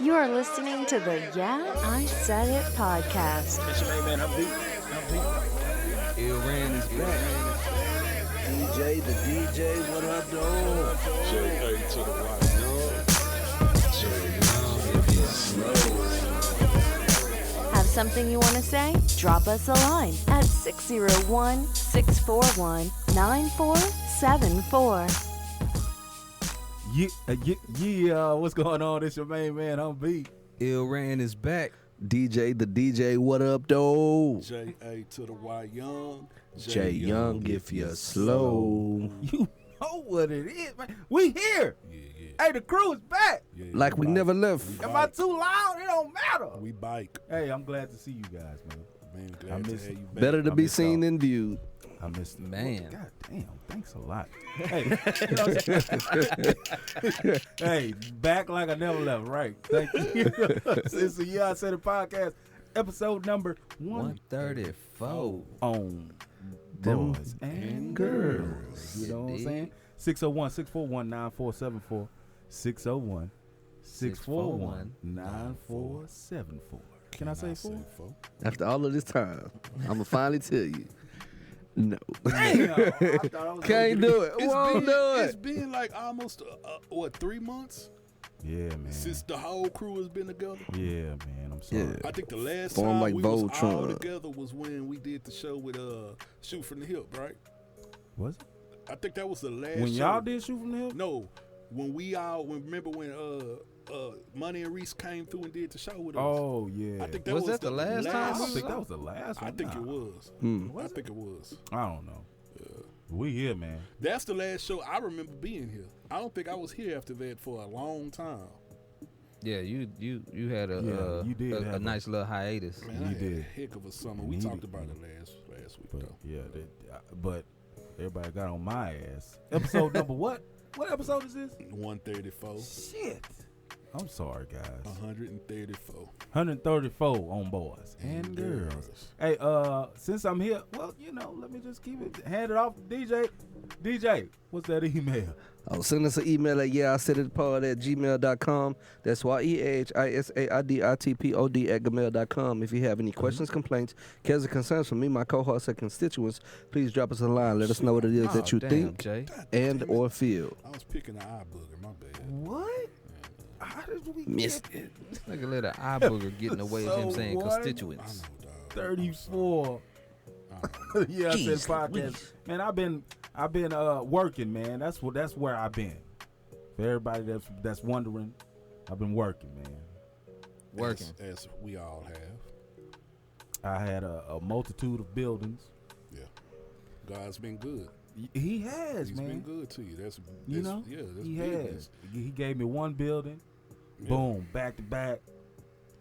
You are listening to the Yeah, I Said It podcast. It's your main man, I'm beat. Ill Ran is back. DJ, the DJ, what up, dog? J.A. to the right, Have something you want to say? Drop us a line at 601-641-9474. Yeah, what's going on? It's your main man, I'm B. Ill Ran is back. DJ, the DJ, what up, dog? J.A. to the Y Young. J Young, if you're slow. You know what it is, man. We here. Hey, the crew is back. Like we never left. Am I too loud? It don't matter. We bike. Hey, I'm glad to see you guys, man. Man, I glad to miss have you back. Better to be miss seen y'all. than viewed. I missed it. Man. God damn, thanks a lot. Hey, you know what I'm saying? Hey, back like I never left, right? Thank you. It's the Yeah, I Said It podcast, episode number 134. on Them boys and girls. You know what I'm Dig. saying? 601-641-9474. 601-641-9474. Can I say four? After all of this time, I'm going to finally tell you. No. Damn! I thought I was Can't do it. Won't do It's it. been like almost, 3 months Yeah, man. since the whole crew has been together? Yeah, man. I'm sorry. Yeah. I think the last Formed time like we was all Voltron. together was when we did the show with Shoot from the Hip, right? Was it? I think that was the last When show. y'all did Shoot from the Hip? No, remember when Money and Reese came through and did the show with us? Oh, yeah. I think that Was was that the last time I we don't was think that on? was the last one. I think Nah. it was. Hmm. I think it was. I don't know. We here, man. That's the last show I remember being here. I don't think I was here after that for a long time. Yeah, you had Yeah, you did a have a- nice little hiatus. Man, You I had did. a heck of a summer. And We he talked did. about it last week But though. yeah, but everybody got on my ass. Episode number what? What episode is this? 134, Shit. I'm sorry, guys. 134. 134 on boys and girls. Hey, since I'm here, well, let me just keep it, hand it off to DJ. DJ, what's that email? Send us an email at yeahIsaiditpod@gmail.com. That's yeahIsaiditpod@gmail.com. If you have any questions, complaints, cares, or concerns from me, my co-hosts, and constituents, please drop us a line. Let us know what it is that you Damn, think Jay. and or feel. I was picking an eye booger. My bad. What? How did we Missed get it. Like a little eye booger getting away with him So saying what? I constituents. know, dog. 34? Yeah, I said Jeez podcast. Louise. Man, I've been working, man. That's where I've been. For everybody that's wondering, I've been working, man. Working. As we all have. I had a multitude of buildings. Yeah. God's been good. He has, He's man. been good to you. That's You know, yeah, that's he business. has. He gave me one building. Yeah. Boom, back to back.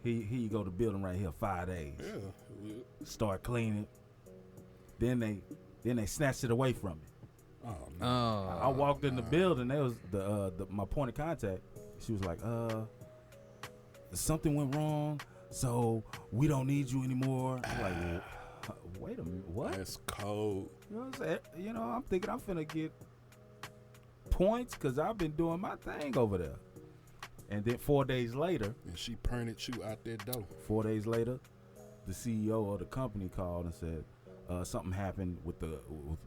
Here you go, the building right here, 5 days. Yeah. Start cleaning. Then they snatched it away from me. Oh no. I walked in the building. There was my point of contact. She was like, something went wrong, so we don't need you anymore. I'm like, wait a minute, what? That's cold. You know what I'm saying? I'm thinking I'm finna get points because I've been doing my thing over there. And then 4 days later, And she printed you out that door. 4 days later, the CEO of the company called and said something happened with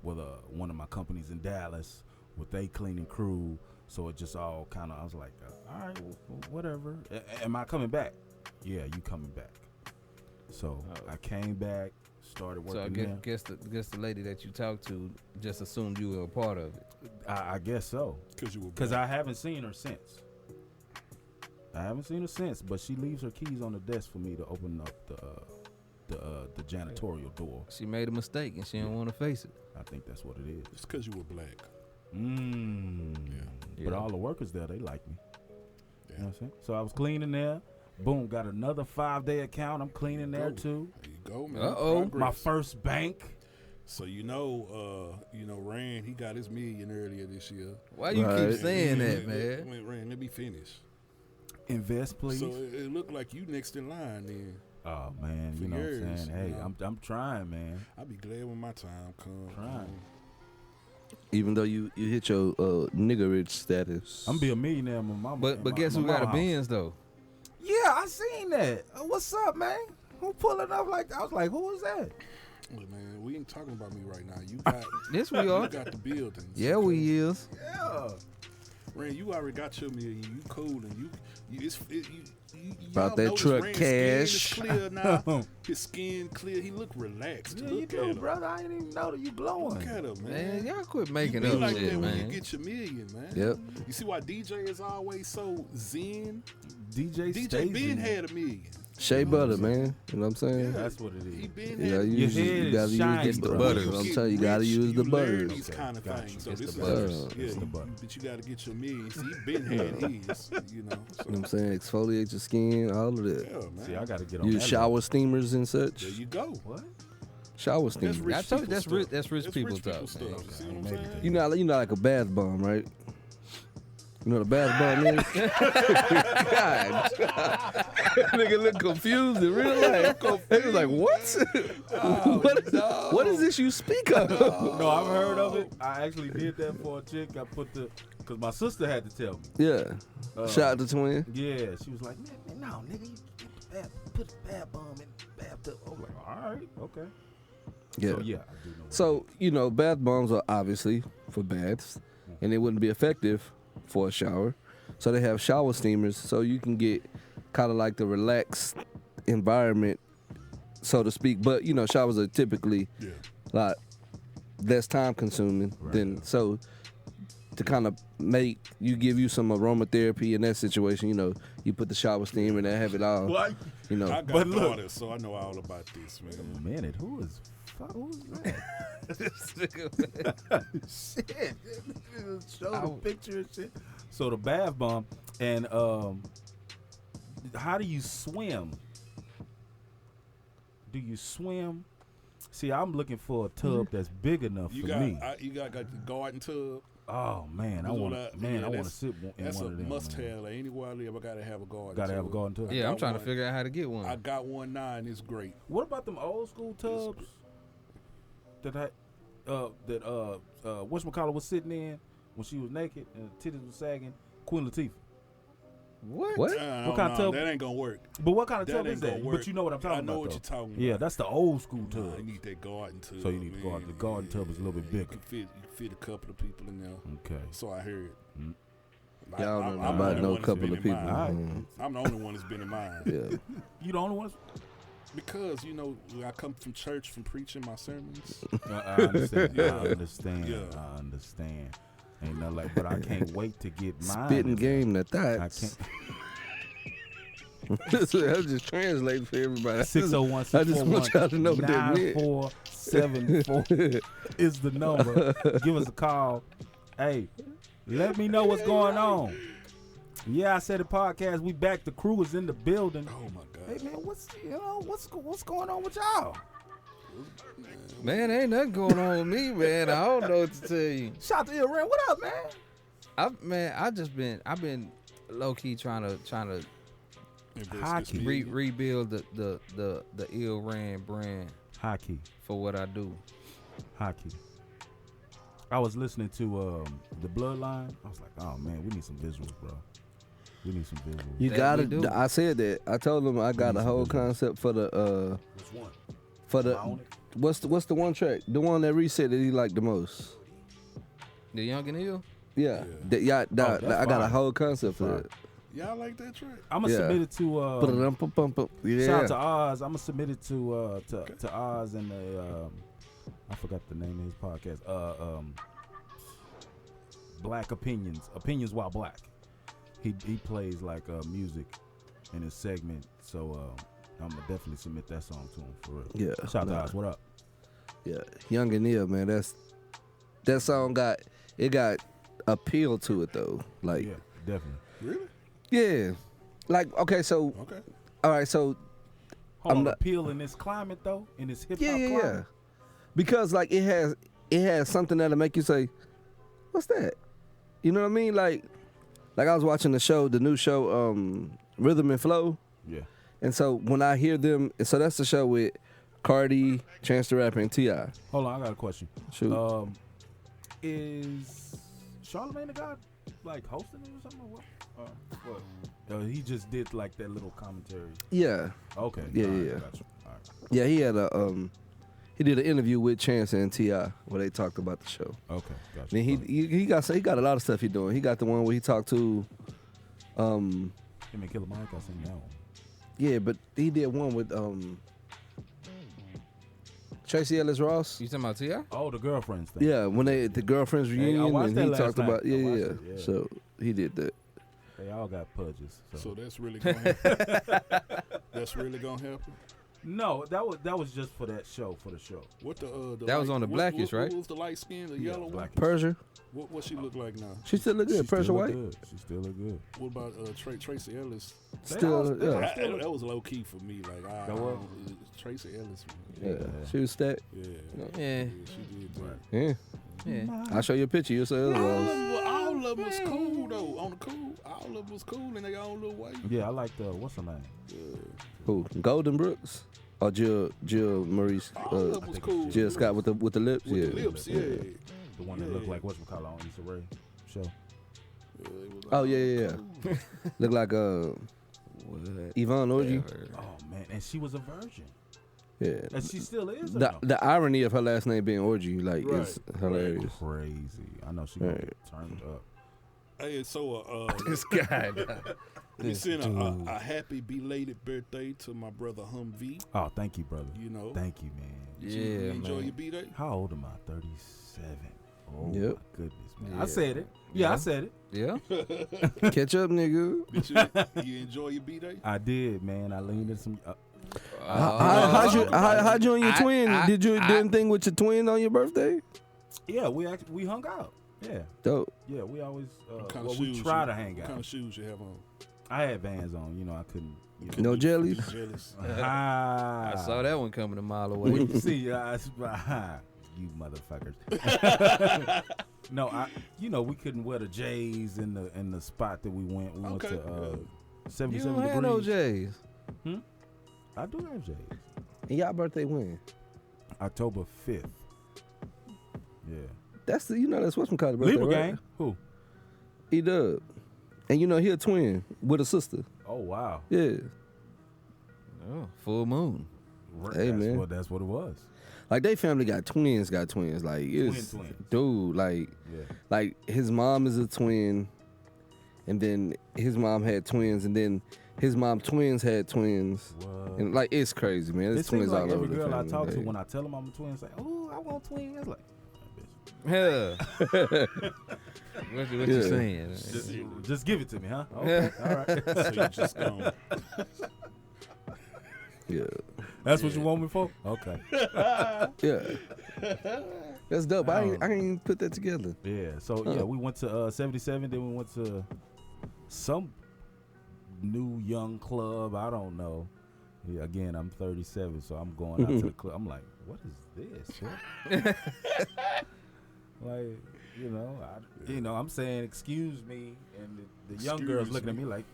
one of my companies in Dallas with they cleaning crew. So it just all kind of, I was like, all right, well, whatever. Am I coming back? Yeah, you coming back. So I came back, started So I working there. guess the lady that you talked to just assumed you were a part of it. I guess so. Because I haven't seen her since. But she leaves her keys on the desk for me to open up the janitorial door. She made a mistake and she didn't want to face it. I think that's what it is. It's because you were black. But all the workers there, they like me. Yeah. You know what I'm saying? So I was cleaning there. Boom, got another 5-day account. I'm cleaning there too. There you go, man. Uh-oh. Progress. My first bank. So Rand, he got his million earlier this year. Why you Right. keep saying that, man? Wait, Rand, let me finish. Invest, please. So it looked like you next in line then. Oh man, For you know what years, I'm saying? Hey, you know. I'm trying, man. I'll be glad when my time comes. Trying. Even though you hit your niggerage status. I'm be a millionaire, my mama. But guess who got a Benz though? I seen that. What's up, man? Who pulling up like that? I was like, who is that? Look, man, we ain't talking about me right now. You got Yes, we are. you got the buildings. Yeah, we is. Yeah. Ren, you already got your million. You cool and you About y'all that notice truck Ren's cash. Skin is clear now. His skin clear. He look relaxed. Yeah, you Look do, at him. brother. I didn't even know that you glowing. Look at him, Man, man. y'all quit You making be up like shit, that when man. you get your million, man. Yep. You see why DJ is always so zen? DJ DJ stays Ben in. had a million. Shea butter, man. You know what I'm saying? Yeah. That's what it He is. been You had gotta a use, Your you head gotta shines, use the bro. butters. Butters. You know what I'm Get saying? You gotta rich, use the you learn butters. these kind of Got things. you. So It's this the is butters. yeah, It's the butter. but you got to get your millions. See, he been had his, you know. So, You know what I'm saying? Exfoliate your skin, all of that. yeah, man. See, I got to get on Use that shower steamers and such. There you go. What? Shower That's steamers. rich I told you people that's stuff. rich. That's rich people people talk. stuff. Man. You see what I'm Maybe saying? that. You know like a bath bomb, right? You know what a bath bomb is? God. Nigga look confused in real life. He was like, what is this you speak of? No, I've heard of it. I actually did that for a chick. I put because my sister had to tell me. Yeah. Shout out to Twin. Yeah, she was like, man, no, nigga, you get the bath, put the bath bomb in the bathtub. I was like, all right, okay. Yeah. So, yeah, I do know. So, you know, bath bombs are obviously for baths, and they wouldn't be effective for a shower. So they have shower steamers, so you can get kind of like the relaxed environment, so to speak. But, you know, showers are typically Yeah. like less time consuming than, so to kind of give you some aromatherapy in that situation, you know, you put the shower steamer and they have it all, What? you know. I got But look- daughters, so I know all about this, man. A minute, who's that? Shit. Show the picture and shit. So the bath bomb, and how do you swim? Do you swim? See, I'm looking for a tub that's big enough You for got me. you got the garden tub. Oh man, I Those want are to. the- Man, yeah, I want to that's- sit in That's one a of them. must man. have. Like, anywhere I live, I gotta have a garden. Gotta have a tub. garden tub. Yeah, I'm got trying to one. figure out how to get one. I got one now, and it's great. What about them old school tubs that whatchamacallit was sitting in when she was naked and the titties was sagging? Queen Latifah. What? What? What kind of tub? That ain't gonna work. But what kind of That tub ain't is that? gonna work. But you know what I'm talking I know about. what though. you're talking about. Yeah, that's the old school Nah, tub. you need that garden tub. So you need the man. garden- the garden tub is a little bit You bigger. can fit a couple of people in there. Okay. So I heard. Mm. Y'all don't know I'm the about only no one that's couple been of in people. mine. Alright. I'm the only one that's been in mine. Yeah. You the only one? Because, you know, I come from church from preaching my sermons. I understand. Yeah. I understand. Yeah. I understand. Ain't nothing like, but I can't wait to get mine. Spitting game that I thoughts. can't. I was just translating for everybody. 601 I just want y'all to know what that meant. 9474 is the number. Give us a call. Hey, let me know what's going on. Yeah, I said the podcast. We back. The crew is in the building. Oh my God. Hey man, what's going on with y'all? Man, ain't nothing going on with me, man. I don't know what to tell you. Shout out to Ren. What up, man? I've been low key trying to Invest Hockey. this million. rebuild the Ill Rand brand Hockey. for what I do. Hockey. I was listening to the Bloodline. I was like, oh man, we need some visuals, bro. We need some visuals. You That gotta. we do. I said that. I told them I got need a some whole visuals. concept for the Which one? for the. Am I on it? What's the one track? The one that Reset that he liked the most. The Young and Ill. Yeah. Yeah. that's I got a fire. whole concept for Fire. that. Y'all like that track? I'm gonna Yeah. submit it to Yeah. shout out to Oz. I'm gonna submit it to Oz and the I forgot the name of his podcast. Black Opinions While Black. He plays like music in his segment, so I'm gonna definitely submit that song to him for real. Yeah. Shout out to nah. Oz. What up? Yeah. Young and Neil, man. That song got appeal to it though. Like Yeah, definitely. Really? yeah. Like okay, so Okay. all right, so Hold I'm on, not- appeal in this climate though, in this hip hop yeah. climate. Because like it has something that'll make you say, "What's that?" You know what I mean? Like I was watching the new show, Rhythm and Flow, Yeah. and so when I hear them, so that's the show with Cardi, Chance the Rapper, and T.I. Hold on, I got a question. Shoot. Is Charlamagne the God like hosting it or something? Or what? He just did like that little commentary. Yeah. Okay. Yeah, all right, yeah. Gotcha. All right. Yeah, he had he did an interview with Chance and T.I. where they talked about the show. Okay. Gotcha. Then he got a lot of stuff he doing. He got the one where he talked to Him and Killer Mike, I seen that one. yeah, but he did one with Tracy Ellis Ross. You talking about T.I.? Oh, the girlfriends thing. Yeah, when they the girlfriends I reunion watched and that he last talked night. about I watched yeah. it, yeah. So he did that. They all got pudges. So that's really gonna happen. That's really gonna happen. No, that was just for that show, for the show. What the That was on the Blackish, right? What was the light skin, the yellow one? Blackish. Persia, What she look like now? she still look good. She Persia still look White, good. She still look good. What about Tracy Ellis? still They yeah. That was low key for me. Like That was? Tracy Ellis. yeah. Yeah. She was stacked. Yeah, Yeah. she did that. Yeah, Yeah. I'll show you a picture. You'll say otherwise. All of them was cool though. On the cool, all of them was cool in their own little way. Yeah, I like the what's her name? Who? Golden Brooks or Jill Maurice? All of them was cool. Jill Scott with the lips. With Yeah. the lips, yeah. The one that looked Yeah. like whatchamacallit on Issa Rae show. It was Oh all yeah. cool. Look like Yvonne Orji. Oh man, and she was a virgin, Yeah. and she still is. Or The no? the irony of her last name being Orgy, like, is Right. hilarious. Crazy. I know she gonna Right. get turned up. Hey, so This guy. we sent a happy belated birthday to my brother Humvee. Oh, thank you, brother. You know, Thank you, man. Did you Yeah, enjoy man. your b-day? How old am I? 37. Oh Yep. my goodness, man. Yeah. I said it. Yeah, Yeah. I said it. Yeah. Catch up, nigga. Did you enjoy your b-day? I did, man. I leaned in some. How'd you and your twin? Did you do I- anything with your twin on your birthday? Yeah, we hung out. Yeah, Dope. yeah. We always. What kind Well, of we shoes try you- to hang What kind out. of shoes you have on? I had Vans on. You know, I couldn't. You know. No jellies? Jealous. Ah. I saw that one coming a mile When away. you see, you motherfuckers. No, we couldn't wear the J's in the spot that we went. We went Okay. to You 77 don't have no degrees. J's. I do have J's. And y'all birthday when? October 5th. Yeah. That's that's what's called the birthday, Libra right? gang. Who? E-Dub. And he a twin with a sister. Oh wow. Yeah. Oh, full moon. Hey, man. That's what it was. Like, they family got twins. Like, it's, Twins. dude, like, Yeah. like his mom is a twin, and then his mom had twins, and then his mom twins had twins. What? And, like, it's crazy, man. It There's seems twins like all over every the girl I family. talk to, like- when I tell them I'm a twin, say, "Oh, I want twins." Like, Yeah. What you Yeah. saying? just give it to me, huh? Okay, all right. So you just gone. Yeah. That's what you want me for? Okay. Yeah. That's dope. I ain't put that together. Yeah. So yeah, we went to 77. Then we went to some new young club. I don't know. Yeah, again, I'm 37, so I'm going out to the club. I'm like, what is this? What? Like, I'm saying, excuse me, and the young girls Excuse looking at me. me like,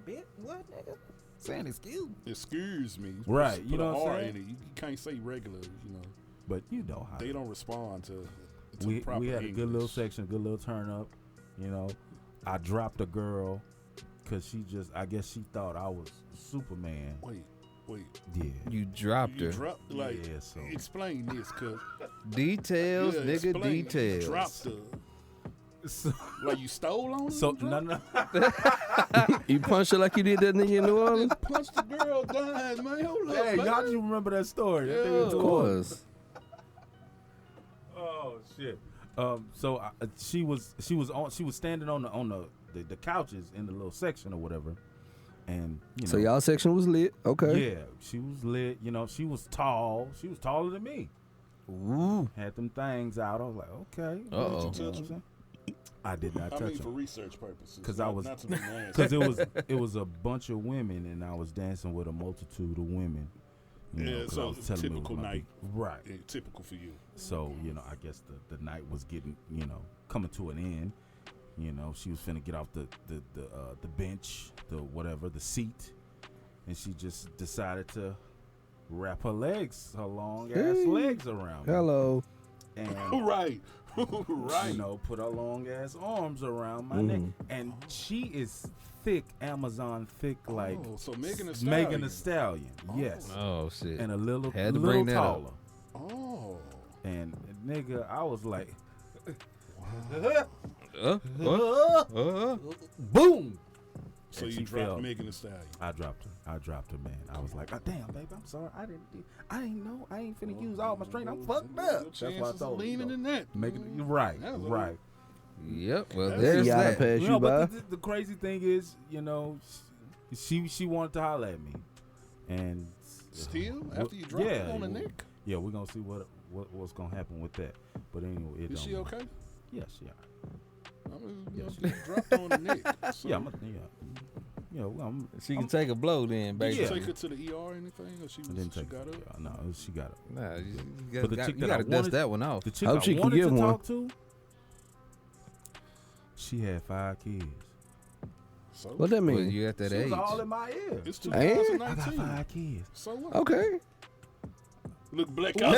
bitch, what, nigga? Saying excuse me. Excuse me. Right, Put you know an what I'm R saying? in it. You can't say regular. But you know how They don't respond to we proper had a good little English. section, good little turn up. I dropped a girl because I guess she thought I was Superman. Wait. Yeah. You dropped You her. dropped like. Yeah, so- Explain this, cause Details, yeah, nigga, explain. details. You dropped her. Like you stole on her? So You dropped no. You punched her like you did that nigga in New Orleans? Punch the girl down, man. Hold up, Hey, man. y'all just remember that story? That thing Yeah. was Of cool. course. Oh shit. So she was standing on the couches in the little section or whatever, and So y'all section was lit. Okay. yeah, she was lit. She was tall. She was taller than me. Ooh. Had them things out. I was like, okay. Uh-oh. You know what I'm saying? I did not I touch mean, for them research purposes. 'Cause I not- was- not to be nasty. because it was a bunch of women, and I was dancing with a multitude of women. Yeah, 'cause so I was telling them it was typical my night. right? Yeah, typical for you. So, I guess the night was getting, coming to an end. She was finna get off the bench, the seat, and she just decided to wrap her long ass Hey. legs around me. Hello. And Right. Right. You know, put her long ass arms around my neck, and she is thick, Amazon thick, like so Megan Thee Stallion. Yes. Oh shit. And a little bring that up. taller. Oh. And nigga, I was like, boom. So And you she dropped fell. Megan Thee Stallion. I dropped her, man. I was like, oh, damn, baby, I'm sorry. I didn't know. I ain't finna use all my strength. I'm fucked up. That's why I Chances of told leaning you. in that. You're right. That was Right. Yep. Well, That's there's Yada that. pass You you know, by. but the crazy thing is, you know, she wanted to holler at me, and Still? After you dropped her on the neck? Yeah, we're gonna see what's gonna happen with that. But anyway, Is she okay? Yes, yeah. I mean, you know, she dropped her on the neck. So Yeah, I'm, She can take a blow then, Did baby. you Yeah. take her to the ER or anything? Or she didn't take got up? No, she got it. Nah, you But the chick that I gotta dust wanted- that one off. The chick Hope she I can wanted get to one. talk to, she had 5 kids. So What that Well, mean? you at that She age. was all in my ear. it's Ain't? I got 2019. 5 kids. So what? Okay. Look black out.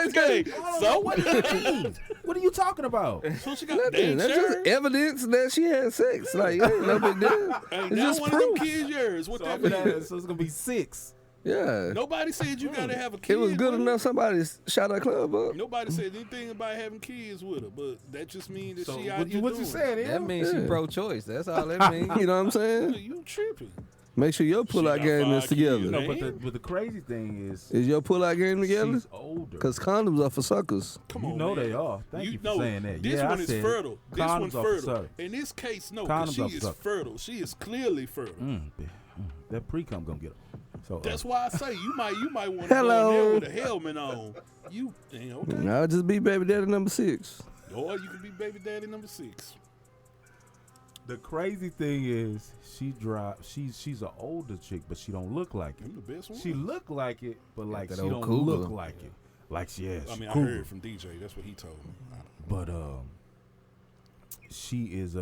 Okay. So what do you mean? What are you talking about? So she got Nothing. damn That's sure. just evidence that she had sex. Like, ain't no big deal. Hey, It's now just one of them proof. kids yours. What So, that mean? so it's gonna be 6. Yeah. Nobody said you gotta have a kid. It was good with enough somebody shot that club up. her. Nobody said anything about having kids with her, but that just means that So she out what here you doing. saying? That means she Yeah. pro-choice. That's all that means. You know what I'm saying? You tripping? Make sure your pull-out got game 5 is together. kids, No, man. but the crazy thing is, Is your pull-out game together? she's older. Because condoms are for suckers. Come You on, know man. they are. Thank you for know, saying that. This Yeah, I one is said it. fertile. This Condoms one's are for fertile. suckers. In this case, no, Condoms because she are for is suckers. fertile. She is clearly fertile. That pre-cum gonna get her. So That's why I say you might want to go in Hello. there with a helmet on. You okay? I'll just be baby daddy number 6. Or you can be baby daddy number 6. the crazy thing is, she's an older chick, but she don't look like I'm it. the best one. She look like it, but like that she old don't cougar. look like it. Like she has. I mean, I cougar. heard from DJ. That's what he told me. But she is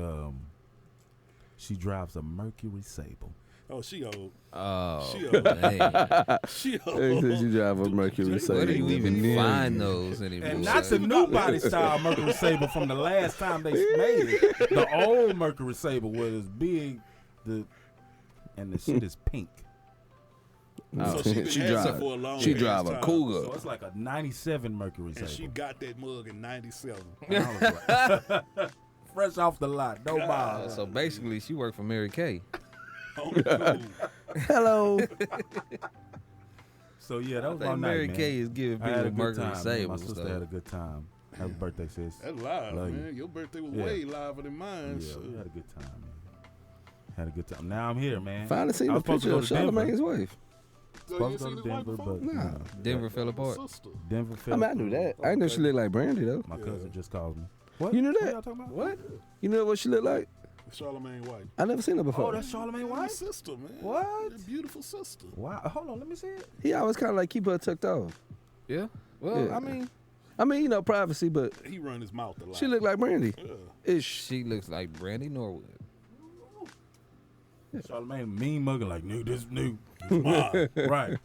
she drives a Mercury Sable. Oh, she old. Oh, She old. man. She They old. said you drive a Mercury Where do Sable. you even find those anymore? And not the new body style Mercury Sable from the last time they made it. The old Mercury Sable where it's big, and the shit is pink. So she been She had drive- it for a long She ass drive a time. Cougar. So it's like a 97 Mercury And Sable. she got that mug in 97. And I was like, fresh off the lot, no bother. So basically, she worked for Mary Kay. On the cool. Hello. So yeah, that I was my think night, Mary man. Kay is giving I had a people good Mercury time. Man. My Sables. sister had a good time. Happy birthday, sis. That's live, Love you. man. Your birthday was Yeah. way liver than mine. Yeah, so. we had a good time, man. Had a good time. Now I'm here, man. Finally seen I a was supposed to picture go of to Denver. Charlamagne's wife. So Supposed you to seen go his to wife Denver, before? but Nah. you know, Denver fell apart. Sister. Denver fell I mean, I knew that. I didn't know she looked like Brandy, though. My Yeah. cousin just called me. What? You knew What that? y'all talking about? What? You know what she looked like? Charlamagne White. I never seen her before. Oh, that's Charlamagne My White? sister, man. What? That beautiful sister. Wow. Hold on, let me see it. He always kind of like keep her tucked off. Yeah. Well, Yeah. I mean, You know, privacy, but He run his mouth a lot. she looked like Brandy. Yeah. Ish. she looks like Brandy Norwood. Charlamagne mean mugging like, new, this new. It's mine. Right.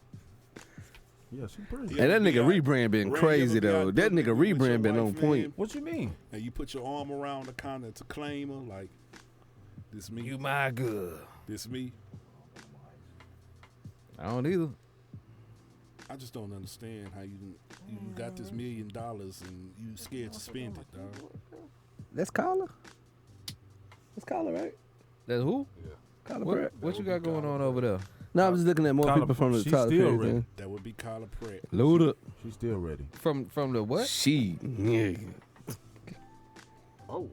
Yeah, she pretty. Yeah. And that nigga be out- rebrand been Ray, crazy, you ever be though. out That doing nigga it with your rebrand been on wife, point. man, What you mean? And you put your arm around the kind of to claim her, like, this me, You my good. this me. I don't either. I just don't understand how you got this $1 million and you scared to spend it, dog. That's Carla. That's Carla, right? That's who? Carla What, Pratt. what you got going on over there? No, I'm just looking at more Carla people from the she's Tyler still Perry ready. thing. That would be Kyla Pratt. Load up. She's still ready. From the what? She. Yeah. Oh.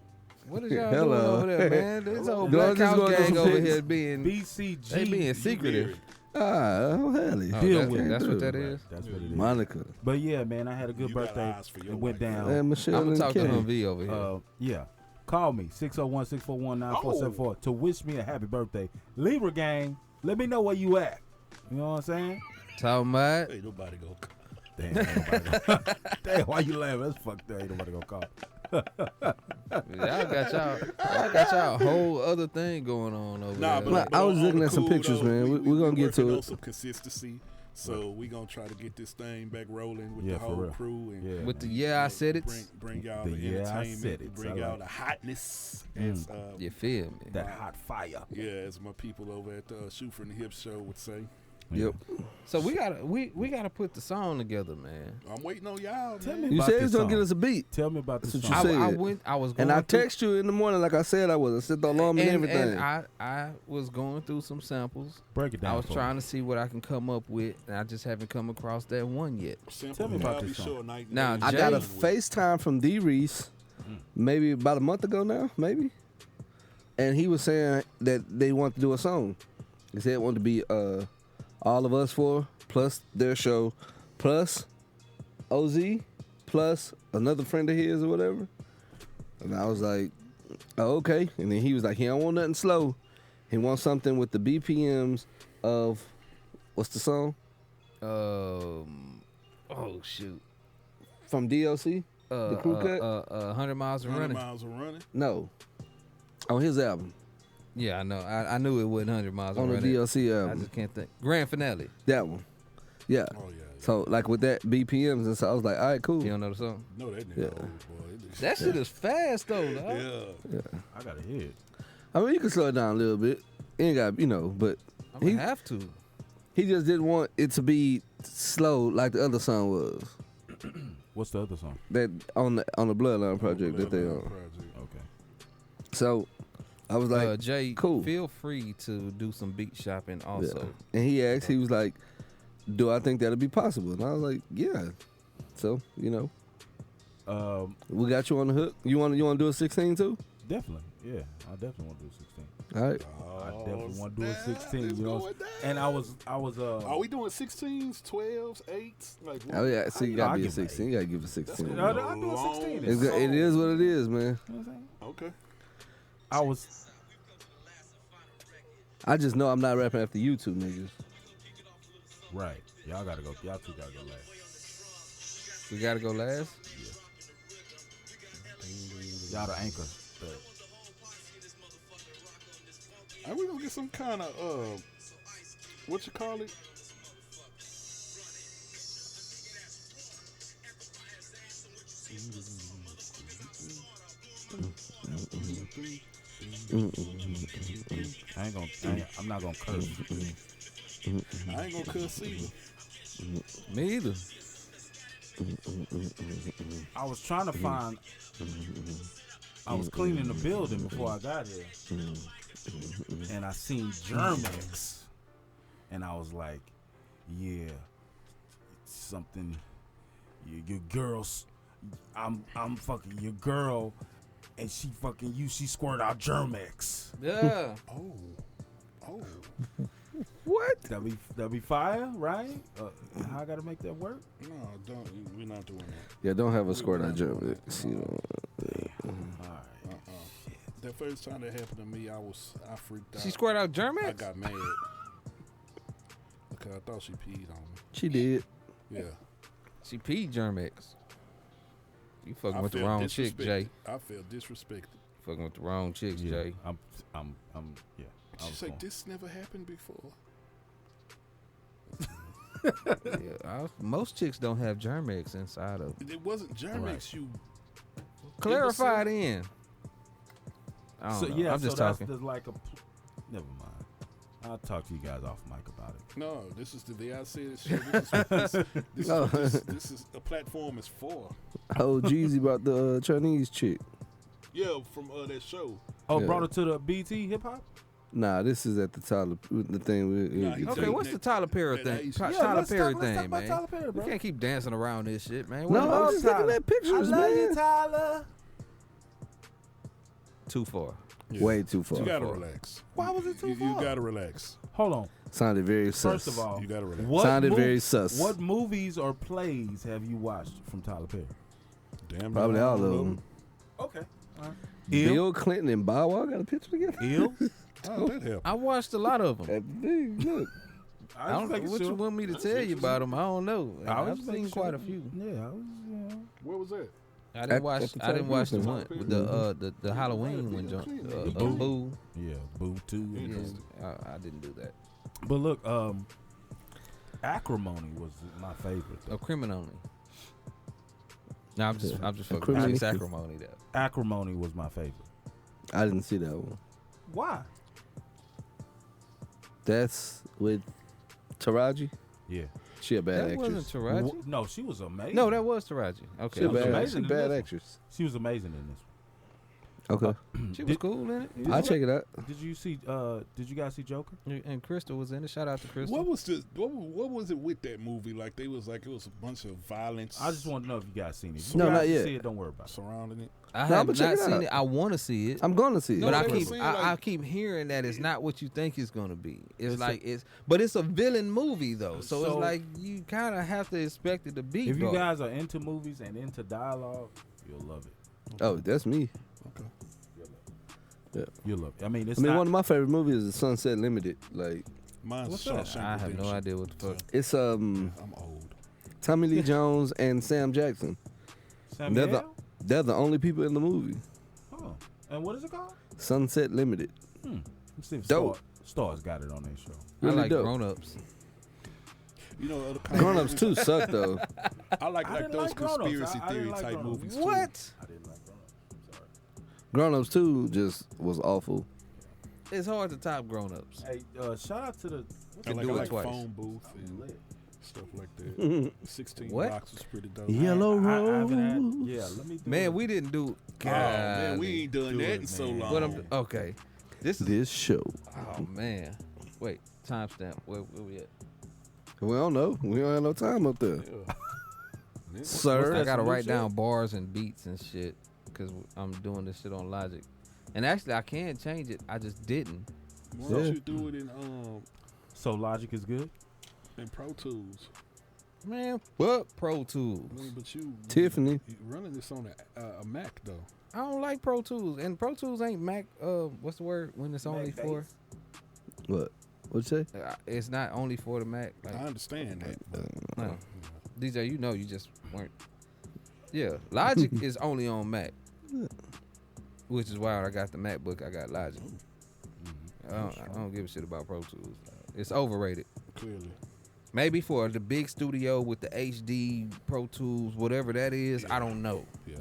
What is y'all Hello. doing over there, man? This whole Go Black on, just House go to gang some over pics. here being BCG. they being secretive. married. Oh, hell yeah. Oh, Deal that's, with it. that's what that is. That's what it is. Monica. But yeah, man, I had a good You got birthday. eyes for your It went wife. down. And Michelle I'm gonna and talk to Kenny. V over here. Yeah. Call me, 601-641-9474 to wish me a happy birthday. Libra gang, let me know where you at. You know what I'm saying? Talking about Ain't nobody go. Damn, ain't nobody gonna- damn, why you laughing? That's fucked up. Ain't nobody gonna call. y'all got y'all whole other thing going on over Nah, there. but I was on looking the at some cool, pictures, though, man. We're gonna get working to on it. some consistency. So we gonna try to get this thing back rolling with Yeah, the for whole real. crew and Yeah, With the man. I said it. bring y'all The the yeah, I entertainment, said it. bring I y'all like the hotness. As, You feel me? that hot fire. yeah, as my people over at the Shoot from the Hip show would say. Yep. So we gotta put the song together, man. I'm waiting on y'all, Tell man. me You about said you this was gonna song. get us a beat. Tell me about this That's song. what you said. I was going And I through- text you in the morning like I said I was. I set the alarm and everything. And I was going through some samples. Break it down. I was for trying me. to see what I can come up with, and I just haven't come across that one yet. Tell me about this Be song. Sure, Night Now, and I Day. got a Jay- FaceTime from D Reese maybe about a month ago now, maybe. And he was saying that they want to do a song. He said it wanted to be all of us four, plus their show, plus OZ, plus another friend of his or whatever. And I was like, oh, okay. And then he was like, he don't want nothing slow. He wants something with the BPMs of, what's the song? Oh shoot. From DLC? The crew cut? 100 miles of 100 running. miles of running. No. On his album. Yeah, I know. I knew it wasn't 100 miles of On the running. DLC I album. just can't think. Grand finale. That one. Yeah. Oh yeah. So like with that BPMs and so I was like, all right, cool. You don't know the song? No, that nigga Yeah. old boy. It is- That shit is fast though. Dog. Yeah. I gotta hear it. I mean, you can slow it down a little bit. You ain't got, but I'm gonna He- have to. he just didn't want it to be slow like the other song was. What's the other song? That on the Bloodline project that they Bloodline on. Project. Okay. So I was like, Jay, cool. feel free to do some beat shopping yeah. also. And he asked, he was like, do I think that'll be possible? And I was like, yeah. So, we got you on the hook. You want to do a 16 too? Definitely. Yeah, I definitely want to do 16. All right. I definitely want to do a Snap, 16. it's You know, going down. and I was. Are we doing 16s, 12s, 8s? Like, Oh yeah, so you I'll gotta be a give it 16. You gotta give it 16. good. I'll do a 16. It's good. It is what it is, man. You know what I'm saying? Okay. I was. I just know I'm not rapping after you two niggas. Right. Y'all gotta go. Y'all two gotta go last. We gotta go last. Y'all the anchor. Are we gonna get some kind of what you call it? I'm not gonna curse. I ain't gonna cuss either. Me either. I was trying to find. I was cleaning the building before I got here, and I seen Germex, and I was like, "Yeah, something. Your girl's. I'm fucking your girl, and she fucking you. She squirt out Germex. Yeah. Oh. What? That'd be fire, right? How I gotta make that work? No, don't. We're not doing that. Yeah, don't have a squirt out jump. You know. All right. That first time that happened to me, I freaked out. She squared out I German? got mad because I thought she peed on me. She did. Yeah. She peed Germex. You fucking I with the felt wrong chick, disrespected. Jay. I felt disrespected. Fucking with the wrong chicks, Yeah, Jay. I'm yeah. I was She's like, going. this never happened before. Yeah, most chicks don't have Germex inside of. It wasn't Germex. Right. You Clarify it in. I don't So know. yeah, I'm just so talking. That's like a. Never mind. I'll talk to you guys off mic about it. No, this is the way I say this shit. This is what this is a platform is for. Oh, Jeezy about the Chinese chick. Yeah, from that show. Oh, Yeah. brought it to the BT hip hop. Nah, this is at the Tyler, the thing with. Nah, he Okay, That- what's the Tyler Perry that thing? Asian- Yeah, Tyler let's Perry talk- let's talk thing, about man. Tyler Perry, We bro. can't keep dancing around this shit, man. No, What I'm about just looking at pictures, man. Tyler. Too far. Yeah. Way too far. You gotta relax. Why was it too You far? gotta relax. Hold on. Sounded very sus. First of all, You gotta relax. what Sounded mov- very sus. What movies or plays have you watched from Tyler Perry? Damn. Probably near all of them. Okay. Bill Clinton and Bow Wow got a picture together. Ill. How that happen? I watched a lot of them. At the thing, look. I don't know what you want me to tell you about them. I don't know. I've just seen making quite sure. a few. Yeah, I was. You know. Where was that? I didn't At watch. the I didn't watch the Tyler one Perry. with the Halloween one. Boo. Yeah, Boo too. Yeah, I didn't do that. But look, Acrimony was my favorite. Oh, Criminoni. No, I'm just fucking. Acrimony. It's acrimony though. Acrimony was my favorite. I didn't see that one. Why? That's with Taraji. Yeah. She a bad That actress. wasn't Taraji. No, she was amazing. No, that was Taraji. Okay, She a was bad, amazing she a in bad this actress. She was amazing in this. Okay, she was cool in it. I'll check it out. Did you see? Did you guys see Joker? And Crystal was in it. Shout out to Crystal. What was this? What was it with that movie? Like they was like it was a bunch of violence. I just want to know if you guys seen it. If you No, guys not yet. See it, don't worry about it. surrounding it. I No, have I'ma check not it seen out. it. I want to see it. I'm gonna see it. No, But they I were keep saying, I like- keep hearing that it's not what you think it's gonna be. But it's a villain movie though, so it's So- like you kind of have to expect it to be. If you dark. guys are into movies and into dialogue, you'll love it. Oh, that's me. Okay. You'll love it. I mean, it's I mean, not. one of my favorite movies is Sunset Limited. Like, Mine's What's that? Shawshank I have no Redemption. idea what the fuck. it's I'm old. Tommy Lee Jones and Sam Jackson. Samuel? They're the only people in the movie. Oh. And what is it called? Sunset Limited. Let's see if Dope. Stars got it on their show. Really I like dope. Grown Ups. You know, other kind Grown of Ups movies, 2 suck though. I like didn't those like Grown Ups. conspiracy I didn't theory like type Grown Ups. movies too. What? I didn't like Grown Ups. I'm sorry. Grown Ups 2 just was awful. It's hard to top Grown Ups. Hey, shout out to the. I Can like, do I it like twice. phone booth and stuff like that. 16 What? Blocks was pretty dope. Yellow I haven't Rose. had. Yeah, let me do Man, it. we didn't do. Oh, man, we ain't done Do that it, in so man. long. What I'm okay. This is. This show. Oh man. Wait. Timestamp. Where we at? We don't know. We don't have no time up there. Yeah. Sir. I gotta some new write shit? down bars and beats and shit because I'm doing this shit on Logic. And actually, I can change it. I just didn't. Why don't Yeah. you do it So Logic is good. in Pro Tools? Man, what Pro Tools? I mean, but you Tiffany. you running this on a Mac though. I don't like Pro Tools, and Pro Tools ain't Mac. What's the word when it's only for? What? What'd you say? It's not only for the Mac. Like, I understand that. But, no. DJ, you know, you just weren't. Yeah, Logic is only on Mac, which is why I got the MacBook. I got Logic. I don't give a shit about Pro Tools. It's overrated. clearly. Maybe for the big studio with the HD Pro Tools, whatever that is, I don't know. Yeah.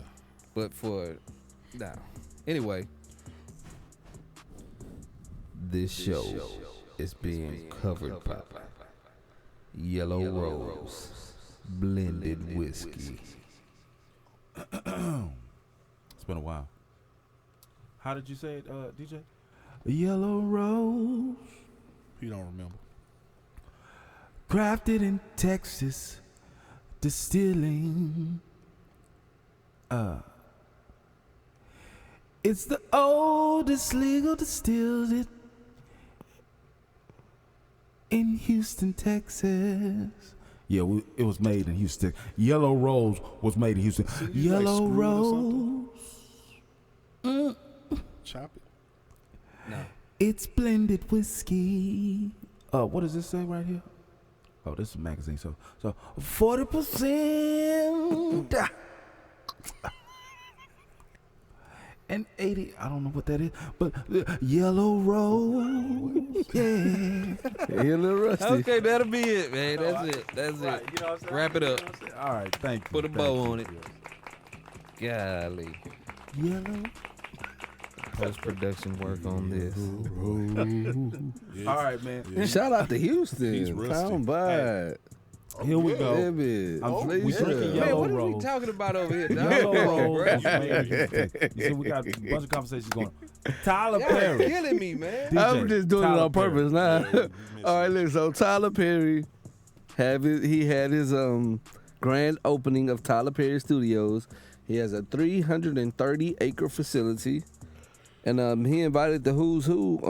But for anyway, this show is being covered by Yellow Rose blended whiskey. It's been a while. How did you say it, DJ? Yellow Rose, You don't remember. crafted in Texas, distilling. It's the oldest legal distillery in Houston, Texas. Yeah, it was made in Houston. Yellow Rose was made in Houston. So you, like, Yellow screw it or Rose. Chop it. No. It's blended whiskey. What does this say right here? Oh, this is a magazine. So 40%. And 80, I don't know what that is, but Yellow Rose. Yeah. He a little rusty. Okay, that'll be it, man. That's it. That's Right, it. you know what I'm saying? Wrap it up. All right, thank you. Put a thank bow you. on it. Golly. Yellow. Post production work on this. Yeah. All right, man. Yeah. Shout out to Houston. He's rusty. Pound by. Here we go. Baby. We drinking Man, Yellow what are we Rose. talking about over here, dog? Yellow Come on, Rose. bro. was made in Houston. You see, we got a bunch of conversations going. Tyler Y'all Perry. killing me, man. DJ, I'm just doing it Tyler on purpose now. All right, look. So Tyler Perry, he had his grand opening of Tyler Perry Studios. He has a 330-acre facility, and he invited the who's who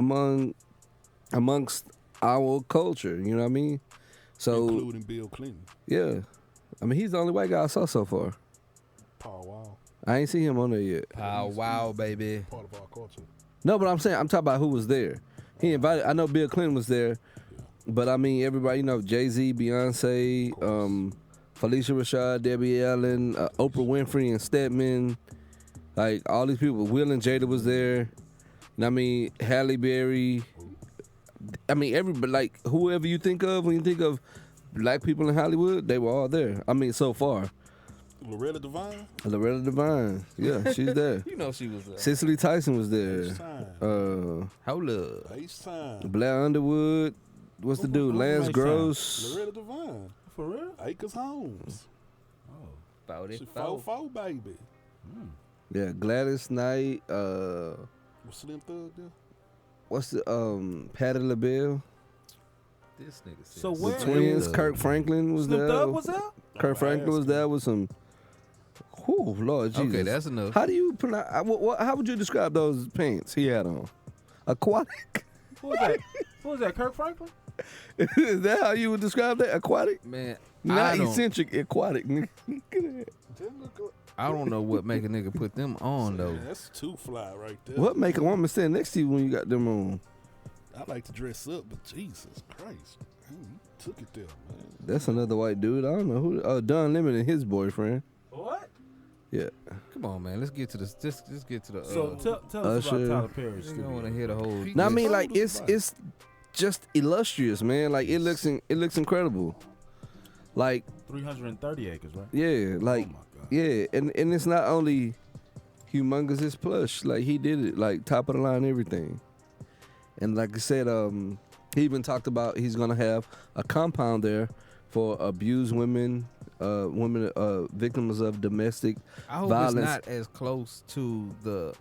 amongst our culture. You know what I mean? So Including Bill Clinton, yeah, I mean he's the only white guy I saw so far. Paul Wall, I ain't seen him on there yet. Pow wow, baby. part of our culture. No, but I'm talking about who was there. He invited. I know Bill Clinton was there, but I mean everybody. You know, Jay-Z, Beyonce, Felicia Rashad, Debbie Allen, Oprah Winfrey, and Stedman. Like all these people. Will and Jada was there. And I mean Halle Berry. I mean everybody. Like whoever you think of when you think of black people in Hollywood, they were all there. I mean, so far. Loretta Devine. Loretta Devine. Yeah, she's there. You know she was there. Cicely Tyson was there. H-Time. Hold up. H-Time. Blair Underwood. What's the dude? who Lance makes Gross. Loretta Devine. For real? Acres Holmes. Oh. About She it. 4'4", baby. Yeah, Gladys Knight. Was Slim Thug there? What's the Patti LaBelle? This nigga said So The where- twins. Kirk Franklin was Slim there. Thug was there? Kirk Franklin was there with some. Whew, Lord Jesus. Okay, that's enough. How do you pronounce? How would you describe those pants he had on? Aquatic. Who was that? Who was that? Kirk Franklin? Is that how you would describe that? Aquatic? Man, Not I don't, eccentric, aquatic. nigga. I don't know what make a nigga put them on though. Yeah, that's too fly right there. What make a woman stand next to you when you got them on? I like to dress up, but Jesus Christ, man, you took it there, man. That's another white dude. I don't know who. Oh, Don Lemon and his boyfriend. What? Yeah. Come on, man. Let's get to the. Just get to the. So tell us Usher. about Tyler Perry's I studio. want to hear the whole. Now I mean, Just like told us about it's just illustrious, man. Like it looks incredible. Like 330 acres, right? yeah, like oh my God. yeah, and it's not only humongous, it's plush. Like he did it like top of the line everything. And like I said, he even talked about he's gonna have a compound there for abused women, victims of domestic I hope violence. it's not as close to the.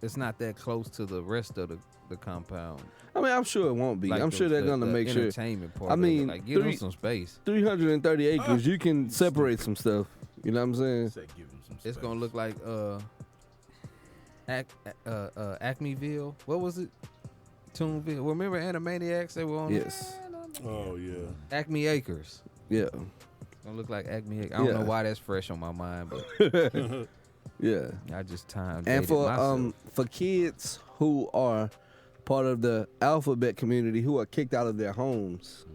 It's not that close to the rest of the compound. I mean, I'm sure it won't be. Like I'm sure they're gonna make sure. entertainment part. I of it. mean, like give them some space. 330 acres, you can separate some stuff. You know what I'm saying? Said give him some It's space. gonna look like Acmeville. What was it? Toonville. Remember Animaniacs? They were on. Yes. Oh yeah. Acme Acres. Yeah. Gonna look like Acme Acres. I don't Yeah. know why that's fresh on my mind, but Yeah. I just time. And for kids who are part of the alphabet community who are kicked out of their homes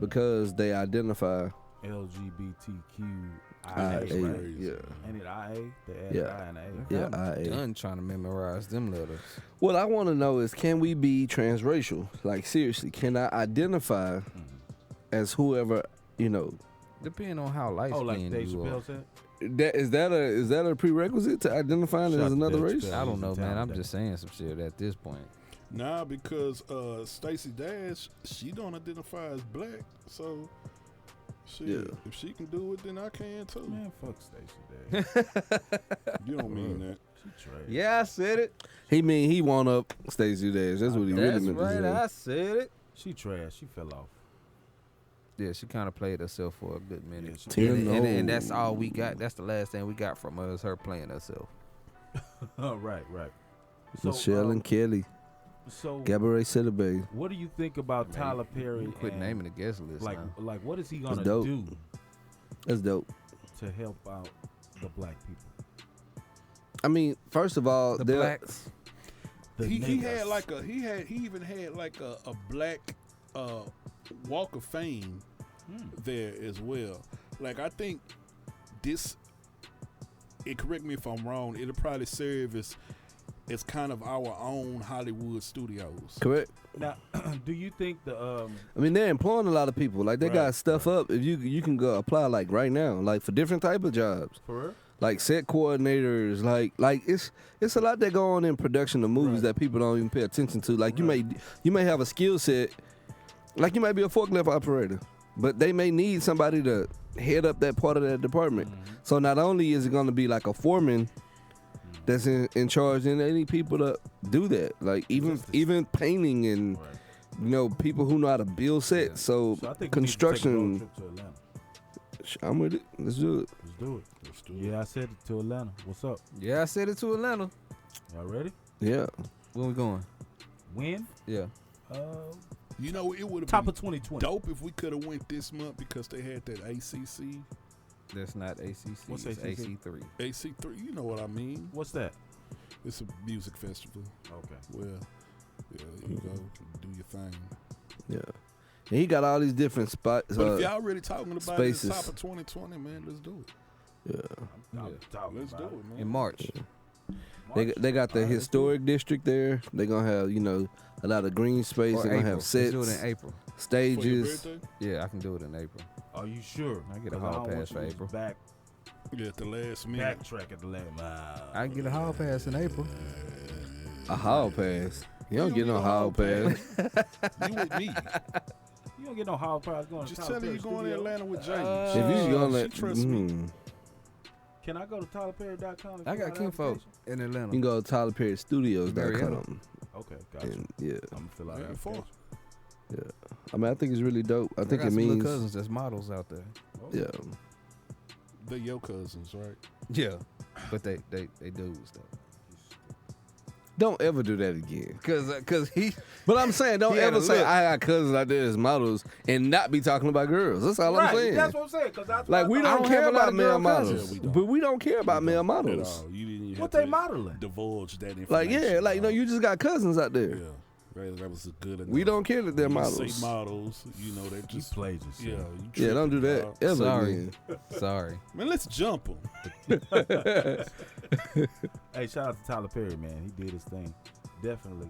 because they identify LGBTQIA, IA, right? yeah. Ain't it IA? They added Yeah. I and A. Yeah, I'm IA. done trying to memorize them letters. What I want to know is, can we be transracial? Like seriously, can I identify as whoever, you know? Depending on how light Oh, like skinned Dave you are. Chappelle said? Is that a prerequisite to identifying Shout out as to another Dave race? Chappelle. I don't know, He's a man. I'm talent. just saying some shit at this point. Nah, because Stacey Dash, she don't identify as black, so shit, Yeah. if she can do it, then I can too. Man, fuck Stacey Dash. You don't mean that. She trash. Yeah, I said it. He want up Stacey Dash. That's what he really That's meant right. to say. I said it. She trash. She fell off. Yeah, she kind of played herself for a good minute. Yeah, she Tina And that's Knowles. all we got. That's the last thing we got from her is her playing herself. Right. So, Michelle and Kelly, so Gabourey Sidibe. what do you think about Tyler Perry? Quit and, naming the guest list like, now. like, what is he That's gonna dope. do That's dope. to help out the black people? I mean, first of all, The they're- blacks. The He niggas. had like he even had like a black Walk of Fame there as well. Like I think this, and correct me if I'm wrong, it'll probably serve as kind of our own Hollywood studios. correct. Now, do you think the I mean, they're employing a lot of people. Like they Right, got stuff up. If you can go apply like right now, like for different type of jobs, for real? like set coordinators. Like it's a lot that go on in production of movies Right. that people don't even pay attention to. Like you may have a skill set. Like you might be a forklift operator, but they may need somebody to head up that part of that department. So not only is it going to be like a foreman that's in charge, and they need people to do that. Like even painting and Right. you know people who know how to build sets. So, So I think we need to take a road construction. trip to Atlanta. I'm with it. Let's do it. Let's do it. Let's do it. Yeah, I said it to Atlanta. What's up? Yeah, I said it to Atlanta. Y'all ready? Yeah. When we going? When? Yeah. You know, it would have Top been of 2020. dope if we could have went this month because they had that ACC, That's not ACC. What's it's ACC? AC3. AC3. You know what I mean? What's that? It's a music festival. Okay. Well, yeah, you go do your thing. Yeah. And he got all these different spots. But if y'all really talking about spaces. the top of 2020, man, let's do it. Yeah. I'm talking Let's do about it, man. In March. They got the Alright, historic district there. They're gonna have a lot of green space. Or They're gonna April. have Let's sets, do it in April. For your stages. birthday? Yeah, I can do it in April. Are you sure? I get a 'Cause hall don't want pass you for to April. Yeah, at the last minute. Backtrack at the last. I can get a hall pass in April. A hall pass. You don't You get don't no get a hall hall pass. You with me? You don't get no hall pass going. Just to tell Tyler me you're Perry going to Studio. Atlanta with James. If you gonna She let, trusts me. you Can I go to TylerPerry.com? and I fill got out kinfolk application? in Atlanta. can go to TylerPerryStudios.com. Okay, gotcha. And yeah, I'm gonna fill out Back an and forth. application. I mean, I think it's really dope. I think got it some little means, cousins that's models out there. yeah. They're your cousins, right? Yeah, but they dudes though. Don't ever do that again. Cause he But I'm saying, don't He had ever a say look. I got cousins out there as models and not be talking about girls. That's all I'm Right, saying. that's what I'm saying. Cause that's Like we what I don't don't care have a lot about of male girl models, cousins. Yeah, we don't. but we don't care about male At models. all. You didn't even What have they to modeling? divulge that information. Like you just got cousins out there. Yeah, that was a good enough. We don't care that they're You models. Say models, they You just played yourself. yeah. Yeah, don't do that dog. ever Sorry. again. sorry. Man, let's jump them. Hey, shout out to Tyler Perry, man. He did his thing. Definitely.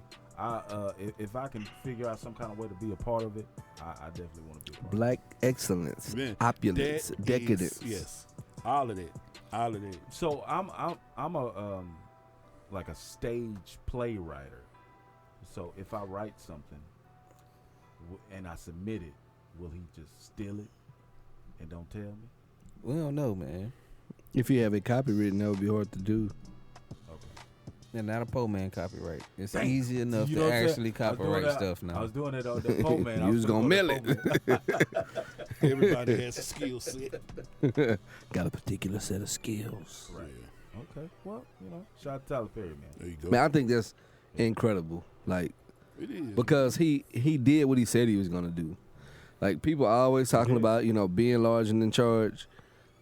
If I can figure out some kind of way to be a part of it, I definitely want to be a part Black excellence, Man, opulence, that decadence. is- yes, all of that. of it. So I'm a like a stage play writer. So if I write something and I submit it, will he just steal it and don't tell me? We don't know, man. If you have it copywritten, that would be hard to do. And not a po man copyright. It's Damn. easy enough You to know what I'm saying? actually I was doing copyright that- stuff I now. was doing it on the Poe man. I You was gonna mail doing it. Everybody has a skill set. Got a particular set of skills. Right. Okay. Well, shout out to Tyler Perry, man. There you go. Man, I think that's incredible. Like It is. because he did what he said he was gonna do. Like people are always talking about being large and in charge.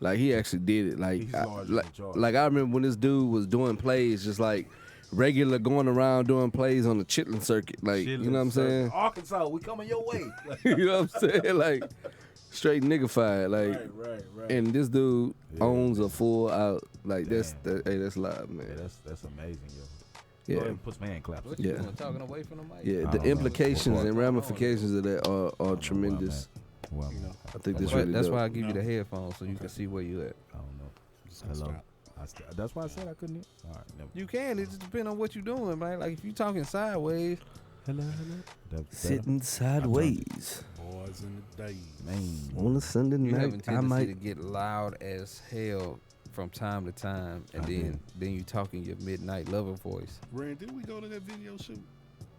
Like he actually did it. Like He's I, large and like, in charge. like I remember when this dude was doing plays, just like regular going around doing plays on the Chitlin circuit. Like you know what I'm saying? Arkansas, we coming your way. You know what I'm saying? Like straight niggified. Like right. and this dude Yeah. owns a full out. Like that's Damn. that's live, man. Yeah, that's amazing, yo. Go Yeah. ahead and put some hand claps. What you Yeah. doing, talking away from the mic? Yeah, I the don't know. implications What and part? ramifications of that are where I'm tremendous. Well, I think this But really that's dope. why I give you the No. headphones so you can see where you at. I don't know. Just gonna Hello. stop. That's why I said I couldn't hear. All right, never. You can. It just depends on what you're doing, man. Like if you talking sideways, Hello. That's better. Sitting sideways Boys in the days. Man. on a Sunday you have a night. I tendency to might. get loud as hell from time to time, and I then you talking your midnight lover voice. Rand, did we go to that video shoot?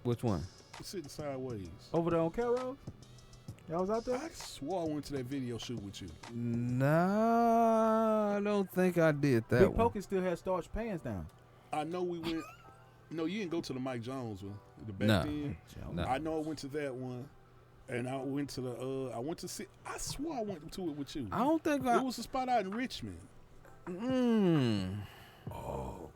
Which one? Sitting sideways. Over there on Carol? Y'all was out there? I swore I went to that video shoot with you. Nah, I don't think I did that Big one. Pokey still had starched pants down. I know we went. No, you didn't go to the Mike Jones one. The back Nah. then. Nah. I know I went to that one, and I went to the. I went to see. I swore I went to it with you. I don't think It was a spot out in Richmond. Oh.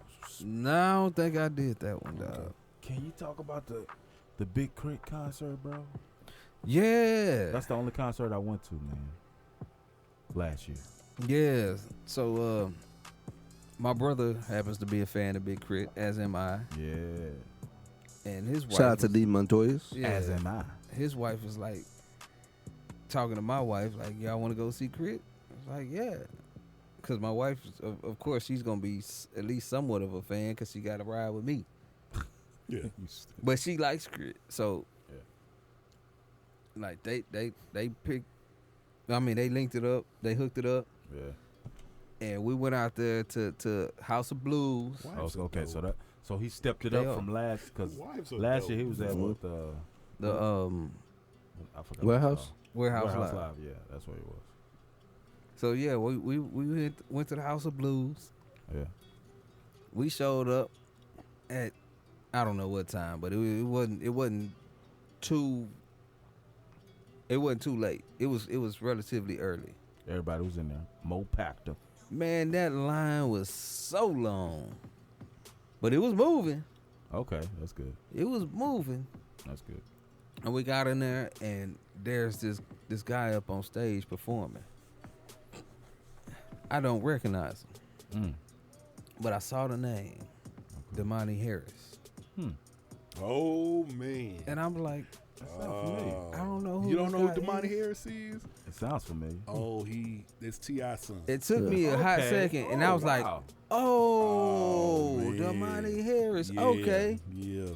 No, I don't think I did that one, dog. Can you talk about the Big Crit concert, bro? Yeah. That's the only concert I went to, man. Last year. Yeah. So my brother happens to be a fan of Big Crit, as am I. Yeah. And his wife Shout out to was- D Montoyas. yeah, As am I. his wife was like talking to my wife, like, y'all want to go see Crit? I was like, yeah. Because my wife, of course, she's going to be at least somewhat of a fan because she got to ride with me. Yeah. But she likes Crit. So, Yeah. like, they picked, I mean, they linked it up. They hooked it up. Yeah. And we went out there to House of Blues. Wow. Oh, okay, so he stepped it They up are. from last because Wives are last dope. year he was at what The I forgot Warehouse? Warehouse Live. Live. Yeah, that's where he was. So yeah, we went to the House of Blues. Yeah. We showed up at I don't know what time, but it wasn't too late. It was relatively early. Everybody was in there. Mo packed up. Man, that line was so long, but it was moving. Okay, that's good. It was moving, That's good. and we got in there, and there's this guy up on stage performing. I don't recognize him, but I saw the name. Damani Harris. Oh man. And I'm like, That sounds familiar. I don't know who You don't this know who guy Damani is. Harris is? It sounds familiar. Oh, that's T.I.'s son. It took me a hot Okay. second, and I was like, wow. oh, man. Damani Harris. Yeah, Okay. Yeah.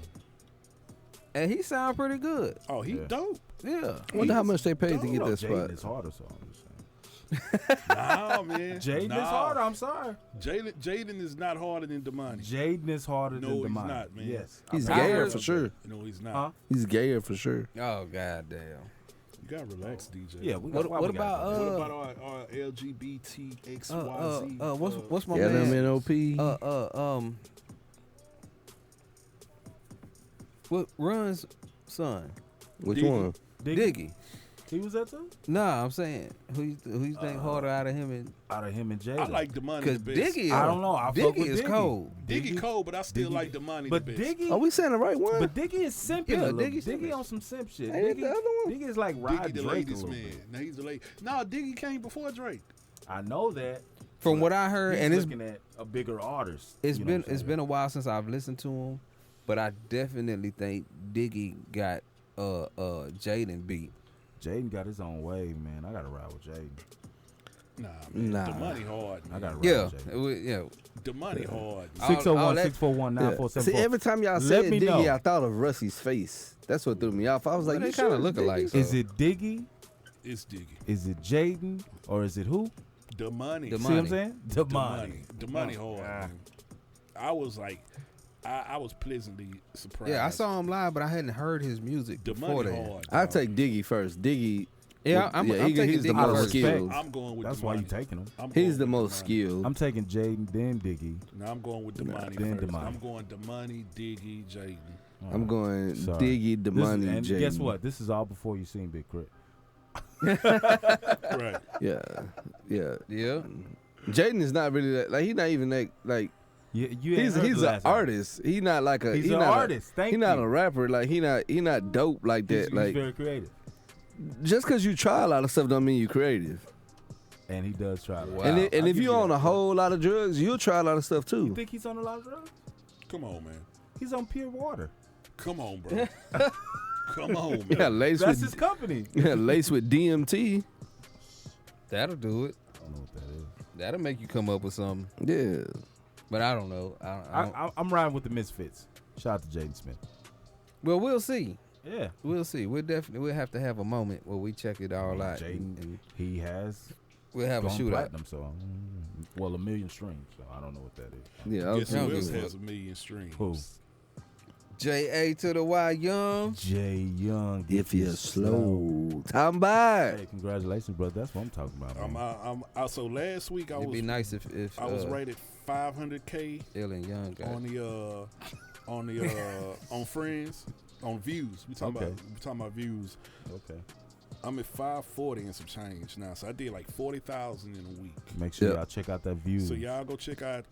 And he sound pretty good. Oh, he Yeah. dope. Yeah. I wonder how much they paid to You get know that Jaden spot. is harder, so I'm just saying. Nah, man. Jaden is harder. I'm sorry. Jaden is not harder than Damani. Jaden is harder No, than he's Damani. not, man. Yes. He's I gayer heard- for sure. No, he's not. Huh? He's gayer for sure. Oh, goddamn. You gotta relax, DJ. Yeah. We What- got, why what we gotta about, do What that? about our LGBTXYZ? What's my Yeah, them man? NOP. What runs son? Which Diggy. one? Diggy. He was that too? Nah, I'm saying who you think harder out of him and Out of him and Jaden. I like Damani because the best. Diggy. I don't know. I fuck Diggy with is Diggy. cold. Diggy cold, but I still Diggy- like Damani But the best. Diggy. Are we saying the right one? But Diggy is simping. Yeah, a little. Diggy's Diggy simping. on some simp shit. Ain't it Diggy, the other one? Diggy is like Diggy Rod the Drake a latest little man. bit. Now he's the late. No, Diggy came before Drake. I know that. From what I heard, He's and it's looking at a bigger artist. it's you know been what I'm it's saying? been a while since I've listened to him, but I definitely think Diggy got Jaden beat. Jaden got his own way, man. I gotta ride with Jaden. Nah, man. Nah. Damani hard. I gotta ride Yeah, with Jaden. yeah. Damani hard. All 601 that- 641 Yeah. 9474. See, every time y'all Let said me Diggy, know. I thought of Rusty's face. That's what threw me off. I was Well, like, they you kinda sure look it's alike, Diggy? so- Is it Diggy? It's Diggy. Is it Jaden? Or is it who? Damani. Damani. See what I'm saying? Damani. Damani Oh, hard. ah. Man. I was like, I was pleasantly surprised. Yeah, I saw him live, but I hadn't heard his music before Damani that. hard. I dog. take Diggy first. Diggy. Yeah, I'm taking he's the Diggy most first. skilled. I'm going with That's Damani. why you taking him. I'm He's going the with most Damani. skilled. I'm taking Jaden, then Diggy. No, I'm going with Damani then first. Damani. I'm going Damani, Diggy, Jaden. I'm going Sorry. Diggy, This- Damani, and Jaden. guess what? This is all before you seen Big Crit. Right. Yeah, yeah. Yeah, Jaden is not really that. Like he's not even that. Like You he's an artist. He not like a. He's he an not artist. Thank He not you. a rapper. Like he not dope like He's that. Like very creative, just because you try a lot of stuff don't mean you creative. and he does try. Wow. And I'll if give you you on that. a whole lot of drugs, you'll try a lot of stuff You too. think he's on a lot of drugs? Come on, man. He's on pure water. Come on, bro. Come on, man. Yeah, laced That's with his company. laced with DMT. that'll do it. I don't know what that is. That'll make you come up with something. Yeah. But I don't know. I don't, I'm riding with the Misfits. Shout out to Jaden Smith. well, we'll see. Yeah. We'll see. We'll have to have a moment where we check it all out, Jaden, and he has we'll have a gone shootout. platinum, so well, 1 million streams. So I don't know what that is. Yeah. Guess don't who else give a has a million streams? Who? J.A. to the Y Young. Jay Young. If you're slow, time by. Hey, congratulations, brother. That's what I'm talking about. Man. So last week It'd be nice if I was rated 500K Ellen Young got on Friends on views. We talking about views. Okay. I'm at 540 and some change now, so I did like 40,000 in a week. Make sure Yep. y'all check out that view. So y'all go check out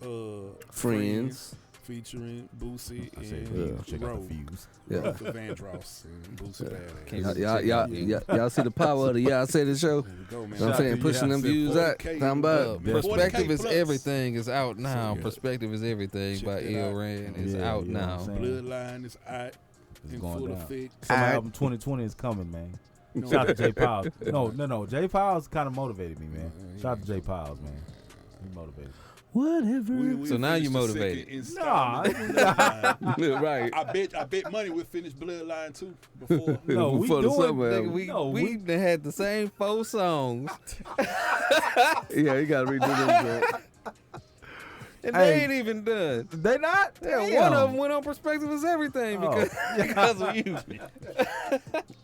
Friends. featuring Boosie I said and views. Check out Ro. the views. Yeah. Ruther Vandross and Boosie Can't Badass. really Y'all see the power of the I say the show. There we go, man. You know what I'm saying? to Pushing you. them I said views out. 40K. Time by. Perspective 40K is plus. Everything is out now. yeah. Perspective is Everything Check by that Il out. Rand is Yeah, out you know what now. I'm saying? Bloodline is out It's in going full down. effect. Summer Aight. album 2020 is coming, man. No. Shout out to Jay Piles. No. Jay Piles kind of motivated me, man. Yeah, Shout out to Jay Piles, man. He motivated. Whatever. We So now you finished the motivated. second installment of Bloodline. Right. I bet money we'll finish Bloodline too before. No, we Before the doing. summer Nigga, album. we No, we we- done had the same 4 songs, Yeah, you gotta redo them. and Hey. they ain't even done. They not? Yeah, Damn. one of them went on Perspective is Everything Oh. because of you.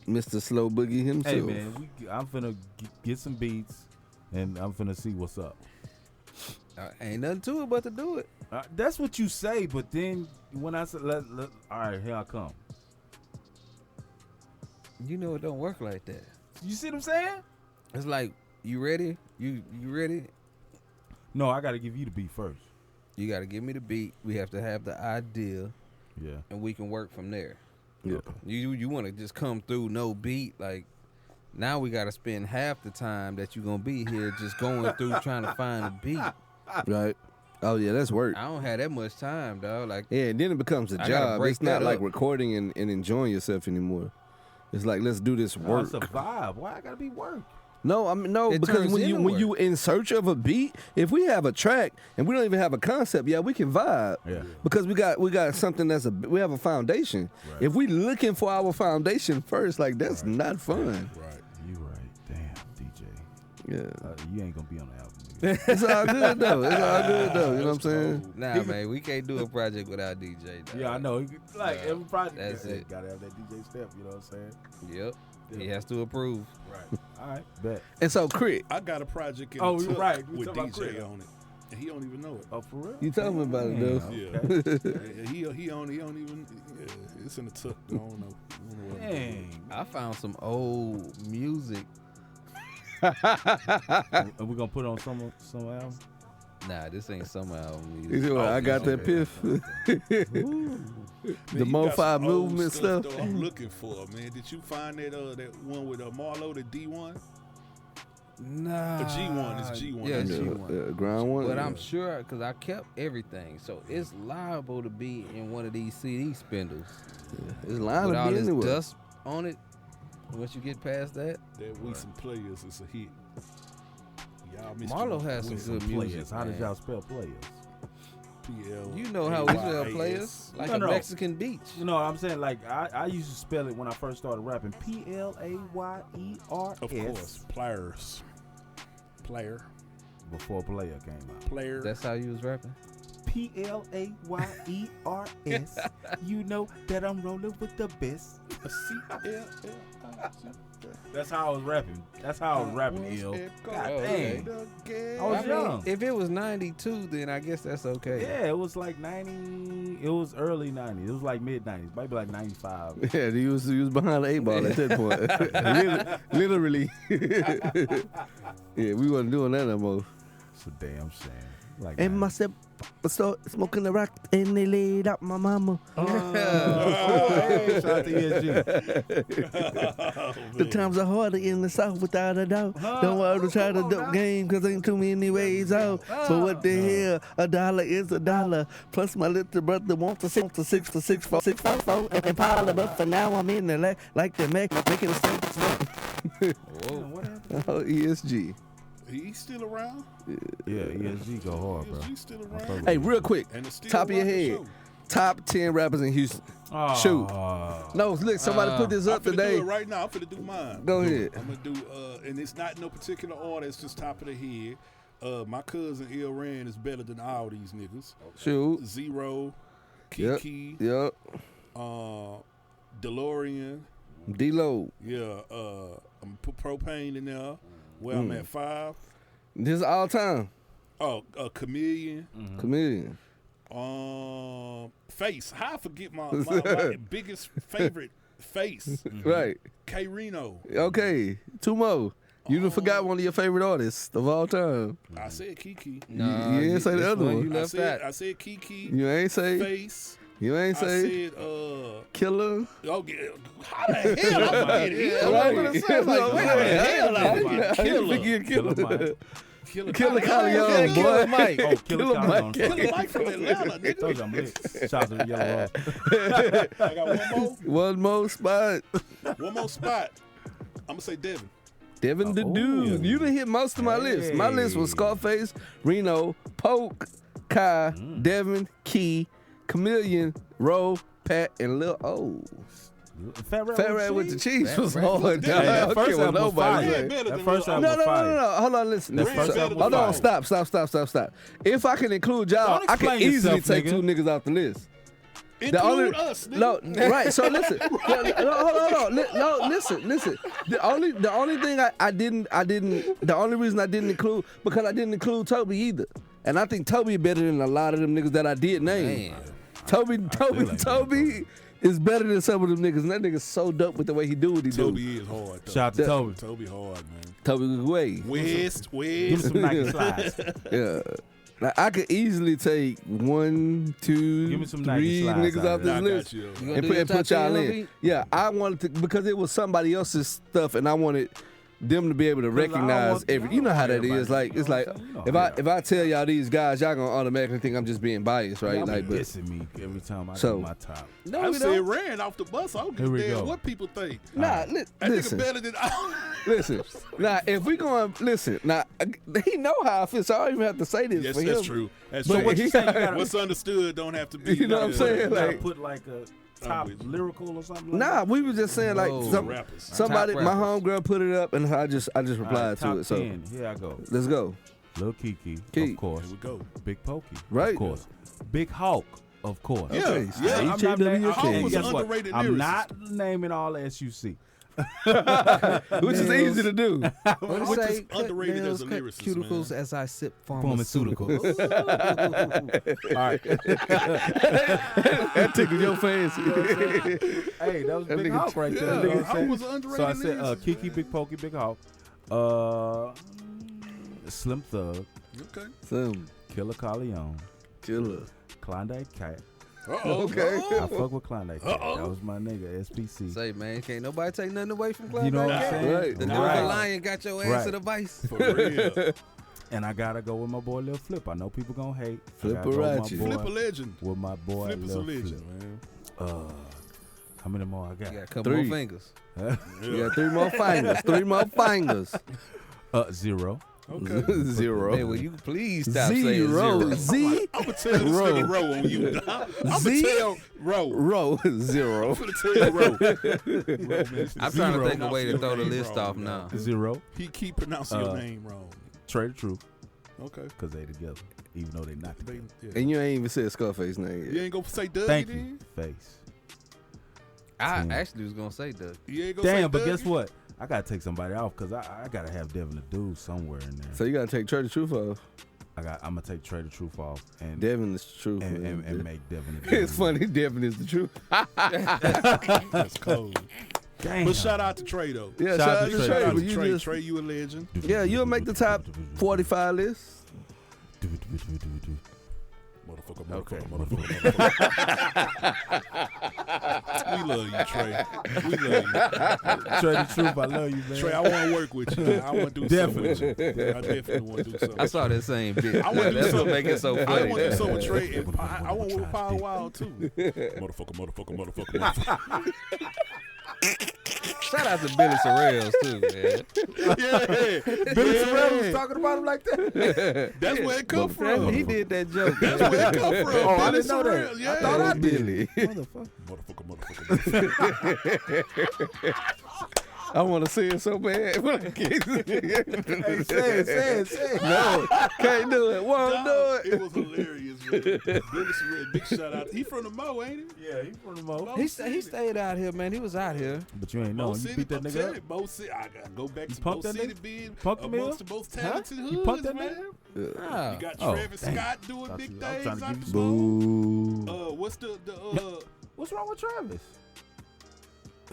Mr. Slow Boogie himself. Hey, man, I'm finna get some beats, and I'm finna see what's up. Ain't nothing to it but to do it. That's what you say, but then when I said, all right, here I come. You know it don't work like that. You see what I'm saying? It's like, you ready? You ready? No, I got to give you the beat first. You got to give me the beat. We have to have the idea, Yeah. and we can work from there. Yeah. You want to just come through no beat, like now we got to spend half the time that you're gonna be here just going through trying to find a beat. Right. Oh yeah, that's work. I don't have that much time, dog. Like, Yeah, and then it becomes a I gotta job. break It's not that like up. recording and enjoying yourself anymore. It's like, let's do this Oh, work. it's a vibe. Why I gotta be work? No, I mean no, It because turns when into you work. in search of a beat, if we have a track and we don't even have a concept, yeah, we can vibe. Yeah. Because we got something we have a foundation. Right. If we looking for our foundation first, like that's not fun. Right. You right. Damn, DJ. Yeah. You ain't gonna be on the album. It's all good though. It's all good though. You know what I'm saying? nah, man, we can't do a project without DJ. Dog. Yeah, I know. Like Yeah, every project, that's it. gotta have that DJ step. You know what I'm saying? Yep. He has to approve. Right. All right. Bet. And so, Crit, I got a project in Oh, the you're tuck right. We with talking about DJ Chris. on it, and he don't even know it. Oh, for real? you tell me about it though. Yeah. He don't even. Yeah, it's in the tuck. I don't know. What I'm doing. Dang. I found some old music. Are we gonna put on some album? Nah, this ain't summer album You music. see what I got that okay. piff. Man, The you Mo got 5 some old movement stuff. though I'm looking for, man. Did you find that one with Marlo, the D1? Nah. A G1, it's G1. Yeah, Yeah, G1. Ground one. But I'm sure, because I kept everything, so it's liable to be in one of these CD spindles. It's lying With to all be this anywhere. dust on it, once you get past that, That We Some Players is a hit. Y'all missed Marlo your has some We good Players. music. How did man. y'all spell players? PL. You know how we spell AYAS. players? Like No, a no. Mexican beach. You know, I'm saying like I used to spell it when I first started rapping. PLAYERS. Of course, Players. Player. Before player came out. Player. That's how you was rapping? PLAYERS. You know that I'm rolling with the best. That's how I was rapping. That's how I was rapping, ill. God dang. I was young. If it was 92, then I guess that's okay. Yeah, it was like 90. It was early 90s. It was like mid 90s. Maybe like 95. Yeah, he was behind the 8 ball at that point. Literally. Yeah, we wasn't doing that no more. It's a damn shame. Like And myself, so smoking the rock, and they laid out my mama. hey, shout out to ESG. The times are harder in the South, without a doubt. Don't worry to try the dope game, cause ain't too many ways out. So what the hell? $1 is $1. Plus my little brother wants a 6 to 6 to 6 4 6 4 4 and pile it up. For now I'm in the like the Mac, making a stink. What happened? Oh, ESG. He's still around? Yeah, ESG go hard, bro. He's still around? Hey, real quick, And it's still top of your rocking head. show. Top 10 rappers in Houston. Oh, Shoot. No, look, somebody put this I'm up finna today. do it right now. I'm finna do mine. Go ahead. I'm gonna do, and it's not no particular order. It's just top of the head. My cousin Il Ran is better than all these niggas. Shoot. Zero, Yep. Kiki, Yep. DeLorean. D-Lo. Yeah, I'm gonna put Propane in there. Where I'm at 5. This is all time. Oh, Chameleon. Comedian. Face. How I forget my biggest favorite face. Right. K Reno. Okay. 2 more. You done forgot one of your favorite artists of all time. I said Kiki. No, You ain't say the this other one. You left I that. said Kiki. You ain't say. Face. You ain't I say. said Killer. oh yeah. How the hell I forget it? Right. I'm gonna say, like, Wait how a the minute. hell I forget Killer. Killer. Killer. Killer Killer Collie Young, Young, boy. Mike. Oh, Killer Mike. Killer Mike from Atlanta, nigga. Told you I'm lit. Shout out to the Yellow Ross. I got one more. One more spot. One more spot. I'm gonna say Devin. Devin the Dude. You done hit most of my list. My list was Scarface, Reno, Poke, Kai, Devin, Key, Chameleon, Ro, Pat, and Lil O. Fat Rat with the cheese Fat was Rat with hard. the dog. Hey, I that don't first care what album was nobody fire. say. Better That than first Lil album No, was no, no, fire. no, no. Hold on, listen. That Listen. first album was Hold on, fire. stop. If I can include y'all, Don't I can explain easily yourself, take nigga. 2 niggas off the list. Include us, nigga. No, right. So listen. Hold on. No, listen. The only thing the only reason I didn't include, because I didn't include Toby either. And I think Toby better than a lot of them niggas that I did name. Man. Toby is better than some of them niggas. And that nigga's so dope with the way he do what he do. Toby is hard. Though. Shout out to Toby. Toby hard, man. Toby way. West. Give me some Nike slides. Yeah. Like, I could easily take 1, 2, Give me some 3 Nike slides niggas out off of this I list. got you. You gonna And do put, your and put top 10, y'all LB? in. Yeah, I wanted to, because it was somebody else's stuff, and I wanted them to be able to recognize every. You know how that is. Like it's like if I tell y'all these guys, y'all gonna automatically think I'm just being biased, right? Y'all Like, be but dissing me every time I So- do my top. No, I we said don't. ran off the bus. I don't Here give we a damn go. what people think. nah, That listen, nigga better than listen. Now, if we going, listen. Now, he know how I feel, so I don't even have to say this Yes, for that's him. true. That's But true. what you say, you gotta- What's understood don't have to be. You know what I'm saying? You gotta Like- put like a top with you. lyrical or something. Like Nah, that? we was just saying like Whoa. rappers. somebody, Top my rappers. homegirl put it up, and I just All replied right, to top it. So 10. Here I go. let's go. Lil Kiki, Key. of course. Here we go. Big Pokey, Right. of course. Big Hawk, of course. Yeah, Okay, yeah. I'm HAWK. not- Hawk and was guess an what? underrated I'm lyricist. not naming all SUC. Which is easy to do. What Which it is say? Cut underrated nails, as a cut lyricist, cuticles man. as I sip Pharmaceuticals. pharmaceuticals. All right. That tickled your fancy. Hey, that was That Big nigga- Hawk right there. Yeah, You know what I'm Hawk saying? was an underrated So I said lyricist, Kiki, man. Big Pokey, Big Hawk. Slim Thug, Okay. Some Killer Corleone, killer. Klondike Cat. Uh-oh. Okay. I fuck with Klondike Cat. Uh-oh. That was my nigga, SPC. Say, man, can't nobody take nothing away from Club. You know what I'm saying? Right. The Right. Nova Lion got your ass Right. to the vice. For real. And I gotta go with my boy Lil Flip. I know people gonna hate. I gotta go with Flipperati. my boy- Flip a legend. With my boy Flip is a Lil legend, Flip. man. How many more I You got? got a couple 3. more fingers. You got 3 more fingers. 3 more fingers. 0. Okay. Zero. Man, will you please stop saying Zero. zero? Z. I'm gonna tell this nigga Row on you. I'm gonna Z? tell Row. Row. Zero. I'm gonna tell Row. I'm trying to think Zero. of a way to throw the Name list wrong, off now. 0. He keep pronouncing your name wrong. Trade the Truth. Okay. Because they together. Even though they not They- together. yeah. And you ain't even said Scarface name You yet. ain't gonna say Dougie Thank then? you. Face. I Damn. actually was gonna say Doug. You ain't gonna say Damn, but Dougie? guess what? I gotta take somebody off because I gotta have Devin the Dude somewhere in there. So you gotta take Trey the Truth off. I'm gonna take Trade the Truth off and Devin is the truth. and, man. and make Devin the Dude. It's funny. Devin is the truth. That's cold. Damn. But shout out to Trey though. Yeah, Shout out shout out to to Trey. Trey. Shout out but to you Trey. just- Trey, you a legend. Yeah, you'll make the top 45 list. Motherfucker, Okay. motherfucker. We love you, Trey. We love you. Trade the Truth. I love you, man. Trey, I want to work with you. I want to do something with you. I definitely want to do something. I saw that same bit. I want to do That's what something. make it so I funny. want to do something with Trey. And I want to work with Power Wild too. Motherfucker. Shout out to Billy Sorrells too, man. Yeah. Billy Yeah. Sorrell was talking about him like that. That's where it come from. He did that joke. That's where it come from. Oh, I Billy didn't know that. Sorrell, Yeah. I thought I did. Billy. Motherfucker. I want to say it so bad. But I can't. Say it. No, can't do it. Won't Dog, do it. It was hilarious, man. Billy Sorrell, big shout out. He from the Mo, ain't he? Yeah, he from the Mo. He stayed out here, man. He was out here. But you ain't Mo know. You City, beat that I'm nigga telling up. you, Mo City. I gotta go back You to Mo punked that City nigga? being Punked him amongst up? the most talented You hoods, punked that man. Ah. You got Oh, Travis damn. Scott doing Thought big you- I was things trying to out give the you- smoke. Boo. What's the What's wrong with Travis?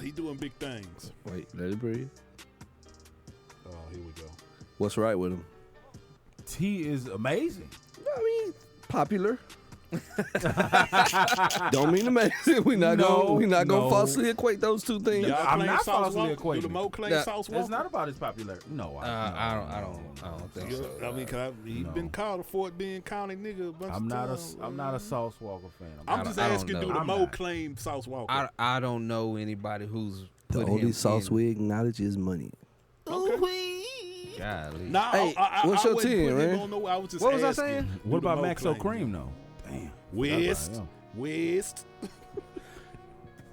he doing big things. Wait, let it breathe. Oh, here we go. What's right with him? He is amazing. I mean, popular. Don't mean amazing. We not gonna no. falsely equate those two things. Y'all I'm claim not Sauce falsely Walker? equating Do the Mo claim That- Sauce It's Walker? not about his popularity. No, I don't think so. I mean, he's No. been called a Fort Bend County nigga a bunch I'm of not times. a Sauce Walker fan. I'm just I don't asking, know. do the I'm Mo not. claim Sauce Walker? I don't know anybody who's The put only him sauce in. we acknowledge is money. Golly. Nah, Hey, what's your wasn't team, putting him man? on no- I was just What was I asking, saying? do What the about Mo Maxo claim? Cream though? Damn. West. Forgot West.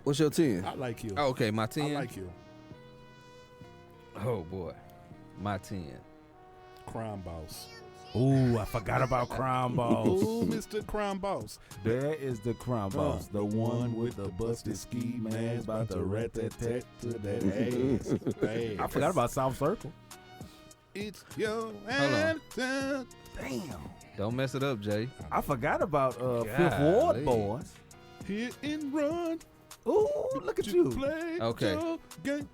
What's your team? I like you. Okay, my I 10. like you. Oh boy, my 10. Crime Boss. Ooh, I forgot about Crime Boss. Ooh, Mr. Crime Boss. There is the Crime Boss, the one with the busted ski mask, about to rat that tat to that ass. Hey, I forgot about South Circle. it's your on. anthem. Damn. Don't mess it up, Jay. I forgot about Fifth Ward Golly. Boys. Hit and run. Ooh, look at you. Play Okay. your game.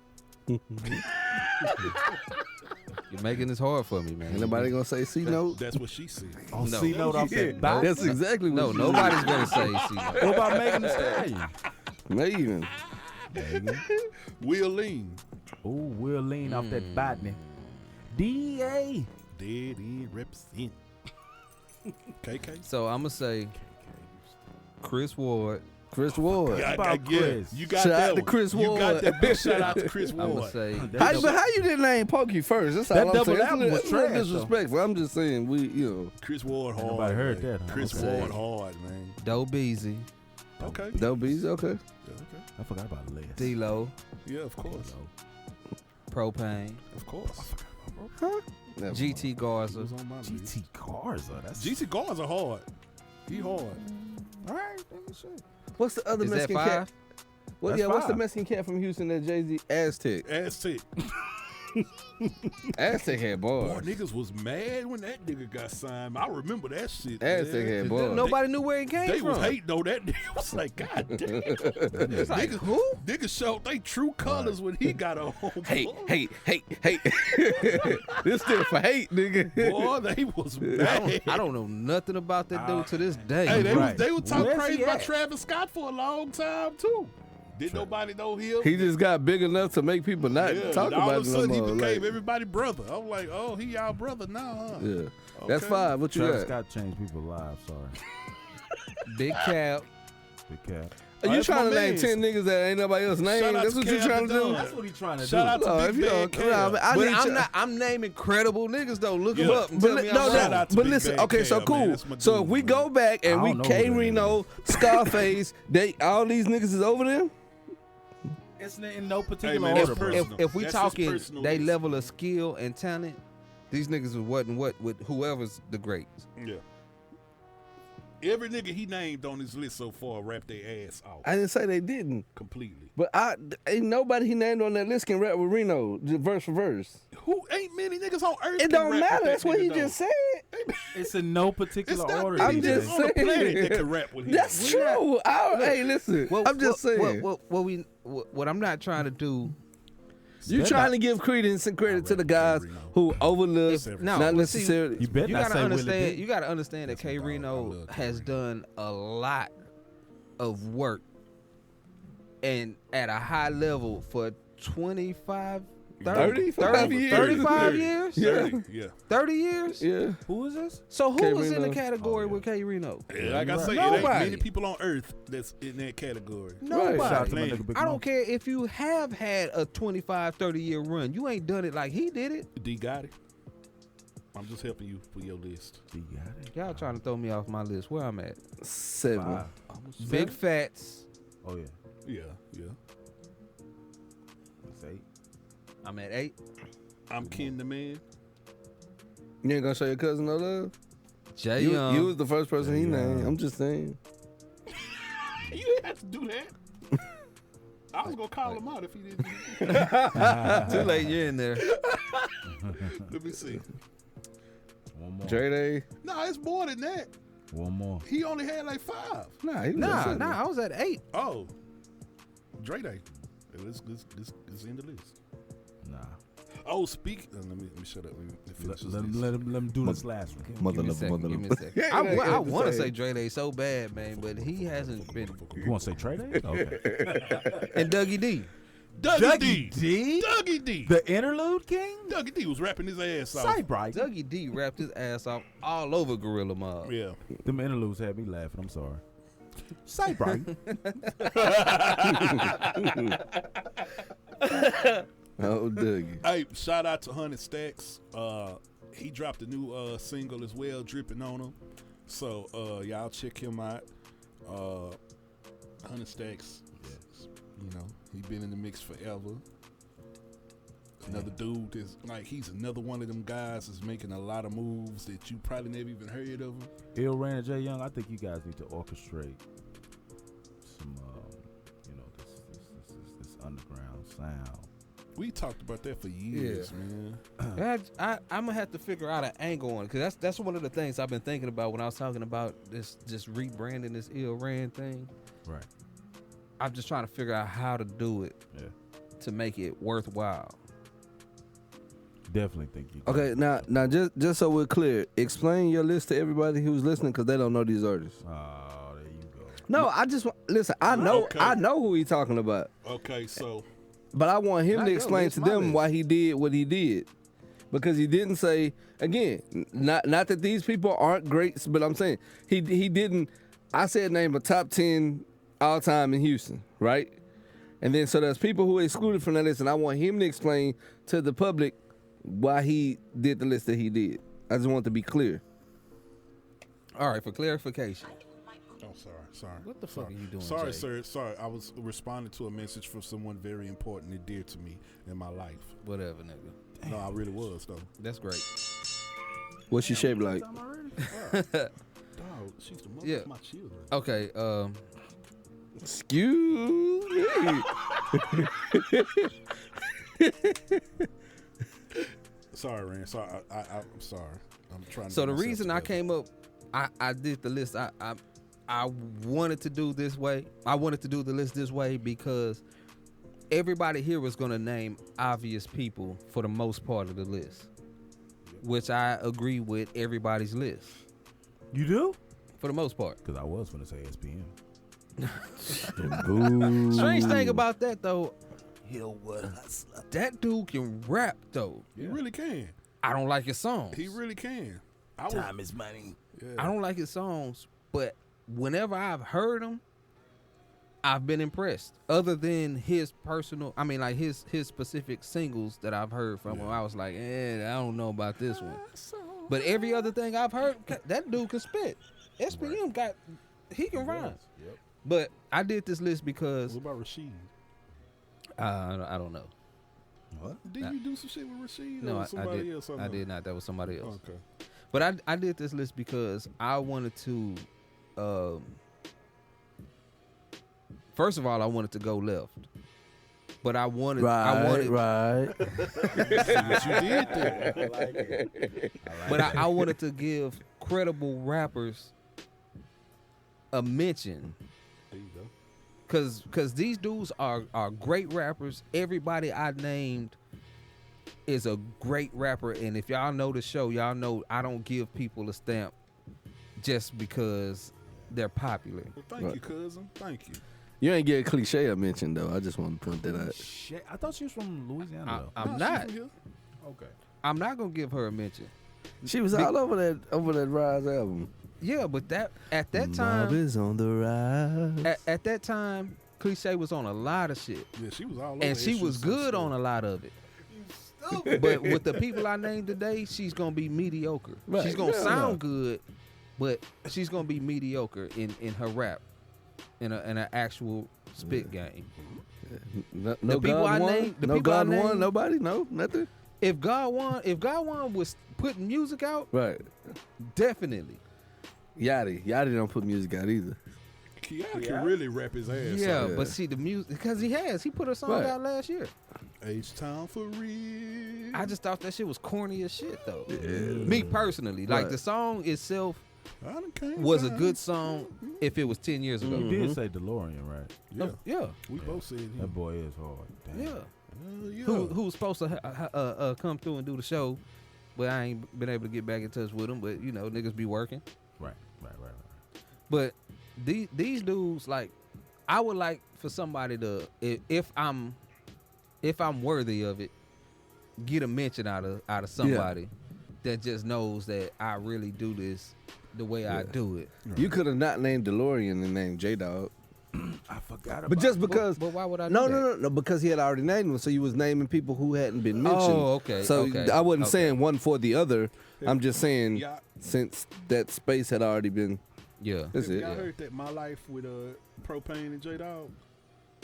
You're making this hard for me, man. Ain't nobody gonna say C note. That's what she said. On No. C note off that box. That's exactly what No, she nobody's gonna say C. What about Megan Thee Stallion? said. Megan. Megan. Will Lean. Ooh, we'll lean off that botany. DEA. Dead end represent. KK. So I'm gonna say Chris Ward. Chris Ward. Yeah, about Chris? You got Shout that out to one. Chris You got Ward. that big shout out to Chris I'm gonna Ward. say But how you didn't name Pokey first? That's all That I'm double saying. album That's was a little trash, though. disrespectful. I'm just saying Chris Ward hard. Nobody heard man. that, huh? Chris Okay. Ward hard, man. Doe Beezy, Okay. Dope Bees, okay. Yeah, okay. I forgot about Les. D-Lo, Yeah, of course. Propane, Of course. Never GT It Garza. was on my list. GT Garza. That's GT guards are hard. He hard. all right. Nigga, shit. What's the other Is that Mexican 5? cat? Well, That's yeah, what's the 5. Mexican cat from Houston that Jay-Z? Aztec. Aztec. Aztec had Boy, bars. niggas was mad when that nigga got signed. I remember that shit. Aztec man. had bars. Nobody knew where it came They from. was hating on that nigga. I was like, God damn. It's like, Niggas- who? Niggas showed they true colors when he got on. Hate. This still for hate, nigga. Boy, they was mad. I don't know nothing about that dude to this day. Hey, Right. they was talking Where's crazy he about at? Travis Scott for a long time too. Didn't nobody know him? He just got big enough to make people not yeah, talk and all about of a it no sudden he more. became Like, everybody's brother. I'm like, oh, he y'all brother now, huh? yeah. That's Okay. 5. What you Travis got? Scott changed people's lives. Sorry. Big Cap. Big cat. Are you that's trying my to name mans. 10 niggas that ain't nobody else named? Shout out That's to what you Cam trying to the do? Don. That's what he trying to Shout out do. to No, Big if you Bad don't- Cam. nah, I But need I'm naming credible niggas though. Look Yeah. them up and But tell me no, I'm Shout wrong. out to but Big listen, Bad okay, so Cam, cool. man. That's my So dude, if we man. go back and I we don't know K who that Reno, Scarface, they all these niggas is over them. It's in no particular man, that's order, bro. personal. If we That's his talking personal they list. level of skill and talent, these niggas wasn't what with whoever's the greats. Yeah. Every nigga he named on his list so far rapped their ass off I didn't say they didn't, completely. but ain't nobody he named on that list can rap with Reno, just verse for verse. Who ain't many niggas on earth? It can don't rap matter. with That's that what he nigga, just though. said. It's in no It's particular not order. I'm many just niggas on the saying. planet that can rap with him. That's true. Hey, listen, I'm just saying. What I'm not trying to do. You trying to give credence and credit to the guys who overlooked, No, not well, see, necessarily. You better You not gotta say Willie understand. Dick. You gotta understand that That's K my dog. I Reno love K. has done a lot of work and at a high level for 25, 30, 35 years. 35 years? Yeah. 30, yeah. 30 years? Yeah. Who is this? So who K. was in the Reno. category with K Reno? Like I say, it Nobody. ain't many people on earth that's in that category. Nobody. Shout out to my Plenty. nigga Big I Mo. don't care if you have had a 25, 30 year run. You ain't done it like he did it. D got it. I'm just helping you for your list. He got it. Y'all trying to throw me off my list. Where I'm at? 7. 5. Big Fats. Oh yeah. Yeah, yeah. That's 8. I'm at 8. I'm Ken the Man. You ain't gonna show your cousin no love? Jay You, Young. you was the first person he Jay named. Young. I'm just saying. You didn't have to do that. I was gonna call him out if he didn't. Too late. You're in there. Let me see. One more. Dre Day. No, it's more than that. One more. He only had like 5. Nah, he was Nah. I was at 8. Oh, Dre Day. Let's end the list. Nah. Oh, speak. Let me shut up. Let me finish this list. Let him do this last one. Mother Give me a love, second, mother give me a love. second. I want to Say. say Dre Day so bad, man, but he hasn't been. You want to say Trey Day? Okay. And Dougie D. Dougie D. D? Dougie D. The interlude king? Dougie D was rapping his ass off. Say bright. Dougie D rapped his ass off all over Gorilla Mob. Yeah. Them interludes had me laughing. I'm sorry. Say bright. Oh, Dougie. Hey, shout out to 100 Stacks. He dropped a new single as well, Dripping on Him. So y'all check him out. 100 Stacks, you know, he been in the mix forever. Another dude that's like, he's another one of them guys that's making a lot of moves that you probably never even heard of him. Ill Rain and Jay Young, I think you guys need to orchestrate some, this underground sound. We talked about that for years, man. I'm gonna have to figure out an angle on it, because that's one of the things I've been thinking about when I was talking about this, just rebranding this Ill Rand thing. Right. I'm just trying to figure out how to do it to make it worthwhile. Definitely think you. Okay, now just so we're clear, explain your list to everybody who's listening because they don't know these artists. Oh, there you go. No, I just listen. I know Okay. I know who he's talking about. Okay, so But I want him Not to your explain list, to my them list. why he did what he did. Because he didn't say, again, not that these people aren't greats, but I'm saying he didn't. I said name a top 10 all time in Houston, right? And then so there's people who are excluded from that list, and I want him to explain to the public why he did the list that he did. I just want to be clear. All right, for clarification. Oh, sorry. What the fuck Sorry. are you doing, Sorry, Jay? sir. Sorry, I was responding to a message from someone very important and dear to me in my life. Whatever, nigga. No, I really was though. That's great. What's she shaped like? Dog, she's the mother Yeah. of my children. Okay, Excuse me. Sorry, Rand. Sorry, I'm sorry. I'm trying. To so get the myself reason I together. came up, I did the list. I wanted to do this way. I wanted to do the list this way because everybody here was gonna name obvious people for the most part of the list, which I agree with everybody's list You do? for the most part. Because I was going to say SPM. Strange thing about that though, that dude can rap though. He really can. I don't like his songs. He really can. Time is money. Yeah. I don't like his songs, but whenever I've heard him, I've been impressed. Other than his personal, I mean, like his specific singles that I've heard from him, I was like, I don't know about this one. But every other thing I've heard, that dude can spit. SPM he can rhyme. Yep. But I did this list because What about Rashid? I don't know. What? Did you do some shit with Rashid No, or I somebody did. else? I did not. That was somebody else. Okay. But I did this list because I wanted to. First of all, I wanted to go left, but I wanted. Right. What you did there? But I wanted to give credible rappers a mention. There you go. Cause these dudes are great rappers. Everybody I named is a great rapper, and if y'all know the show, y'all know I don't give people a stamp just because they're popular. Well, thank you, cousin. Thank you. You ain't get a cliche I mentioned though. I just want to point that out. Shit. I thought she was from Louisiana. though. I'm No, not. she's from here. Okay. I'm not gonna give her a mention. She was all over that Rise album. Yeah, but at that Mob time, is on the rise. at that time, Cliche was on a lot of shit, Yeah, she was all over. and she issues was and good stuff. on a lot of it. But with the people I named today, she's gonna be mediocre. Right. She's gonna Yeah, sound no. good, but she's gonna be mediocre in her rap, in an actual spit game. No The people God I won. named- the No people I God won. named- Nobody. No nothing. If God Won was putting music out, Right. definitely. Yachty don't put music out either. Kiara can really rap his ass Yeah, off. yeah. but see the music because he put a song Right. out last year. H-Town for real. I just thought that shit was corny as shit though. Me personally, like Right. the song itself I done came was a down. good song if it was 10 years ago. You did say DeLorean, right? Yeah, Yeah, we both said him. That boy is hard. Damn. yeah. Yeah. Who was supposed to come through and do the show, but I ain't been able to get back in touch with him. But you know, niggas be working. Right. But these dudes, like, I would like for somebody to, if I'm worthy of it, get a mention out of somebody that just knows that I really do this the way I do it. You could have not named DeLorean and named J-Dog. I forgot about But just because. But why would I do No, that? no, because he had already named them, so you was naming people who hadn't been mentioned. Oh, okay. So okay, I wasn't okay. saying one for the other. I'm just saying Yeah. since that space had already been. Yeah. That's Have it. y'all yeah. heard that My Life with Propane and J-Dog?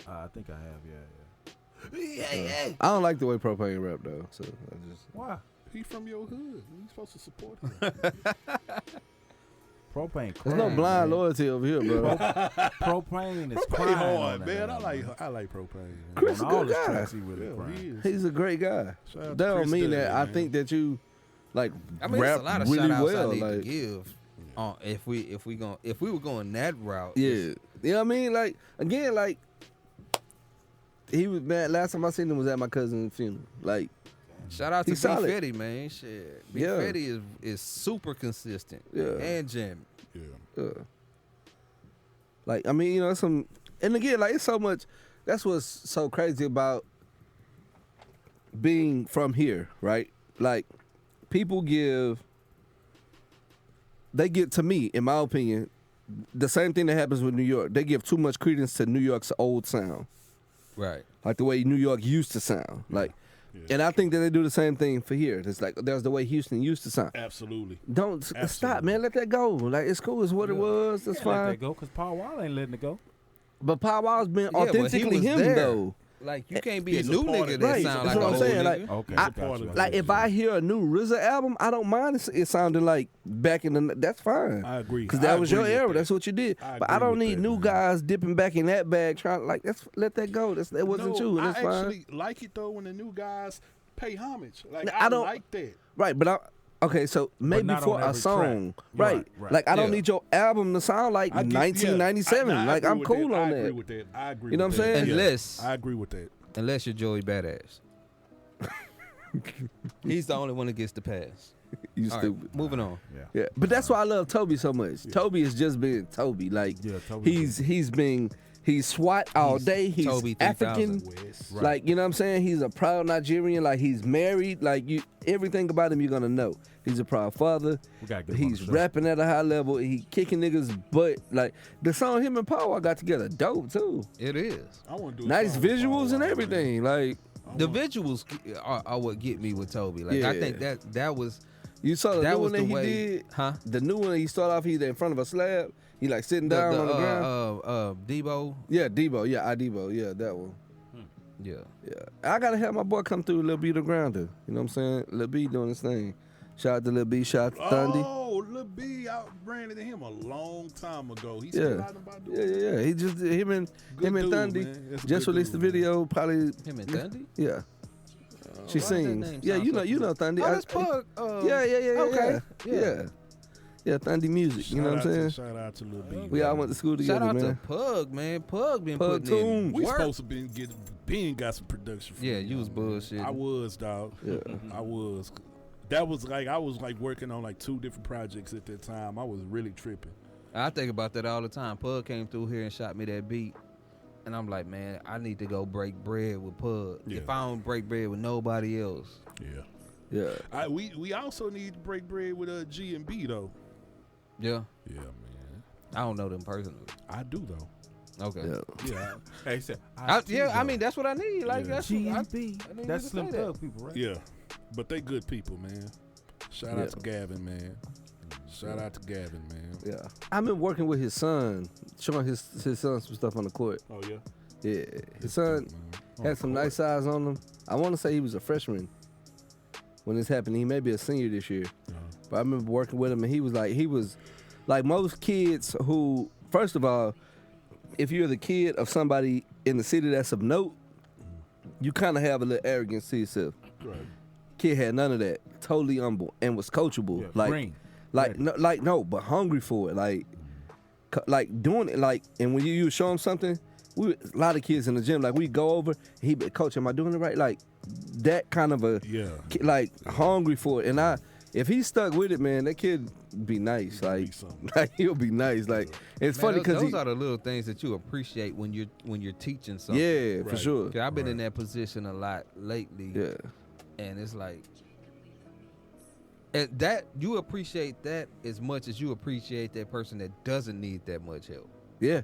I think I have, yeah. I don't like the way Propane rap though. So I just. Why? He from your hood. You supposed to support him. Propane. There's no crime, blind man. loyalty over here, bro. Propane is Propane crime hard, on that man. I album. like Propane. Chris On a all good his guy. tracks, he really Yeah, crime. he is. He's a great guy. Shout out That to don't Chris mean Dudley, that I man. think that you like I mean, rap it's a lot of really shout outs well. I need Like, to give. If we were going that route, yeah, you know what I mean. Like again, like he was man. Last time I seen him was at my cousin's funeral. Like shout out to B He's solid. Fetty, man. Shit, B Yeah. Fetty is super consistent. Yeah. and jamming. Yeah. like I mean, you know, and again, like it's so much. That's what's so crazy about being from here, right? Like, people they give, to me, in my opinion, the same thing that happens with New York. They give too much credence to New York's old sound. Right. Like the way New York used to sound. Like, and I think that they do the same thing for here. It's like, there's the way Houston used to sound. Absolutely. Don't stop, man. Let that go. Like, it's cool. It's what it was. That's Let fine. that go, because Paul Wall ain't letting it go. But Paul Wall's been Yeah, but he authentically was him, there. though. Like, you can't be a He's a new part nigga of that Right, sound that's like what an I'm old saying, nigga. like, Okay, I- got you. Like, if I hear a new RZA album, I don't mind it sounding like back in the. That's fine. I agree. Because that I was your agree with era. that. That's what you did. I But I agree don't with need that, new man. guys dipping back in that bag trying like let that go. That wasn't No, you. That's I fine. actually like it though when the new guys pay homage. Like No, I I don't- like that. Right, but okay, so maybe not for on a every song, track. right? Right. Like I don't Yeah. need your album to sound like I get- 1997. yeah, I like agree I'm with cool that. on I that. agree with that. I agree. You know with what I'm that. saying? Yeah. Unless- I agree with that. Unless you're Joey Badass. He's the only one that gets the pass. You All stupid. right, moving on. Yeah, but that's why I love Toby so much. Toby is just being Toby. Like Yeah, Toby he's SWAT all day. He's Toby African. 3000. West. Right. Like, you know what I'm saying? He's a proud Nigerian. Like, he's married. Like, everything about him you're gonna know. He's a proud father. We gotta get him on He's the show. rapping at a high level. He kicking niggas' butt. Like, the song him and Paul got together, dope too. It is. I want to do a Nice song with visuals Paul and Wall, man. everything. Like, The visuals are what get me with Toby. Like I Yeah. think that was you saw the that new was one that the he way, did? huh? The new one, he started off, he's in front of a slab. He like sitting down on the ground. Debo. Yeah, Debo. Yeah, Debo. Yeah, that one. Yeah. Yeah. I gotta have my boy come through Lil B the Grounder. You know what I'm saying? Lil B doing his thing. Shout out to Lil B, shout out to Thundy. Oh, Lil B, I ran into him a long time ago. He's Yeah. still out about doing Yeah. He just him and Good dude, Thundy man. That's a just good released dude, the man. video. Probably Him and Thundy. yeah. She Why does that sings. name Yeah, sound you so know Thundy. Oh, that's Pug. Yeah. Okay. Yeah, Thundy music. You know what I'm saying? Shout out to Lil B. We all went to school Shout together, out man. to Pug, man. Pug been Pug putting in Tunes. We work. supposed to been got some production. From Yeah, him, you was man. bullshitting. I was, dog. Yeah. I was. That was like I was like working on like 2 different projects at that time. I was really tripping. I think about that all the time. Pug came through here and shot me that beat. And I'm like, man, I need to go break bread with Pug. Yeah. If I don't break bread with nobody else. Yeah. Yeah. We also need to break bread with G and B though. Yeah. Yeah, man. I don't know them personally. I do though. Okay. Yeah. Yeah. Hey, he said, I mean, that's what I need. Like, Yeah. that's G&B. I need That's you to Slim say that. Thug people, right? Yeah. But they good people, man. Shout Yeah. out to Gavin, man. Shout out to Gavin, man. Yeah. I've been working with his son, showing his son some stuff on the court. Oh yeah. Yeah. His son had some nice size on him. I want to say he was a freshman when this happened. He may be a senior this year. But I remember working with him, and he was like most kids who, first of all, if you're the kid of somebody in the city that's of note, you kind of have a little arrogance to yourself. Right. Kid had none of that. Totally humble and was coachable. Yeah, green. But hungry for it. Like doing it. Like, and when you show him something, a lot of kids in the gym, like we go over, he be, coach, am I doing it right? Like that kind of a Yeah. like hungry for it. And if he stuck with it, man, that kid be nice. He'll be Like, something. like he'll be nice. Like it's Man, funny because those are the little things that you appreciate when you're teaching something. yeah, for Right. sure. 'Cause I've been in that position a lot lately. Yeah, And it's like, and that you appreciate that as much as you appreciate that person that doesn't need that much help. yeah.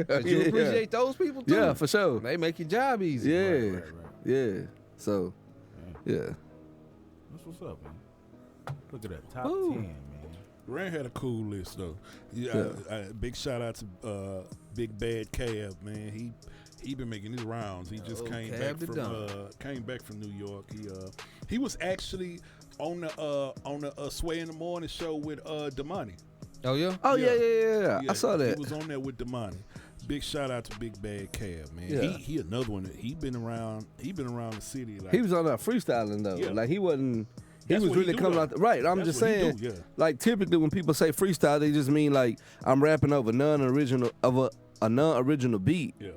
'Cause you appreciate those people too. Yeah, for sure. They make your job easy. Yeah, Right. yeah. So, yeah. That's what's up, man. Look at that top Ooh. 10, man. Ran had a cool list though. Yeah, big shout out to Big Bad Cab, man. He been making his rounds. He just Oh, came Cab back the from came back from New York. He was actually on the Sway in the Morning show with Damani. Oh yeah. Oh Yeah. yeah. I saw that. He was on there with Damani. Big shout out to Big Bad Cab, man. Yeah. He another one. He been around the city. Like He was on that freestyling though. Yeah. Like he wasn't. He That's was what he really do, coming though. out. Right. I'm That's just what he saying. do, yeah. Like typically when people say freestyle, they just mean like I'm rapping over non-original of a non-original beat. Yeah.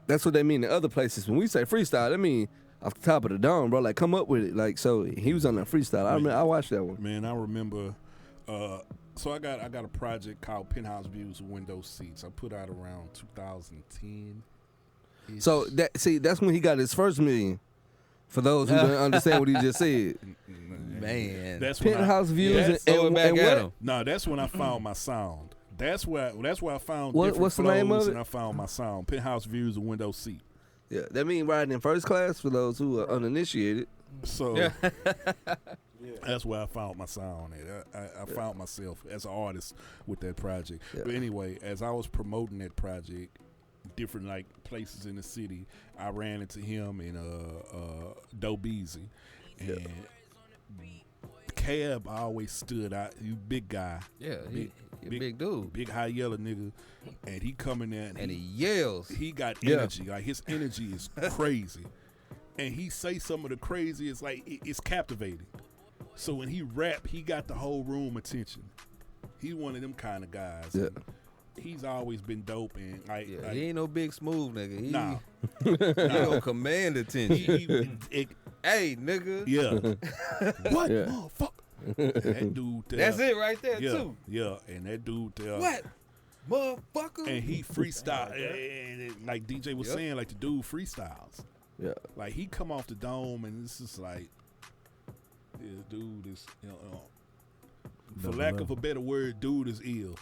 That's what they mean in other places. When we say freestyle, I mean off the top of the dome, bro. Like come up with it. Like so, he was on that freestyle. I watched that one. Man, I remember. So I got a project called Penthouse Views with Window Seats. I put out around 2010. So that's when he got his first million. For those who don't understand what he just said. Man. That's when Penthouse views that's- throw it back and at what? him. No, that's when I found my sound. That's where I found What- different what's the name flows of it? and I found my sound. Penthouse views and window seat. Yeah, that means riding in first class for those who are uninitiated. So that's where I found my sound at. I found myself as an artist with that project. Yeah. But anyway, as I was promoting that project, different like places in the city, I ran into him in Doe Beasy. And Cab always stood out. He big guy. Yeah, he a big dude. Big high yellow nigga. And he coming there And he yells. he got Yeah. energy. Like his energy is crazy. And he say some of the craziest, like it's captivating. So when he rap, he got the whole room attention. He's one of them kind of guys. Yeah. And he's always been dope and like, Yeah, like he ain't no big smooth nigga. He, nah. he gonna command attention. It- Hey, nigga. yeah. What Yeah. motherfucker? That dude there. That's it right there, Yeah, too. yeah. And that dude there. What? Motherfucker. And he freestyle, and like DJ was Yep. saying, like the dude freestyles. Yeah. Like he come off the dome, and it's just like, this dude is, for Never lack left. of a better word, dude is ill.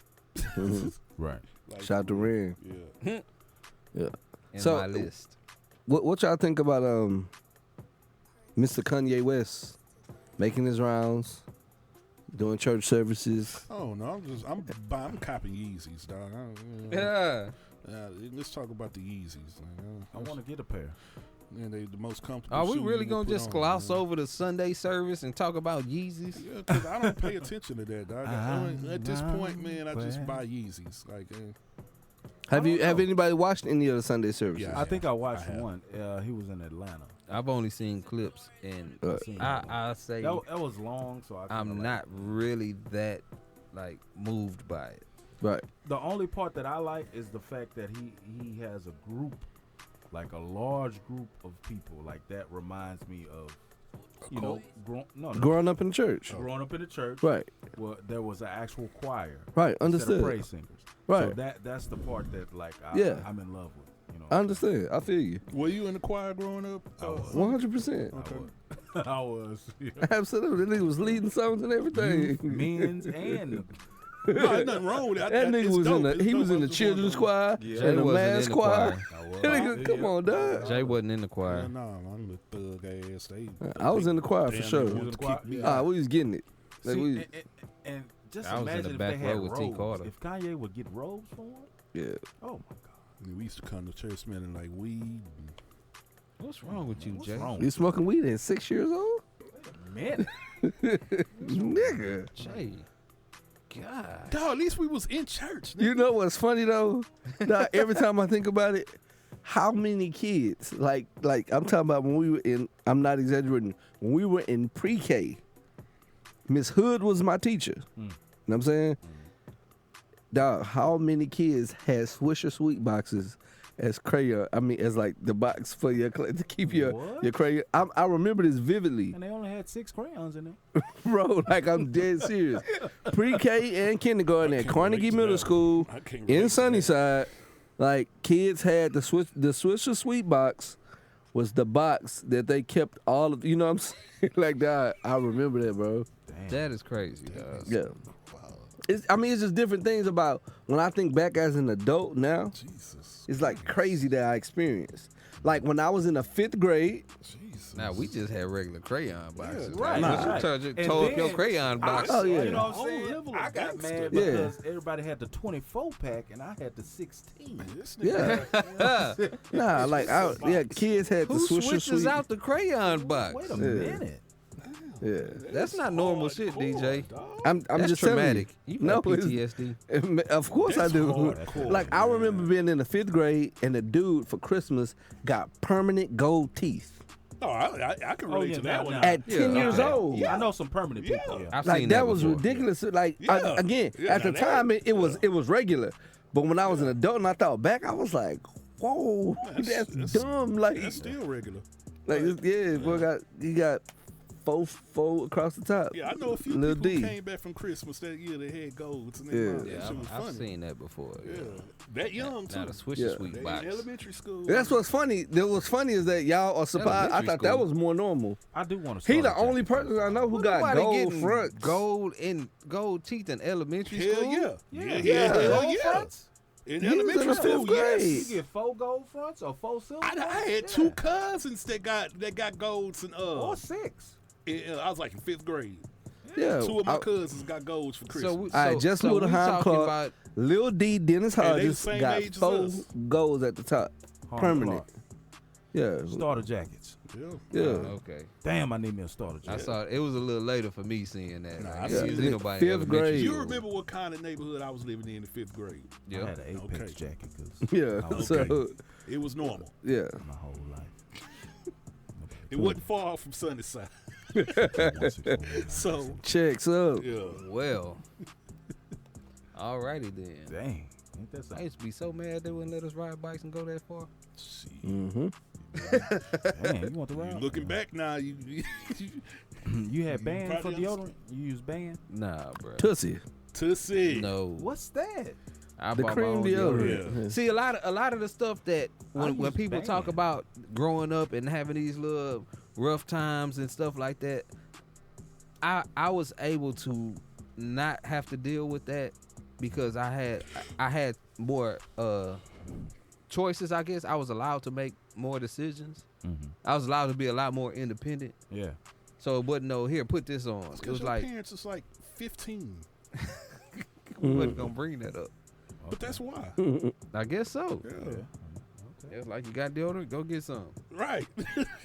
Right. Like, Shout out to Ren. Yeah. Yeah. in So- my list. What y'all think about Mr. Kanye West making his rounds, doing church services? Oh no, I'm copping Yeezys, dog. Yeah. Let's talk about the Yeezys. I want to get a pair. And they the most comfortable. Are we shoe really you can gonna put just on, gloss man. over the Sunday service and talk about Yeezys? Yeah, because I don't pay attention to that, dog. At this point, man, I just buy Yeezys. Like, Have don't know. anybody watched any of the Sunday services? Yeah. I think I watched have. one. He was in Atlanta. I've only seen clips, and Seen I say that was long, so I kinda I'm like- not really that like moved by it. Right. The only part that I like is the fact that he has a group, like a large group of people. Like that reminds me of, you know, Growing up in the church. growing up in the church. Right. Well, there was an actual choir. Right. Instead of Understood. praise singers. Right. So that's the part that like Yeah. I'm in love with. You know. I understand. I feel you. were you in the choir growing up? I was. 100%. I was. Yeah. Absolutely. Nigga was leading songs and everything. Men's and No, there's nothing wrong with it. That nigga It's was dope. in the It's he dope was in the what was children's going on. choir Yeah. Jay and the wasn't mass in the choir. I was. That nigga, come on, dog. Jay wasn't in the choir. Yeah, no, I'm the thug ass. I was in the choir for Damn, sure. they You want was to in the kick me choir? out. We was getting it. Like, See, we, and just I was in the imagine if back they had row with T. robes. Carter. If Kanye would get robes for him, yeah. oh my God. We used to come to church smelling like weed. and- What's wrong with you, What's Jay? wrong? You smoking weed at 6 years old? Man, Nigga. Jay. God. Dog, at least we was in church. You know what's funny though? Dog, every time I think about it, how many kids, like I'm talking about when we were in, I'm not exaggerating, when we were in pre-K, Miss Hood was my teacher. You know what I'm saying? Dog, how many kids had Swisher Sweet boxes as crayon? I mean, as like the box for your to keep your What? crayon. I remember this vividly, and they only had 6 crayons in there. bro. Like I'm dead serious. Pre-K and kindergarten at can't Carnegie relate to Middle that. School I can't relate in to that. Sunnyside. Like kids had the Swisher Sweet box was the box that they kept all of. You know what I'm saying? Like that. I remember that, bro. Damn. That is crazy, dog. Yeah. It's just different things about when I think back as an adult now. Jesus. It's like crazy that I experienced. Like when I was in the 5th grade. Jesus. Now we just had regular crayon boxes. right, Nah. right. You And tore up then your crayon box. Oh, yeah. You know what Whole I'm saying? level of I got gangster. mad Yeah. because everybody had the 24 pack and I had the 16. This nigga- Yeah. Nah, like kids had the Who Swisher switches Sweet. out the crayon box? Wait a Yeah. minute. Yeah. That's not normal shit, DJ. I'm That's just traumatic. telling You no, got it's- PTSD. Of course That's I do. hardcore, Like I remember being in the 5th grade and the dude for Christmas got permanent gold teeth Oh, I can relate yeah, to that now- one. now. at 10 years Okay. old. I know some permanent people. Yeah. I've Like seen that was before. ridiculous. Like Yeah. again, Yeah, at the now time that- it was regular, but when I was an adult and I thought back, I was like, whoa, that's dumb. Like That's still regular. yeah, boy he got four across the top. Yeah, I know a few Lil people who D. came back from Christmas that year that had golds. And Yeah. that Yeah, shit was I've funny. seen that before. Yeah, that young too. Now the Swisher Yeah. Sweet They in box. elementary school. That's what's funny. What's funny is that y'all are surprised. I Elementary thought that school. was more normal. I do want to. He the only person I know who got Nobody gold getting fronts. gold teeth in elementary Hell school. yeah. Yeah. Hell yeah. In He was in elementary the school, fifth yes. grade. You get 4 gold fronts or 4 silver. I fronts? had 2 cousins that got golds and or 6. I was like in 5th grade. Yeah. 2 of my cousins got golds for Christmas. So, All right, just so Lil we Ham talking Clark, about Lil D, Dennis they the Hodges same got age as 4 us. golds at the top. Permanent. Yeah. Starter jackets. Yeah. Yeah. okay. Damn, I need me a starter I jacket. saw it was a little later for me seeing that. Nah, Like, I I see didn't it see in nobody in fifth elementary grade. You school. remember what kind of neighborhood I was living in 5th grade? I Yeah. had an Apex Okay. jacket because Yeah. So It was normal. yeah. my whole life. It wasn't far from Sunnyside. So, Checks up. yeah. Well. Alrighty then. Dang, ain't that I something? used to be so mad they wouldn't let us ride bikes and go that far. Mm-hmm. Damn, you want the ride? Looking back now, you You had band for probably deodorant? You use band? Nah, bro. Tussie. Tussie. No. What's that? I The bought my cream own deodorant. Yeah. See, a lot of the stuff that when use people talk Band. about growing up and having these little rough times and stuff like that, I was able to not have to deal with that because I had more choices. I guess I was allowed to make more decisions. Mm-hmm. I was allowed to be a lot more independent. Yeah. So it wasn't no here. Put this on. It Because was your like parents was like 15. we wasn't gonna bring that up. But that's why. I guess so. Yeah. Yeah. It's like you got deodorant, go get some. Right.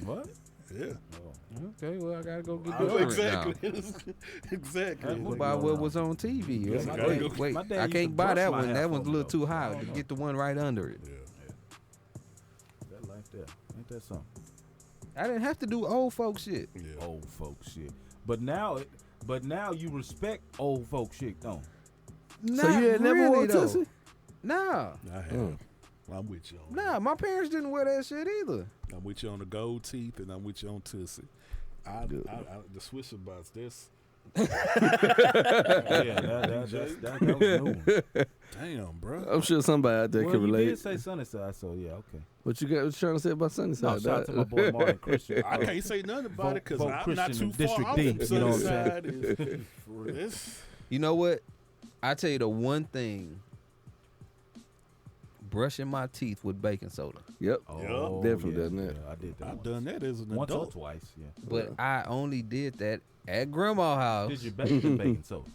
What? Yeah. Okay, well I gotta go get Oh, deodorant exactly. exactly. Hey, now. What about what was on TV? Yeah, It's my like, dad- wait, my dad I used to can't buy brush that my one. hair That for one's a me, little though. too high. I don't know. Get the one right under it. Yeah. That life there. Ain't that something? I didn't have to do old folk shit. Yeah. Old folks shit. But now you respect old folk shit, don't? Not So you had never really, worn though. Tussie? Nah, I have. I'm with you on that. nah. My parents didn't wear that shit either. I'm with you on the gold teeth, and I'm with you on Tussie. The Swisher box, this. Yeah, that was new. Damn, bro. I'm sure somebody out there Well, can you relate. did say Sunnyside, so yeah, okay. What you trying to say about Sunnyside? No, shout out to my dog? boy Martin Christian. I can't say nothing about it because Vote I'm not Christian too in far District off D, from you know what I'm Sunnyside. For this. You know what? I tell you the one thing. Brushing my teeth with baking soda. Yep. Oh, Definitely yeah, done that. Yeah, I did that. I've once. done that as an Once or adult. twice, yeah. But I only did that at grandma's house. Did you bake the baking soda?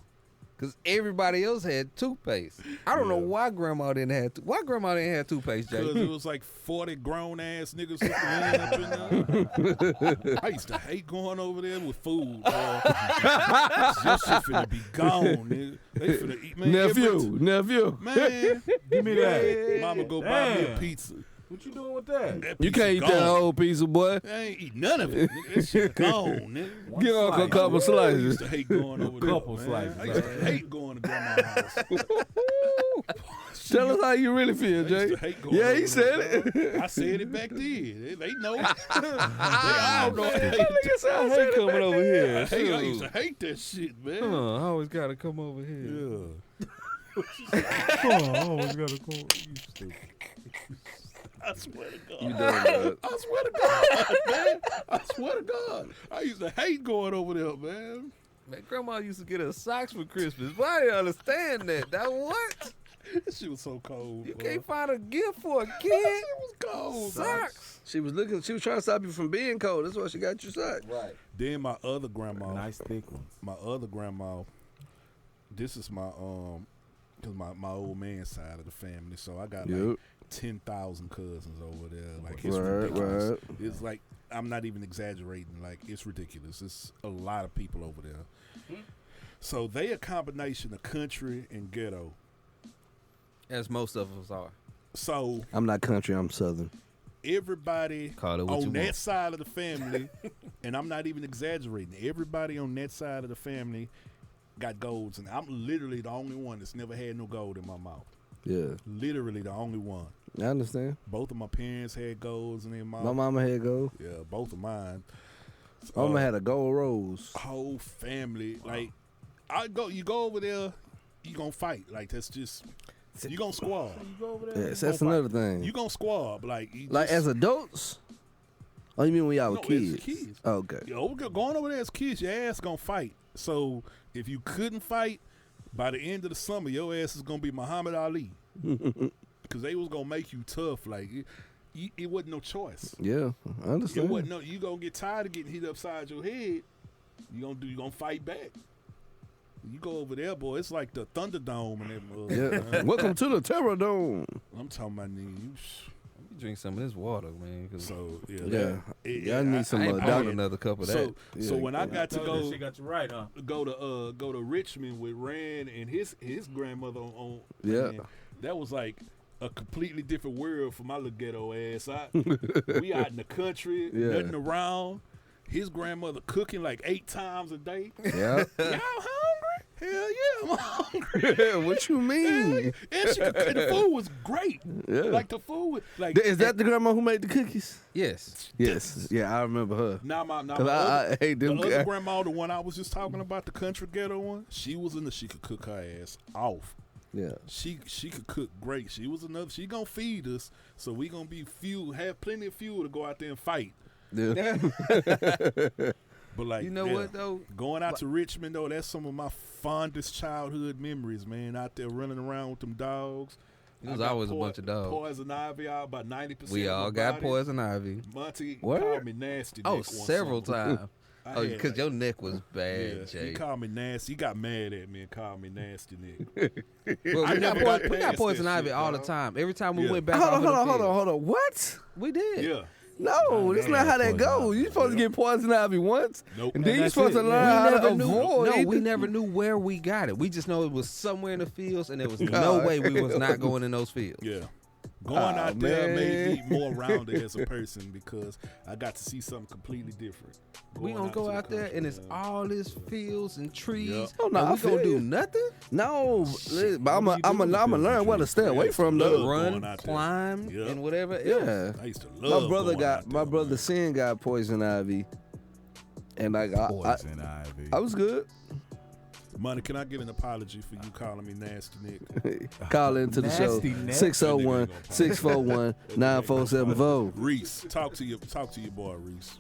Cause everybody else had toothpaste. I don't know Yeah. why grandma didn't have. Why grandma didn't have toothpaste, Jay? Because it was like 40 grown ass niggas sitting up in there. I used to hate going over there with food. This shit finna be gone, nigga. They finna eat, man. Nephew. Man, Give me that. Mama go buy me a Damn. pizza. What you doing with that? That You pizza can't eat gone. that whole piece of boy. I ain't eat none of it. Nigga. That shit gone, nigga. One Get off a slice. couple I used slices. to hate going over there. Couple man. slices, I used to man. hate going to grandma's house. Tell us how you really feel, I used Jay. to hate going Yeah, over he there, said bro. it. I said it back then. They know. They all know. I hate I hate coming over here. I used to hate that shit, man. I always gotta come over here. Yeah. I swear to God. You done that. I swear to God, man. I swear to God. I used to hate going over there, man. Man, grandma used to get us socks for Christmas. But I didn't understand that. That what? That shit was so cold. You bro. can't find a gift for a That kid. shit was cold. Socks. She was trying to stop you from being cold. That's why she got you socks. Right. Then my other grandma, Nice thick ones. this is my because my old man side of the family, so I got Yep. like 10,000 cousins over there. Like it's Right, ridiculous. right. It's like I'm not even exaggerating. Like it's ridiculous. It's a lot of people over there. So they a combination of country and ghetto. As most of us are. So I'm not country. I'm southern. everybody Call it what you on that want. side of the family, and I'm not even exaggerating, everybody on that side of the family got golds, and I'm literally the only one that's never had no gold in my mouth. Yeah, Literally the only one. I understand. Both of my parents had golds in their mouth. My mama had gold. Yeah, both of mine. Mama had a gold rose. Whole family. Like, you go over there, you gonna fight. Like, that's just, you gonna squab. You go over there. Yes, that's another thing. You gonna squab. Like as adults? Oh, you mean when y'all were No, kids? as kids. Oh, okay. Going over there as kids, your ass gonna fight. So if you couldn't fight, by the end of the summer, your ass is gonna be Muhammad Ali. Because they was gonna make you tough. Like, it wasn't no choice. Yeah, I understand. It wasn't no. You gonna get tired of getting hit upside your head. You gonna fight back. You go over there, boy. It's like the Thunderdome and that. Yeah. Welcome to the Terror Dome. I'm talking about nigga. You drink some of this water, man. 'Cause So Yeah, I need some I ain't Doc- pouring another cup of that. So when I got to go She got you right, huh? go to Richmond with Rand and his grandmother on Yeah. man, that was like a completely different world for my little ghetto ass. We out in the country, Yeah. nothing around. His grandmother cooking like 8 times a day. Yeah. Y'all hungry? Hell yeah, I'm hungry. What you mean? And the food was great. Yeah. Like the food was like. Is that the grandma who made the cookies? Yes. Yes. Yeah, I remember her. Now my 'Cause I hate the them other guys. grandma, the one I was just talking about, the country ghetto one, she could cook her ass off. Yeah. She could cook great. She gonna feed us, so we gonna be have plenty of fuel to go out there and fight. Yeah. But like, You know what though? going out to Richmond though, that's some of my fondest childhood memories, man. Out there running around with them dogs. It was I got always a bunch of dogs. Poison ivy out about 90%. We all got poison ivy. Monty What? called me nasty. Oh, Nick one several summer. times. I Oh, had, because like, your neck was yeah, bad, Jay. he called me nasty. He got mad at me and called me nasty, Nick. Well, I we got, never got we got past poison that ivy shit, all the dog. time. Every time we Yeah. went back Hold off on. What? We did. Yeah. No, that's not how that poison goes. ivy. You supposed to get poison ivy once, Nope. and then And you that's supposed it, to yeah. learn how to knew. avoid. No, it. we never knew where we got it. We just know it was somewhere in the fields, and there was no way we was not going in those fields. Yeah. Going out there made man. me more rounded as a person because I got to see something completely different. We Going gonna go to the out there, country, and it's man. all this fields and trees. Yeah. Oh, no, and I we gonna feel do you. nothing. No, but I'm What do you do with gonna fields learn and where to trees? stay away from Love the. going Run, out there. climb, Yeah. and whatever else. Yeah, I used to love my brother going out got there, my brother man. Sin got poison ivy, and like Poison ivy. I was good. Money, can I give an apology for you calling me nasty, Nick? Call into the show Nasty Nick. 601-641-9474. Reese, talk to your boy, Reese.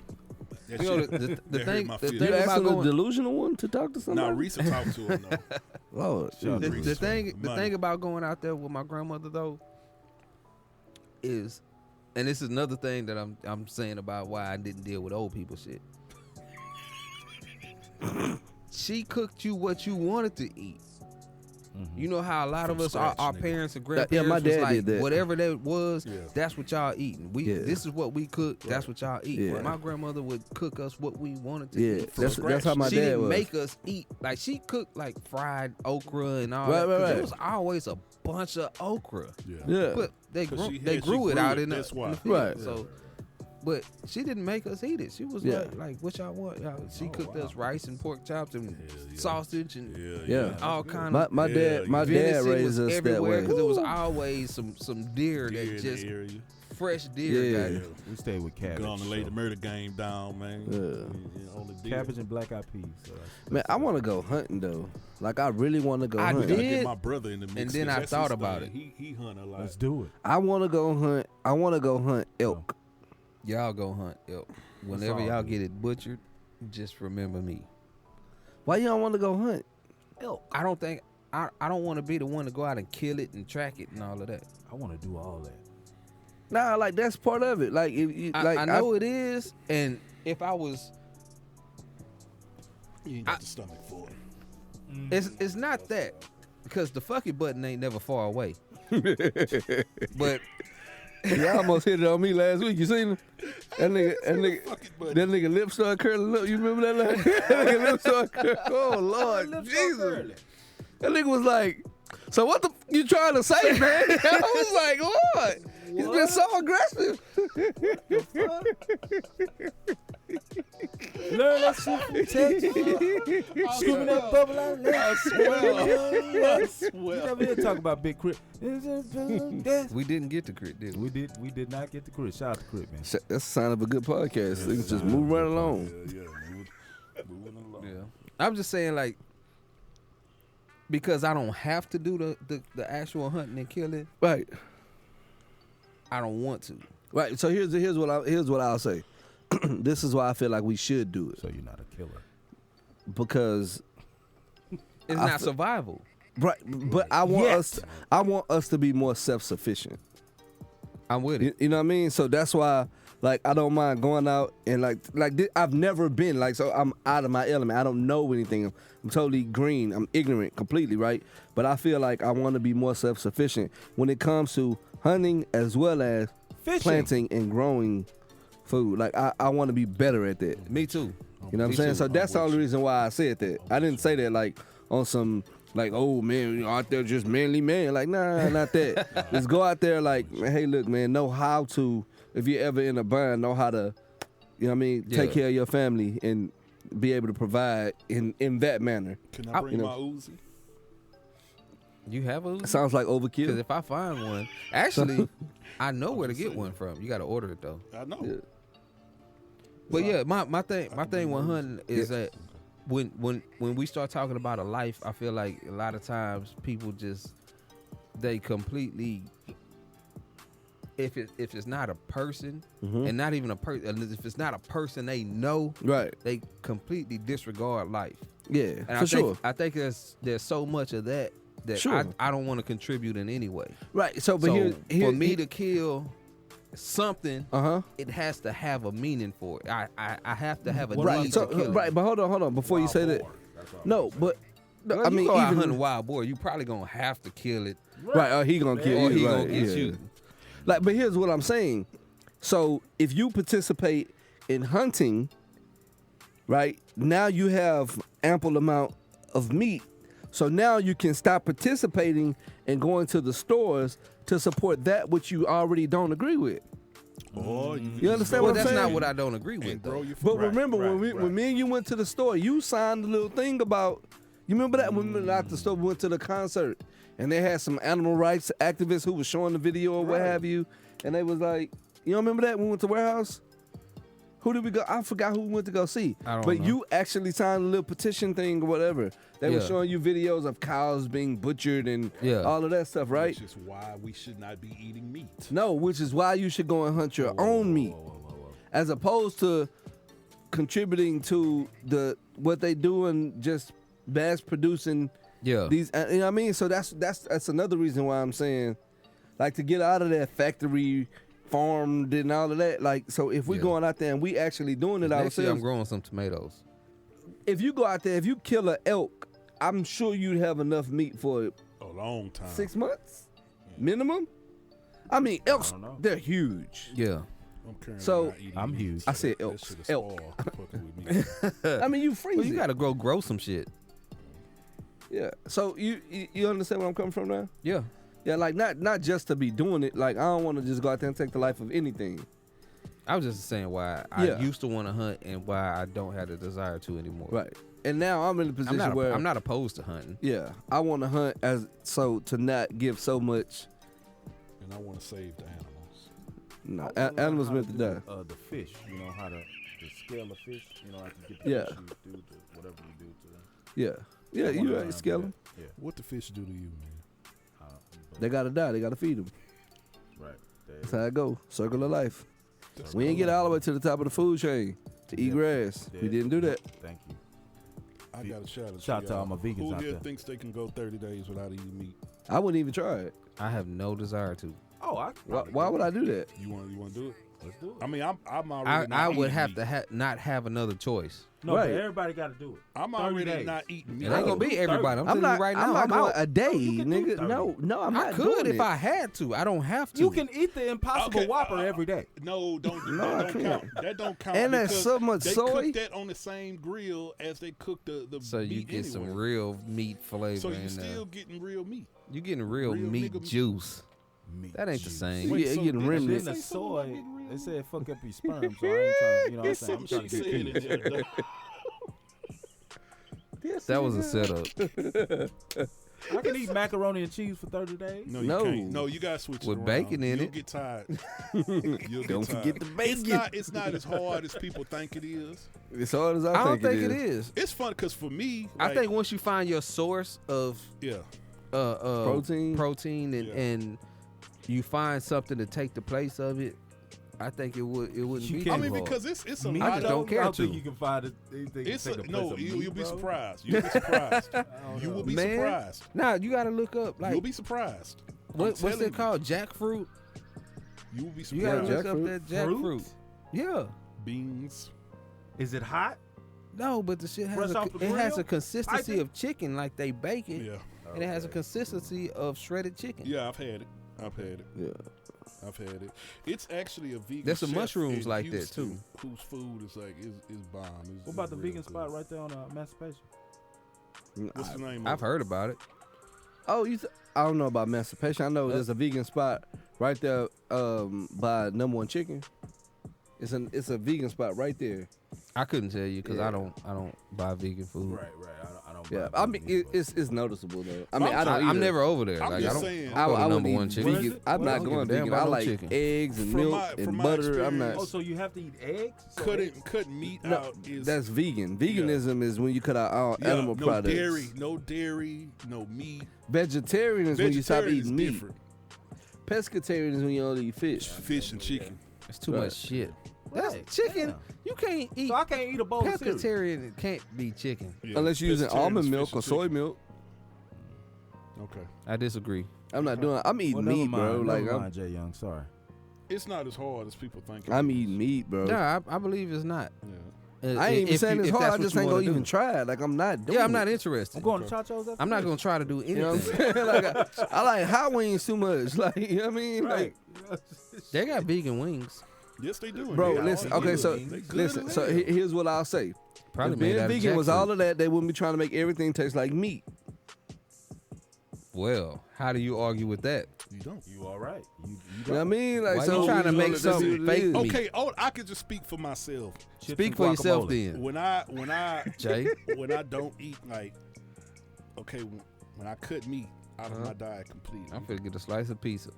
That You know, shit- the that thing- hurt my the feelings. thing You about asking a going- delusional one to talk to Nah, somebody? Reese will talk to him though. Lord, Shout out to The Reese. thing Money. about going out there with my grandmother though is, and this is another thing that I'm saying about why I didn't deal with old people shit. She cooked you what you wanted to eat. You know how a lot From of us, scratch, our nigga. parents and Yeah, grandparents, my was dad like, did that. whatever that was, Yeah. that's what y'all eating. Yeah. This is what we cook. That's what y'all eat. Yeah. But my grandmother would cook us what we wanted to yeah, eat. that's how my She dad didn't was. make us eat. Like, she cooked like fried okra and all Right, that. right, 'cause right. It was always a bunch of okra. Yeah. Yeah, But they 'Cause grew, she they had- grew she it grew out it, in the, that's in why. the field. Right. So, but she didn't make us eat it. She was Yeah. like, what y'all want? She cooked us rice and pork chops and Hell yeah. sausage and Yeah. Yeah. all kind my of. my Yeah, dad my venison dad was raised us that everywhere way. because it was always some deer Deer that in just the area. fresh deer. Yeah. got Yeah. it. We stayed with cabbage. Gone to lay so- the murder game down, man. Yeah. On the deer. Cabbage and black eyed peas. So that's- Man, I want to go hunting though. Like I really want to go I We hunting. gotta did. get my brother in the mix. And then 'cause I that's thought his about thing. He hunt a lot. Let's do it. I want to go hunt. I want to go hunt elk. Y'all go hunt elk. Whenever all y'all good. get it butchered, just remember me. Why you don't want to go hunt? Elk. I don't think I don't want to be the one to go out and kill it and track it and all of that. I want to do all that. Nah, like that's part of it. Like if you, like I know it is, and if I was, You ain't got the stomach for it. it's not that because the fucking button ain't never far away. But you almost hit it on me last week. You seen him? That nigga lip started curling up. You remember that? That nigga lip started curling. Oh Lord, Jesus! That nigga was like, "So what the you trying to say, man?" I was like, "Lord, he's been so aggressive." Learn that shit from Texas. Scooping that bubble out of there. I swear. You never hear talk about Big Crit. We didn't get the crit, did we? We did not get the Crit. Shout out to Crit, man. That's a sign of a good podcast. They can just move right along. Moving along. Yeah. I'm just saying, like, because I don't have to do the actual hunting and killing, Right. I don't want to. Right. So here's what I'll say. This is why I feel like we should do it, So you're not a killer. because It's not survival. right. But I want us to be more self-sufficient. I'm with it. You know what I mean? So that's why, like, I don't mind going out and I've never been like, so I'm out of my element. I don't know anything. I'm totally green. I'm ignorant completely, right? But I feel like I want to be more self-sufficient when it comes to hunting as well as Fishing. planting and growing food. Like I want to be better at that. Me too. You know what I'm Me saying? too. So that's the only reason why I said that. I didn't say that like on some like, oh man, you know, out there just manly man. Like, nah, not that. Just go out there like, hey, look, man, know how to, if you're ever in a bind, know how to, you know what I mean, take care of your family and be able to provide in that manner. Can I bring my Uzi? You have a Uzi? Sounds like Because overkill. if I find one, actually, I know where to get one from. You got to order it though. I know. Yeah. But yeah, my thing with hunting is that when we start talking about a life, I feel like a lot of times people they completely, if it's not a person and not even a person, if it's not a person they know, Right. they completely disregard life. Yeah, And for sure. I think there's so much of that Sure. I don't want to contribute in any way. Right. So, but So here, for me to kill something, uh-huh. it has to have a meaning for it. I have to have a Right. need So, to kill right. it. But hold on. Before you say that, no, but no, Well, I mean, you go out even hunting wild boar, you probably gonna have to kill it, right. Oh, he gonna kill or you. he right, gonna get yeah. you. Like, but here's what I'm saying. So if you participate in hunting, right, now you have ample amount of meat. So now you can stop participating and going to the stores to support that which you already don't agree with. Or You understand Well, what I'm that's saying? not what I don't agree and with grow though. your But food. remember right. when me and you went to the store, you signed a little thing about. You remember that when we went out the store, we went to the concert, and they had some animal rights activists who was showing the video or what have you, and they was like, you don't remember that when we went to warehouse? Who did we go? I forgot who we went to go see. I don't but know. you actually signed a little petition thing or whatever. They were Yeah. showing you videos of cows being butchered and Yeah. all of that stuff, right? Which is why we should not be eating meat. No, which is why you should go and hunt your own meat, as opposed to contributing to what they do and just mass producing Yeah. these. You know what I mean? So that's another reason why I'm saying, like, to get out of that factory farmed and all of that. Like, so if we Yeah. going out there and we actually doing it Next year I'm ourselves, growing some tomatoes. if you go out there, if you kill an elk, I'm sure you'd have enough meat for A long time. 6 months minimum. I mean, elks, don't know. they're huge. Yeah. I'm currently So, not eating I'm meat, huge. so I said that elks. shit is Elk. spoiled fucking with me. I mean, you freeze Well, you it. gotta grow some shit. Yeah. So you understand where I'm coming from now? Yeah. Yeah, like not just to be doing it. Like, I don't want to just go out there and take the life of anything. I was just saying why Yeah. I used to want to hunt and why I don't have the desire to anymore. Right. And now I'm in a position I'm not opposed to hunting. yeah, I want to hunt to not give so much. And I want to save the animals. No, I wanna learn animals how meant to to do, die. The fish, you know how to scale a fish. You know how to get the Yeah. fish you do to whatever you do to them. Yeah. Yeah, I wanna you learn right, how to scale do them. that. Yeah. What the fish do to you, man? They gotta die. They gotta feed them. Right. There That's you how it go. Circle of life. That's We ain't cool. get all the way to the top of the food chain to eat Yeah. grass. We Yeah. didn't do that. Thank you. I got a shout out. Shout out to y'all. all my vegans Who out here there. thinks they can go 30 days without eating meat? I wouldn't even try it. I have no desire to. Oh, Why would I do that? You want to do it? Let's do it. I mean, I'm already. I not would eating have meat. to not have another choice. No, Right. but everybody got to do it. I'm 30 already days. not eating meat. It ain't gonna be everybody. I'm, I'm telling not you right now. I'm not I'm going out. a day, you can do nigga. 30. No, I'm I not could doing if it. I had to. I don't have to. You can eat the Impossible Okay, Whopper every day. No, don't. No, I that don't can't. count. That don't count. And that's because so much they soy. cook that on the same grill as they cook the So you meat get some anyway. real meat flavor So you in there. still getting real meat. You getting real real meat nigga- juice. Meat That ain't the juice. same. Yeah, you getting did I remnant. say The something about soy- getting real They said fuck up your sperm, so I ain't trying. You know what I'm It's saying? I'm something trying she to said get in the other day. That was a setup. I can eat macaroni and cheese for 30 days. No, you No. can't. No, you gotta switch it With around. bacon in You'll it. get tired. You'll get Don't tired. forget the bacon. It's not as hard as people think it is. As hard as I I don't think it it is. It's fun because for me, I like, think once you find your source of yeah, protein Yeah. and you find something to take the place of it, I think it wouldn't You be can't- too I mean hard. because it's a Me, I lot just of. don't care I don't think to. you can find anything. It's to take a, the no. place of You'll meat, be bro. surprised. You'll be surprised. You will be Man. surprised. Nah, you gotta look up You'll like be surprised. what's telling you. it called? Jackfruit. You will be You gotta surprised. look up Jackfruit? that jackfruit. Fruit? Yeah. Beans. Is it hot? No, but the shit Fresh has off the it has grill? a consistency Piping? of chicken, like they bake it, Yeah, and it has a consistency of shredded chicken. yeah. I've had it. Yeah. I've had it. It's actually a vegan. There's some chef mushrooms in like that, Houston too. Whose food is like is bomb. What about the real vegan good. spot right there on Emancipation? What's the name? I've of heard about it. Oh, I don't know about Emancipation. I know there's a vegan spot right there by Number One Chicken. It's a vegan spot right there. I couldn't tell you because Yeah. I don't buy vegan food. Right. I don't. Yeah, buy I mean vegan, but- it's noticeable though. I mean I I, don't. I'm either. never over there. I'm like, just I don't. saying. I go to I number wouldn't one eat chicken. vegan. I'm Well, I not don't going give a damn vegan. I about no like chicken. eggs and From milk my and butter. I'm experience- not. Oh, so you have to eat eggs? So cut meat No, out is that's vegan. Veganism is when you cut out all animal no products. no dairy, no meat. Vegetarian is when you stop Vegetarian is eating meat. different. Pescatarian is when you only eat fish. Fish and chicken. It's too Right. much shit. That's Right, chicken. damn. You can't eat. So I can't eat a bowl of cereal. Pescatarian can't be chicken. Yeah, Unless you're using pescatarian almond is milk fish or and soy chicken. milk. Okay, I disagree. I'm not doing. I'm eating Well, never meat, bro. mind, Like never mind, Jay Young. Sorry. it's not as hard as people think. I'm it is. eating meat, bro. Nah, I believe it's not. Yeah. I ain't even If saying you- it's if hard. that's I what just you ain't wanna gonna even do. try it. Like I'm not doing. Yeah, I'm not it. interested. I'm going to Chacho's after I'm not this. gonna try to do You know what anything. I'm saying? Like I like hot wings too much. Like you know what I mean? Right. They got vegan wings. Yes, they do. Bro, They listen. all Okay, good. so They good listen. as So hell. here's what I'll say. Probably If made being out of vegan was jackfruit. all of that, they wouldn't be trying to make everything taste like meat. Well, how do you argue with that? You don't. You all right? You You know what I mean? Like Why so you trying to we make know that something this is what it fake is. meat? Okay. Oh, I could just speak for myself. Chips Speak and for yourself guacamole. then, When I Jay. when I don't eat like, okay, when I cut meat out of Uh-huh. my diet completely. I'm finna get a slice of pizza.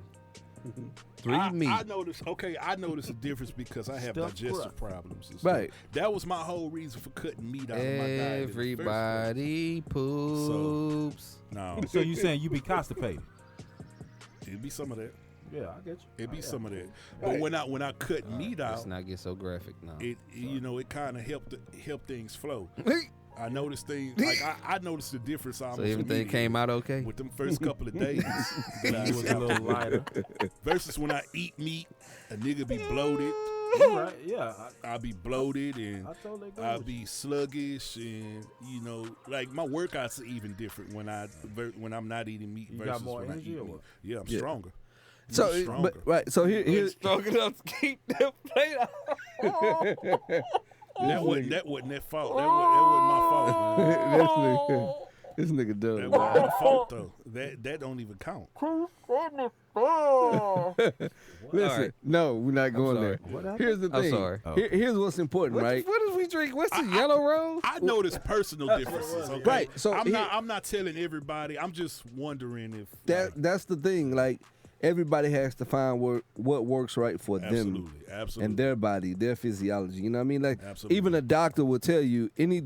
3 I meat. noticed. Okay, I noticed a difference because I have Stuffed digestive crust. problems. And stuff. Right. That was my whole reason for cutting meat out of my diet. in the first place. Everybody poops. No, So you saying you be constipated? it'd be some of that. Yeah, I get you. It'd be Oh, yeah. some of that. But when I cut meat Let's out, not get so graphic now. it it kind of helped things flow. I noticed things like I noticed the difference almost. So everything immediately came out okay? with them first couple of days. that I You was a stopped little eating. lighter. Versus when I eat meat, a nigga be bloated. You right? Yeah, I'll be bloated and I totally agree. I'll with be sluggish and like my workouts are even different when I'm not eating meat You versus got more when I energy eat or meat. what? Yeah, I'm Yeah. stronger. So, I'm stronger. but right. So here's strong enough to keep that plate out. that wasn't that fault. That wasn't my fault, man. this nigga That dumb. wasn't my fault though. That don't even count. Listen, Alright. no, we're not going sorry. there. What happened? Here's the I'm thing. sorry. Here's what's important, right? What did we drink? What's the yellow rose? I notice personal differences. Okay? Right, so I'm not telling everybody. I'm just wondering if That's the thing. Like everybody has to find what works right for them absolutely. and their body, their physiology. You know what I mean? Like Absolutely. even a doctor will tell you, any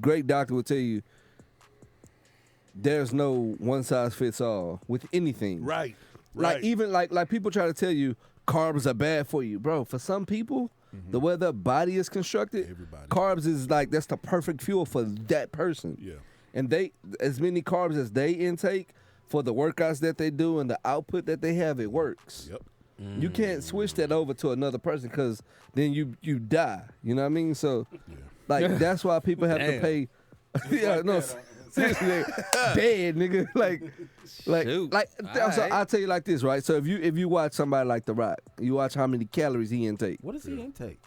great doctor will tell you, there's no one size fits all with anything. Right. Like Right. even like people try to tell you carbs are bad for you, bro. For some people, the way their body is constructed, Everybody. carbs is like that's the perfect fuel for that person. Yeah. And they as many carbs as they intake for the workouts that they do and the output that they have, it works. Yep. You can't switch that over to another person because then you die. You know what I mean? So like that's why people have to Damn. pay. Yeah, no. Seriously, dead nigga. Shoot. So Alright. I'll tell you like this, right? So if you watch somebody like The Rock, you watch how many calories he intake. What does he intake?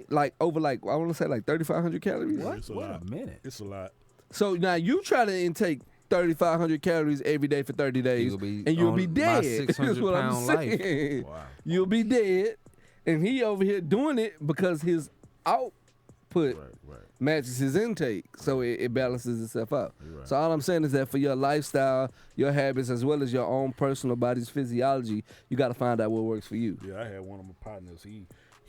Like over I want to say like 3,500 calories. What? It's a Wait lot. a minute. It's a lot. So now you try to intake 3,500 calories every day for 30 days, You'll be and you'll on be my dead. 600 That's what I'm pound life. saying. Wow. You'll be dead, And he over here doing it because his output Right. matches his intake, so it balances itself out. You're right. So all I'm saying is that for your lifestyle, your habits, as well as your own personal body's physiology, you got to find out what works for you. Yeah, I had one of my partners. He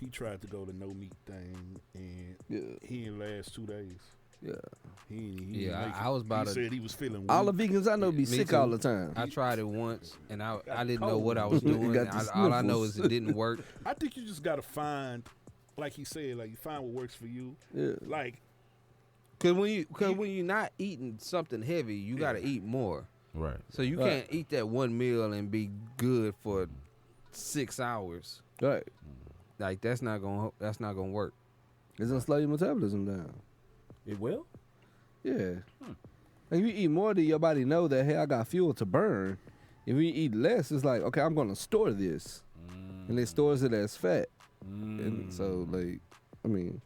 tried to go the no meat thing, and he didn't last 2 days. Yeah. He Yeah, make it. I was about He to. said he was feeling weak. All the vegans I know be Me sick too. all the time. I tried it once, and I didn't know what I was You doing. got the All I know sniffles. is it didn't work. I think you just gotta find, like he said, like you find what works for you. Yeah. Like Cause when you're not eating something heavy, you gotta eat more. Right. So you Right. can't eat that one meal and be good for 6 hours. Right. Like that's not gonna work. It's gonna slow your metabolism down. It will. Yeah. Like if you eat more, then your body know that, hey, I got fuel to burn. If you eat less, it's like, okay, I'm gonna store this, and it stores it as fat. And so, like, I mean,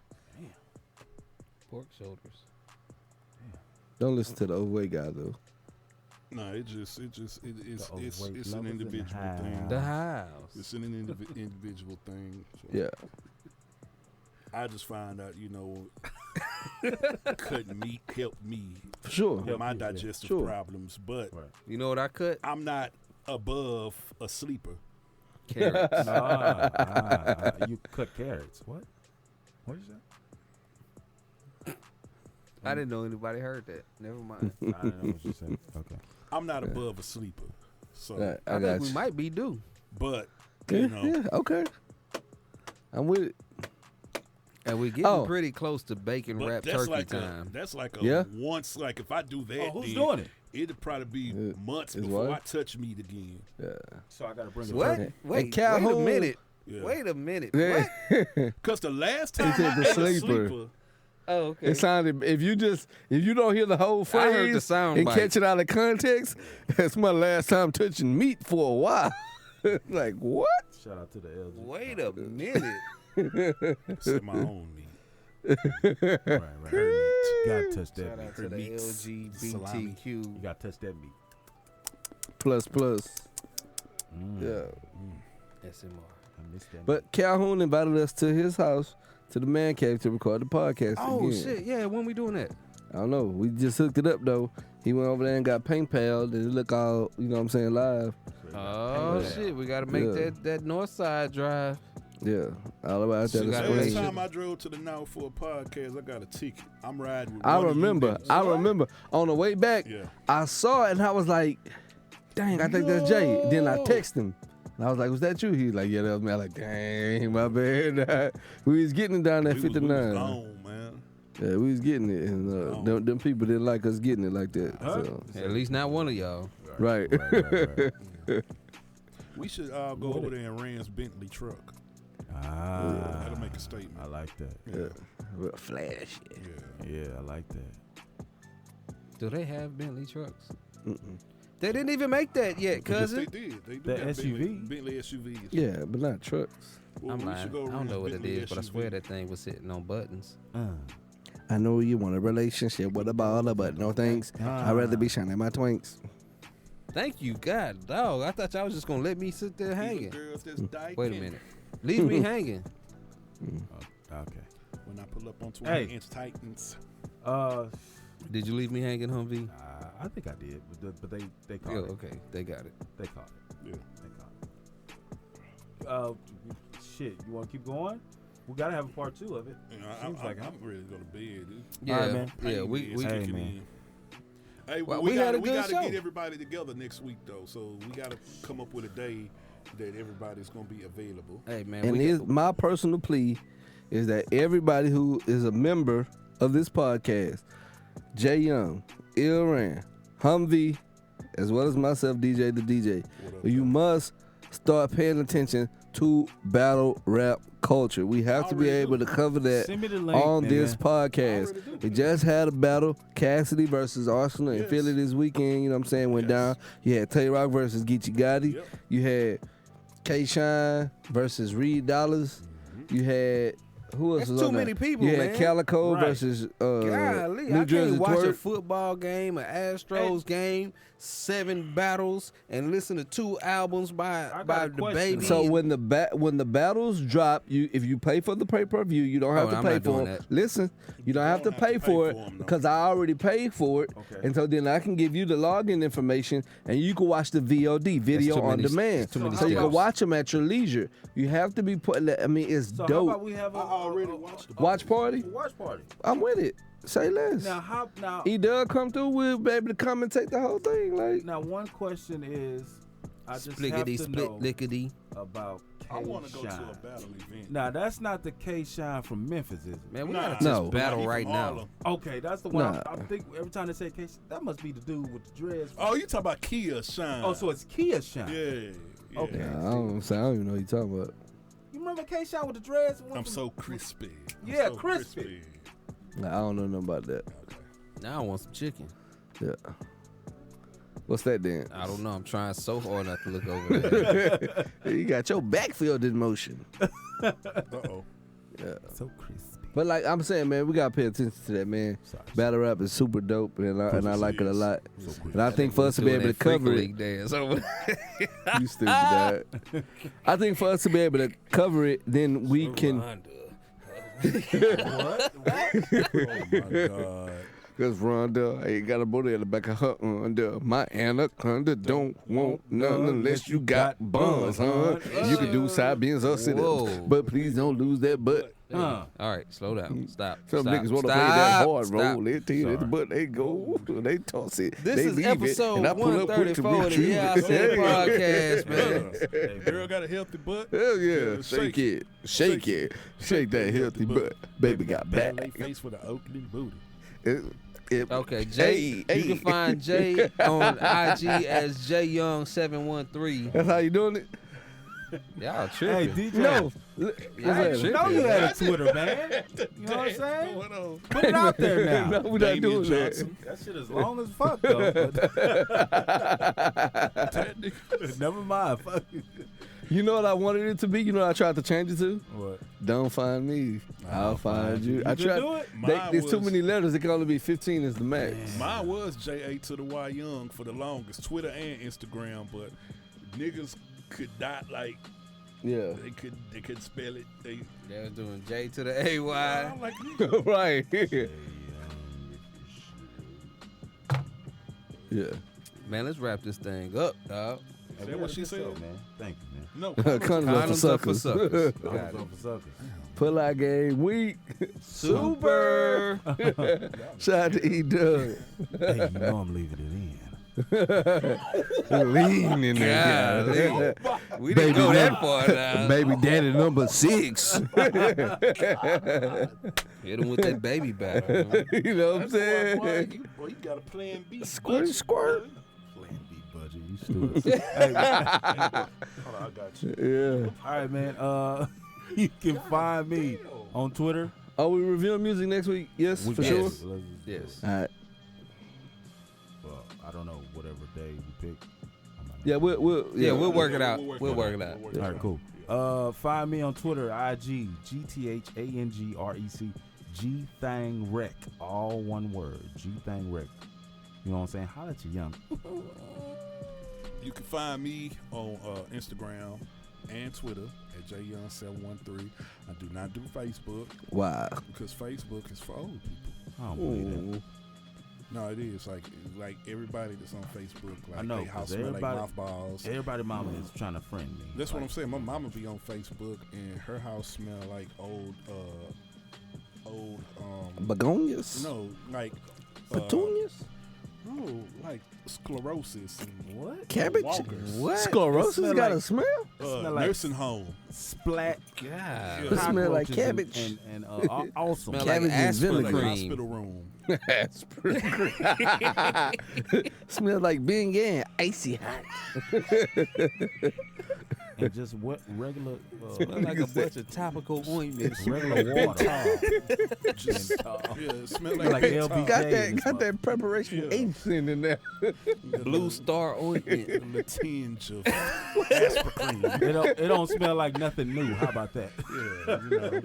Pork shoulders. don't listen to the overweight guy though. no, it's overweight an lovers in the individual house. thing. The house. It's an individual thing. So Yeah. I just find out, cutting meat helped me For sure. with my digestive Sure. problems, but Right. You know what I cut? I'm not above a sleeper. Carrots. You cut carrots. What? What is that? I didn't know anybody heard that. Never mind. I don't know what you said. Okay. I'm not above a sleeper. So, Right, I I think got we you. might be due. but Yeah, yeah, okay. I'm with it. And we're getting Oh. pretty close to bacon but wrapped that's turkey like time. that's like a Yeah? once. Like if I do that, Oh, who's then doing it? It'll probably be Yeah. months His before wife? I touch meat again. Yeah. So I gotta bring it. What? Okay. Wait, And Calhoun- wait a minute. Yeah. Wait a minute. Yeah. What? Cause the last time said I the ate a sleeper. sleeper, Oh, okay. It sounded, if you don't hear the whole I heard the phrase sound and bite. catch it out of context, that's my last time touching meat for a while. Like, what? Shout out to the LG. Wait a minute. it's my own meat. Right. Her meat. Gotta touch that Shout meat. out to Her the meats, salami. You LGBTQ. gotta touch that meat. Plus. Mm. Yeah. SMR. I missed that. But Calhoun invited us to his house, to the man cave, to record the podcast Oh, again. shit. Yeah, when we doing that? I don't know. We just hooked it up, though. He went over there and got paint paled, and it look all, you know what I'm saying, live. Oh, Yeah. shit. We got to make Yeah. that north side drive. Yeah. All about that. You gotta Last make inspiration. time I drove to the North for a podcast, I got a ticket. I'm riding with I one of you remember. niggas. I remember. On the way back, Yeah. I saw it and I was like, dang, I think that's Jay. Then I text him. And I was like, was that you? He was like, yeah, that was me. I was like, dang, my bad. We was getting it down at We was 59. gone, man. Yeah, we was getting it. And them people didn't like us getting it like that. Huh? So. At least not one of y'all. Right. We should all go over there and Rand's Bentley truck. That'll make a statement. I like that. Yeah. Real flash. Yeah. Yeah, I like that. Do they have Bentley trucks? Mm-mm. They didn't even make that yet, Yes, cousin. they did. They do The got SUV? Bentley SUVs. Yeah, but not trucks. Well, I'm we lying. should go I don't Rand's know what it Bentley is, but I SUV. swear that thing was sitting on buttons. I know you want a relationship with a baller, but no thanks. I'd rather be shining my twinks. Thank you, God, dog. I thought y'all was just gonna let me sit there These are hanging. girls that's dyking. Wait a minute. Leave me hanging. Okay. When I pull up on Hey. 20-inch Titans. Did you leave me hanging, Humvee? I think I did, but they Yeah, caught it. okay. They got it. They caught it. Yeah. They caught it. Shit, you want to keep going? We gotta have a part 2 of it. You know, Seems like I'm ready to go to bed, dude. Yeah, All right, man. yeah. Pain We is Hey, kicking man. in. Hey, Well, we we had gotta, a we good gotta show. get everybody together next week, though. So we gotta come up with a day that everybody's gonna be available. Hey man, And my personal plea is that everybody who is a member of this podcast, Jay Young, Ilran, Humvee, as well as myself, DJ the DJ, What up, you though? must start paying attention to battle rap culture. We have to be Already able do. to cover that Send me the link, on this nigga. podcast. Already do. We just had a battle, Cassidy versus Arsenal in Yes. Philly this weekend. You know what I'm saying? Went Yes. down. You had Tay Rock versus Geechee Gotti. Yep. You had K Shine versus Reed Dollars. Mm-hmm. You had Who else That's was too on many there? people, You man. had Calico Right. versus Golly, New I Jersey can't watch a Twerk. football game, an Astros game, 7 battles, and listen to 2 albums I by got a the question. baby. So when the battles drop, if you pay for the pay-per-view, you don't have to I'm pay not for doing it. that. Listen, you don't have to pay for it 'em, though. because I already paid for it, Okay. and so then I can give you the login information, and you can watch the VOD, video too on many- demand, that's too many so you can steps. watch them at your leisure. You have to be putting that. I mean, it's So how dope. about we have a already watched the Watch party. watch party? I'm with it. Say less. Now E-Dub come through, we'll be able to come and take the whole thing. Like, now one question is, I just have Splickety, to split, know lickety. about I want to go to K-Shine. a battle event. Now that's not the K-Shine from Memphis, is it? Man, we Nah. gotta just No. battle He right from now. Harlem. Okay, that's the one. Nah. I think every time they say K-Shine, that must be the dude with the dreads. Oh, you talking about Kia Shine? Oh, so it's Kia Shine. yeah. Okay. I don't even know what you talking about. You remember K-Shine with the dreads? I'm so crispy. I'm Yeah, so crispy. Nah, I don't know nothing about that. Now I want some chicken. Yeah. What's that then? I don't know. I'm trying so hard not to look over there. You got your backfield in motion. Uh-oh. Yeah. So crispy. But like I'm saying, man, we gotta pay attention to that, man. Sorry. Battle rap is super dope, and I like it a lot. So crispy. And I think for us to be Doing able to that Freak cover it, League dance over there. you stupid dad. I think for us to be able to cover it, then we can. Oh my God. Cause Rhonda ain't got a booty in the back of her under. My anaconda don't want none unless you got buns, huh? You can do side bends or sit Whoa. ups, but please don't lose that butt. All right, slow down. Stop. Some Stop. niggas want to Stop. play that hard Stop. role. They tell you that the Sorry. butt they go, they toss it. This they is leave episode it, and I pull up quick to 134 of the retrieve Yeah I it. Said podcast, man. Hey, girl got a healthy butt. Hell yeah, Yeah, shake it, shake it, shake that healthy butt. Baby got back. Ballet face with an Oakland booty. Okay, Jay. Hey, You can find Jay on IG as JYoung713. That's how you doing it? Y'all Hey, tripping. DJ. No. Y'all I didn't know you had a That's it. Twitter, man. You know what I'm saying? Going on. Put it out there now. No, we're not Damian doing that. Johnson. That shit is long as fuck, though. but- Never mind. Fuck it. You know what I wanted it to be? You know what I tried to change it to? What? Don't find me, I'll find you. I can tried. do it? Mine There's too was- many letters. It can only be 15 is the max. Mine was J.A. to the Y Young for the longest, Twitter and Instagram, but niggas could not like Yeah. they could spell it. They They're doing J to the AY. I'm like nigga, Right. Yeah. Man, let's wrap this thing up, dog. Is that what she said? Man. Thank you, man. No, Condoms up for Condoms up for suckers. suckers. I Got was it. on for suckers. Pull out game week. Super. Shout out to E-Dub. Hey, you know I'm leaving it in. Lean in there. Golly. We didn't go that far now. Baby daddy number 6. Hit him with that baby back. You know what I'm saying? Boy, you got a plan B. Squirt, budget. squirt. Plan B budget. You stupid. Hey, Hold on, I got you. Yeah. all right, man. You can find me on Twitter. Are we reviewing music next week? Yes, for can. sure. Yes. Yes. All right. Well, I don't know whatever day you pick. I might not Yeah, We'll work it out. We'll We'll work it out. All right, cool. Find me on Twitter, IG, GTHANGREC, GThangRec, all one word, GThangRec. You know what I'm saying? Holla at you, young. You can find me on Instagram and Twitter at jyoung713. I do not do Facebook Wow. because Facebook is for old people. I don't believe that. Ooh. No, it is like everybody that's on Facebook. Like I know, they house 'cause smell like everybody- mothballs. Everybody mama is trying to friend me. That's what Like, I'm saying. My mama be on Facebook and her house smell like old Begonias? no, like Petunias? no, like sclerosis and What? Cabbage? walkers. What? Sclerosis It smell got like- a smell? smell like- Nursing home. Splat. God. It smell like cockroaches cabbage. And awesome. Smell like Cabbage and aspirin vinegar. cream. Hospital room. Smell like Bing and icy hot. and just what regular Smell like a bunch of topical ointments. regular water. Just, yeah, it smell Like like LBJ. Got that preparation H in there. Blue Star ointment. a tinge of aspartame. It don't smell like nothing new. How about that? Yeah, you know,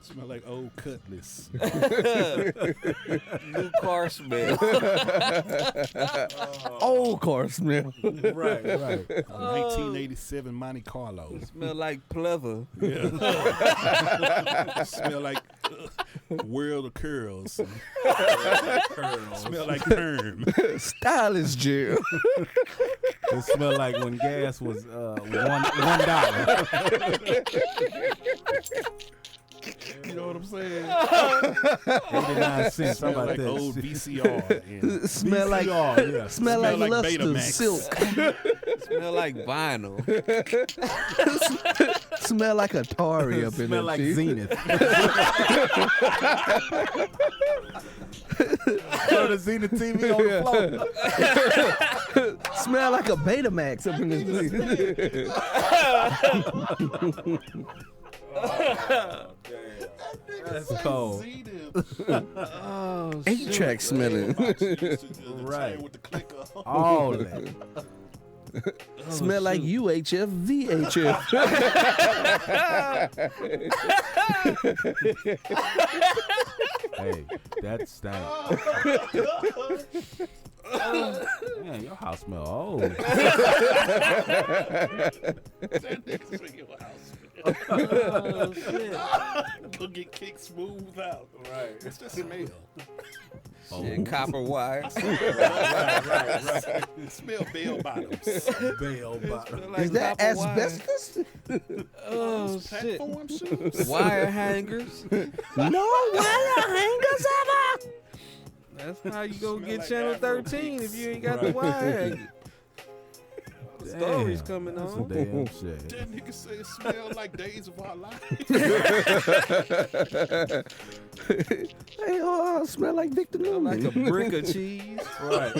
smell like old Cutlass. New car smell. Old car smell. Right. 1987 Monte Carlo. Smell like pleather. Yeah. Smell like World of Curls. Smell like perm. Stylish gel. It smelled like when gas was $1. You know what I'm saying? 89 cents. How Smell about like that? old VCR. And Smell like yeah. smell like like luster, Betamax. silk. Smell like vinyl. Smell like Atari up in Smell that like shit. Zenith. Throw the Zenith TV on the floor. Smell like a Betamax up in this place. That's cold. Oh, 8-track smelling. Right. With the clicker. All that. Smell like UHF, VHF. Hey, that stank. Man, your house smell old. oh shit. Go get kicked smooth out. Right. It's the smell. Shit, copper wire. Right. Smell bell bottoms. Bell bottom. Smell like Is that copper wire. asbestos? Oh shit. Platform shoes. Wire hangers. No wire hangers ever. That's how you go Smell get like channel Afro 13 Beats. if you ain't got the wire hanger. Stories Damn, coming that's on. some damn shit. That nigga say it smell like Days of Our Life. Hey, oh, smell like Victor Like a Newman. brick of cheese. Right.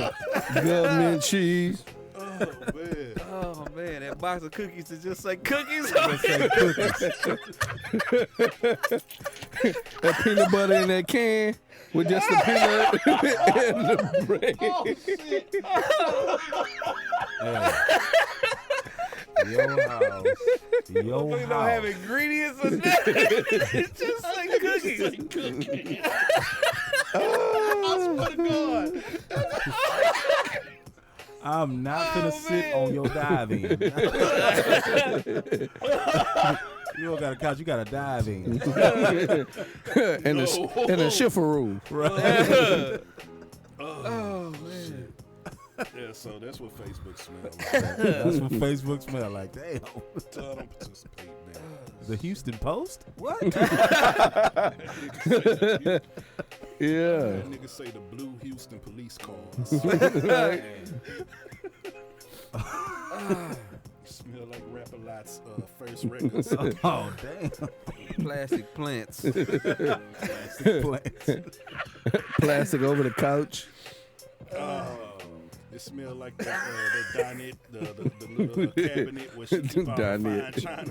Government cheese. Oh man. Oh man, that box of cookies is just like cookies. That peanut butter in that can with just the peanut and the bread. Your house. We don't have ingredients or nothing. It's just like cookies. I swear to God. I'm not gonna sit on your dive in. You don't got a couch, you got a dive in. and a shiffer room. Oh man. Yeah, so that's what Facebook smells like. That's what Facebook smell like. Damn. So I don't participate, man. The Houston Post? What? Yeah. That nigga say the blue Houston police cars. Smell like Rapper Lot's first records. Oh, damn. Plastic plants. Plastic plants. Plastic over the couch. It smell like that dinette, the little cabinet where she keep all the fine Dinette. china.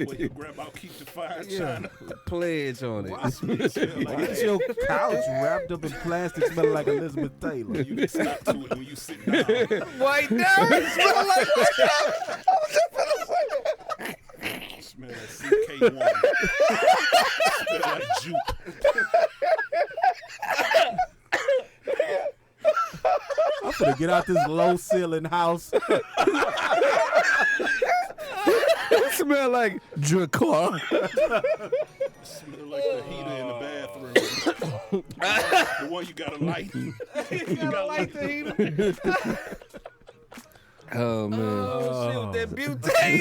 Where your grandma keep the fine china. Pledge on it. It smell like Why is your couch wrapped up in plastic smelling like Elizabeth Taylor? you can stop to it when you sit down. White down. Smell like Smell like CK1. Smell like juke. I'm finna get out this low ceiling house. It smell like Dracar. Smell like the heater in the bathroom. The one you gotta light. you gotta light the heater. Oh man. Oh shit, with that butane.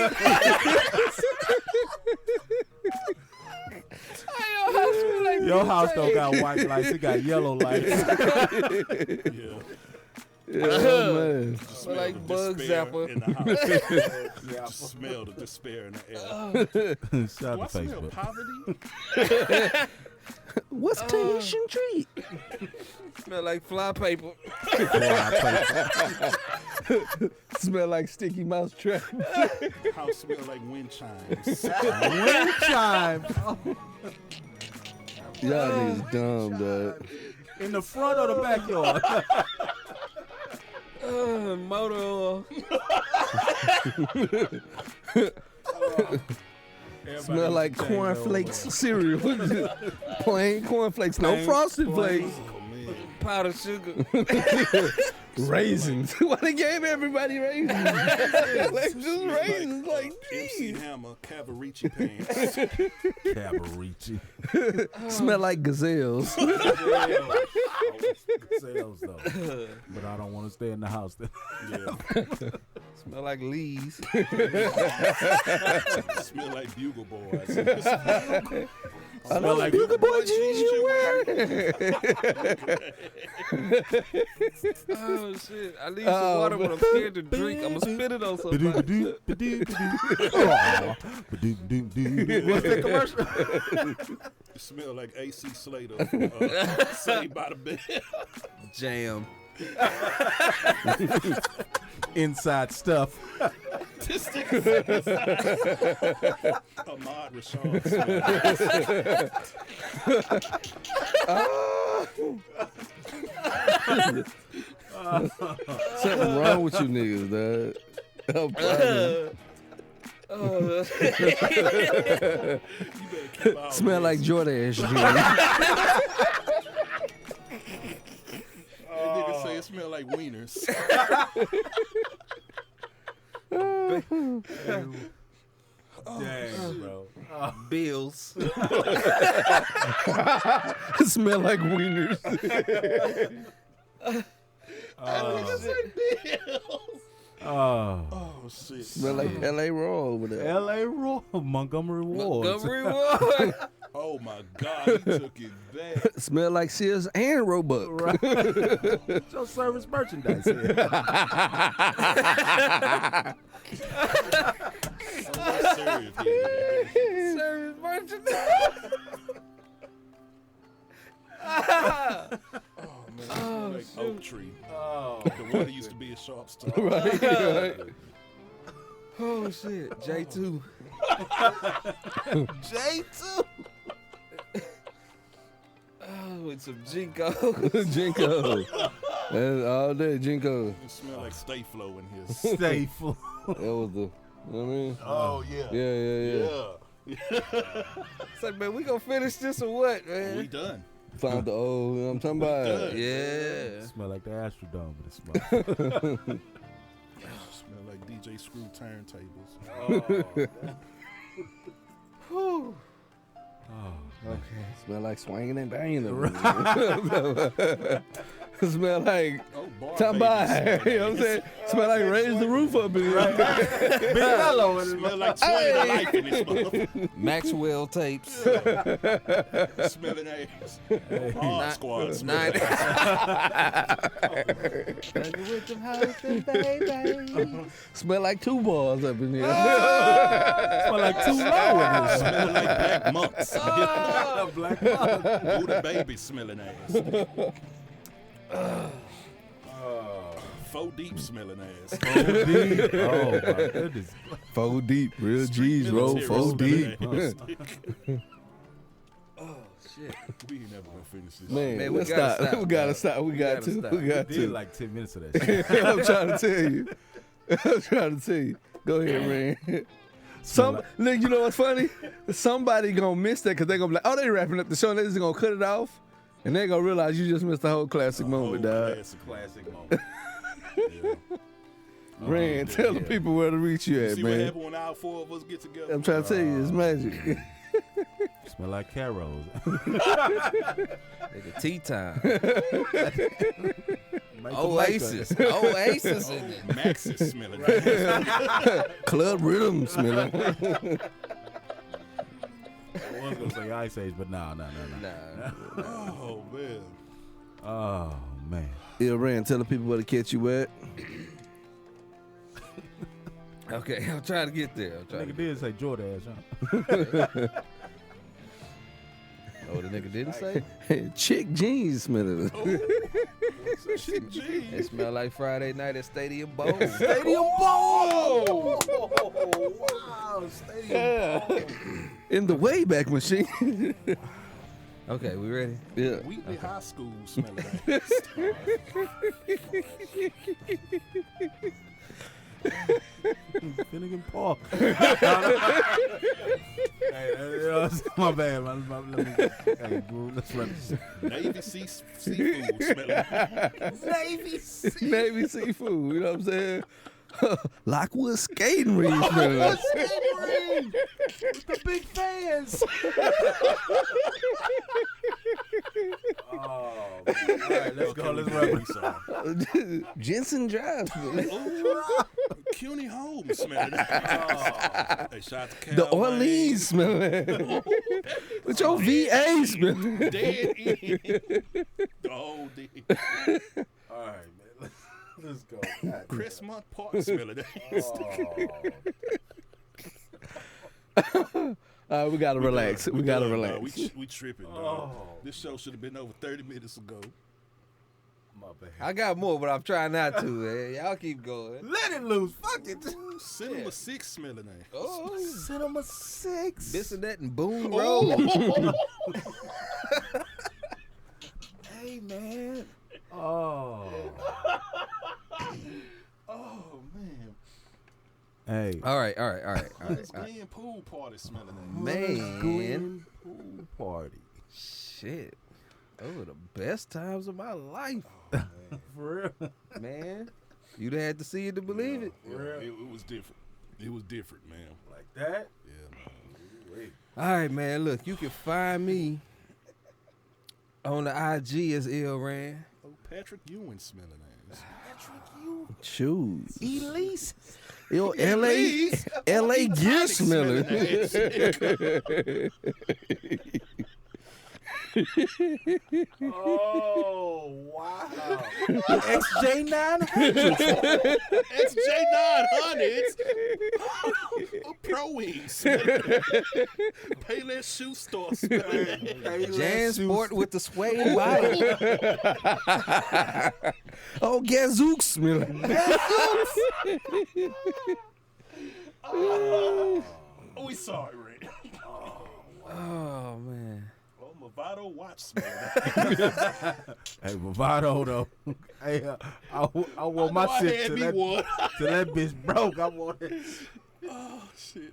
Your house don't got white lights, it got yellow lights. Yeah. Oh man. Smell like the bug despair zapper. in the house. Just smell the despair in the air. Shout Do I out to smell Facebook. poverty? What's Tahitian treat? Smell like fly paper. Smell like sticky mouse trap. House smell like wind chimes. Wind chime. Y'all niggas dumb, dog. In the front or the backyard? Motor oil. Smell like cornflakes cereal. Plain cornflakes, no frosted flakes. Powdered sugar. Raisins. Why they gave everybody raisins? Like just raisins, like MC geez. Hammer, Cavaricci pants. Cabaricci. Smell like gazelles. Sales though. But I don't want to stay in the house then. Yeah. Smell like leaves. Smell like Bugle Boys. I know like Bugle Boy jeans you wear. Oh shit! I need some water when I'm scared to drink. I'm gonna spit it on somebody. What's the commercial? You smell like AC Slater from Saved by the Bell. Jam. Inside stuff. This nigga Ahmad Rashad Something wrong with you niggas, dog. I'm proud of you. Smell like Jordache jeans. That nigga say it smell like wieners. Dang, bro. Bills. Smell like wieners. Oh shit. Smell like L.A. Raw over there. L.A. Raw, Montgomery Ward. Montgomery Ward. Oh my God, he took it back. Smell like Sears and Roebuck. Your service merchandise here. Serious here. Service merchandise. Oh man, smell like oak tree. Oh. The one that used to be a sharp star. Right. Oh shit. J2. J2. Oh, with some Jinko. Jinko. That's all day, Jinko. It smell like Stay Flow in here. Stay full. That was the, you know what I mean? Oh yeah. Yeah. It's like, man, we gonna finish this or what, We man? done. Found the old, you know what I'm talking about? Yeah. Smell like the Astrodome, but it smells. Smell like DJ Screw turntables. Whew. Okay. Smell like swinging and banging. Smell like Oh, bar talking baby about, smell you know what I'm saying? Smell like raise the roof up in here. Big mellow. Smell like 20 to life in this motherfucker. Maxwell tapes. Smelling ass. Hard squad smell. Nine. Smell like 2 bars up in here. Smell like too low in here. Smelling like black monks. Black Monk. Buddha baby smelling ass. 4 deep smelling ass. Oh my goodness. 4 deep, real G's roll Military 4 deep. smelling ass. Oh shit. We ain't never gonna finish this. Man, Man, we let's gotta stop. stop, We gotta dog. stop. We got gotta to. stop. We got Did to. like 10 minutes of that shit. I'm trying to tell you. I'm trying to tell you. Go ahead, man. Look, you know what's funny? Somebody gonna miss that because they gonna be like, oh, they wrapping up the show and they just gonna cut it off. And they gonna realize you just missed the whole classic moment, dog. Classic moment. Yeah. Ran, tell the people where to reach you at, See what man. happened when all 4 of us get together? I'm trying to tell you, it's magic. Smell like Carols. Nigga, tea time. Make Oasis. Oasis in it. Max is smelling ass. Club rhythm smelling. I was gonna say Ice Age, but no. Nah. Oh man. Oh man. Yeah, Ran, tell the people where to catch you at. Okay, I'm trying to get there. Nigga did say Jordan, huh? Oh, the nigga didn't say? Chick jeans smelling. Chick jeans. It smell like Friday night at Stadium Bowl. Stadium Bowl. Wow, Stadium Bowl. In the Wayback Machine. Okay, we ready? Yeah. Wheatley High School smelling Finnegan Park. Hey, my bad, man. Hey, bro, let's run this. Navy seafood smelling. Navy seafood, you know what I'm saying? Lockwood skating ring smelling like. With the big fans. Oh, all right, let's go. Let's run this. Jensen Drive smelling. CUNY Home smelling. Hey, shout out to Cal The Wayne. Orleans smelling. With your VA smelling. Dead in. The whole dead. All right, man. Let's go. Crestmont Park smelling. We gotta relax. We gotta done, relax. dog. We tripping, dog. This show should have been over 30 minutes ago. My bad. I got more, but I'm trying not to. Man. Y'all keep going. Let it loose. Fuck it. Cinema 6 smelling. Oh, Cinema 6. Bissonnet and Boone Road. Hey, man. Oh. Oh, man. Hey. All right. Glen pool party smelling. Man, Glen pool party. shit. Those were the best times of my life, For real. man. You'd have had to see it to believe it. It was different. It was different, man. Like that? Yeah, man. Wait. All right, man. Look, you can find me on the IG as Ill Ran. Oh, Patrick Ewing smelling. Shoes. Elise. Yo, LA gear smelling. Oh, wow. XJ900. XJ900s. Pro Wings. Payless Shoe Store smelling. Jan Sport with the suede bottom. Oh, Gazook smelling. Oh, we sorry, Ray. Oh, man. Oh, Movado watch smelling. Hey, Movado, though. Hey, I want my shit to that bitch broke. I want it. Oh, shit.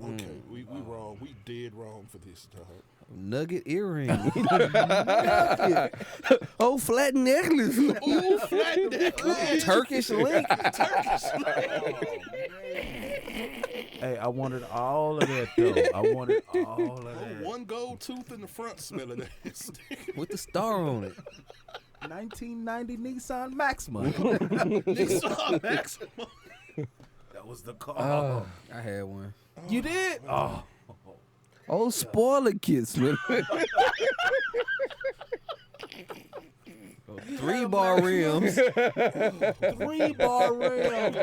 Okay, we wrong. We dead wrong for this, dog. Nugget earring. Oh, flat necklace. Ooh, flat necklace. Turkish link. Hey, I wanted all of that, though. I wanted all of that. One gold tooth in the front smelling ass. With the star on it. 1990 Nissan Maxima. Nissan Maxima. That was the car. I had one. You did? Oh. Oh, spoiler kid smelling. 3-bar rims. 3-bar rims.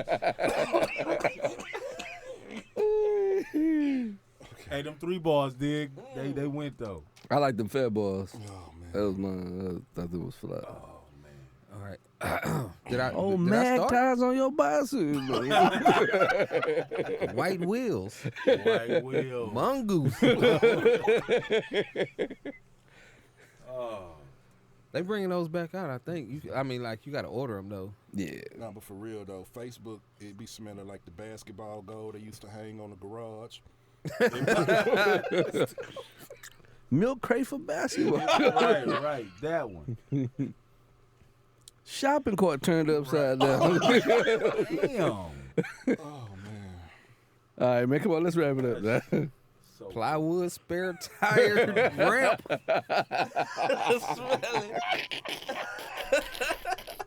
Hey, them 3 bars, dig. They went, though. I like them fat balls. Oh, man. That was mine. I thought it was fly. Oh, man. All right. did I mad start? tires on your bicycle. White wheels. White wheel. Mongoose. Oh. They bringing those back out, I think. You got to order them, though. Yeah. No, but for real, though, Facebook, it be smelling like the basketball goal they used to hang on the garage. Milk crate for basketball. Right. That one. Shopping cart turned upside down. Damn. Oh, man. All right, man, come on, let's wrap it up. Man. So Plywood spare tire ramp.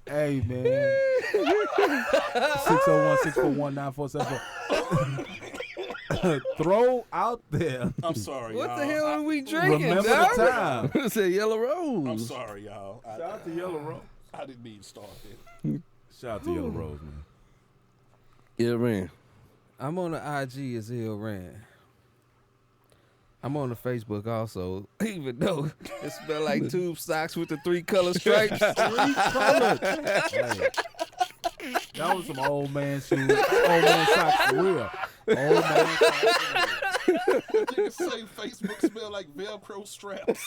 Hey, man. 601-641-9474. Throw out there. I'm sorry, What y'all. the hell are we drinking, Remember dog? the time. It said Yellow Rose. I'm sorry, y'all. Shout out to Yellow Rose. I didn't mean to start that. Shout out to Yellow Rose, man. Yeah, man. I'm on the IG as Ill Ran. I'm on the Facebook also, even though it smell like tube socks with the 3 color stripes. 3 colors. Hey. That was some old man shoes. Old man socks for real. Old man socks for real. Niggas say Facebook smell like Velcro straps.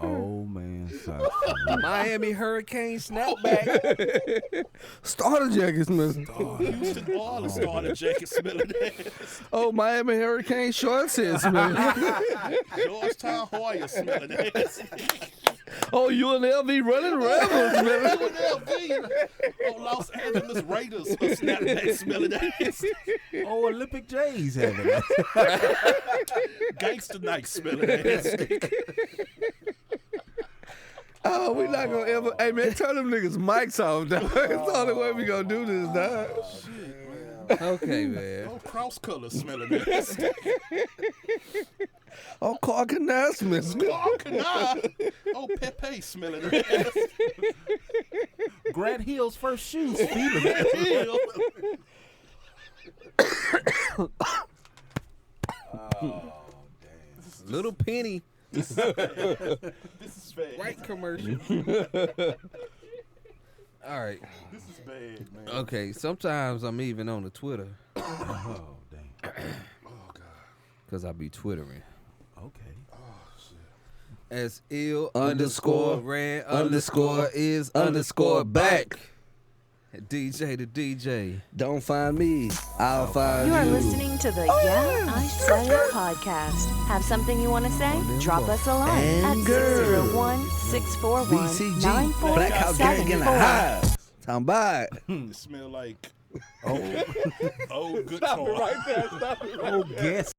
Old man socks for real. Miami Hurricane snapback. Starter jackets, man. Houston Oilers starter jacket smelling ass. Oh, Miami Hurricane shorts is, man. Georgetown Hoya smelling ass. Oh, UNLV running rebels, man. UNLV. Oh, Los Angeles Raiders snapback smelling ass. Oh, Olympic J's having that. Gangster Night smelling ass. Oh, we not gonna ever. Hey, man, turn them niggas mics off, dog. It's the only way we gonna do this, dog. Okay, man. Oh, cross color smelling ass. Oh, Clark and Smith. Oh, oh, Pepe smelling ass. Grant Hill's first shoes feeling Hill. Little Penny. This is bad. Right commercial. All right. This is bad, man. Okay, sometimes I'm even on the Twitter. Oh, dang. Oh, God. Because I be Twittering. Okay. As ill Underscore ran underscore is underscore back. DJ to DJ. Don't find me, I'll find You you. are listening to the Yeah, I Said It podcast. Have something you want to say? Drop us a line at Anger. 601-641-9474. BCG, Black House Gang in the house. Talking about. It smell like old good car. Oh, guess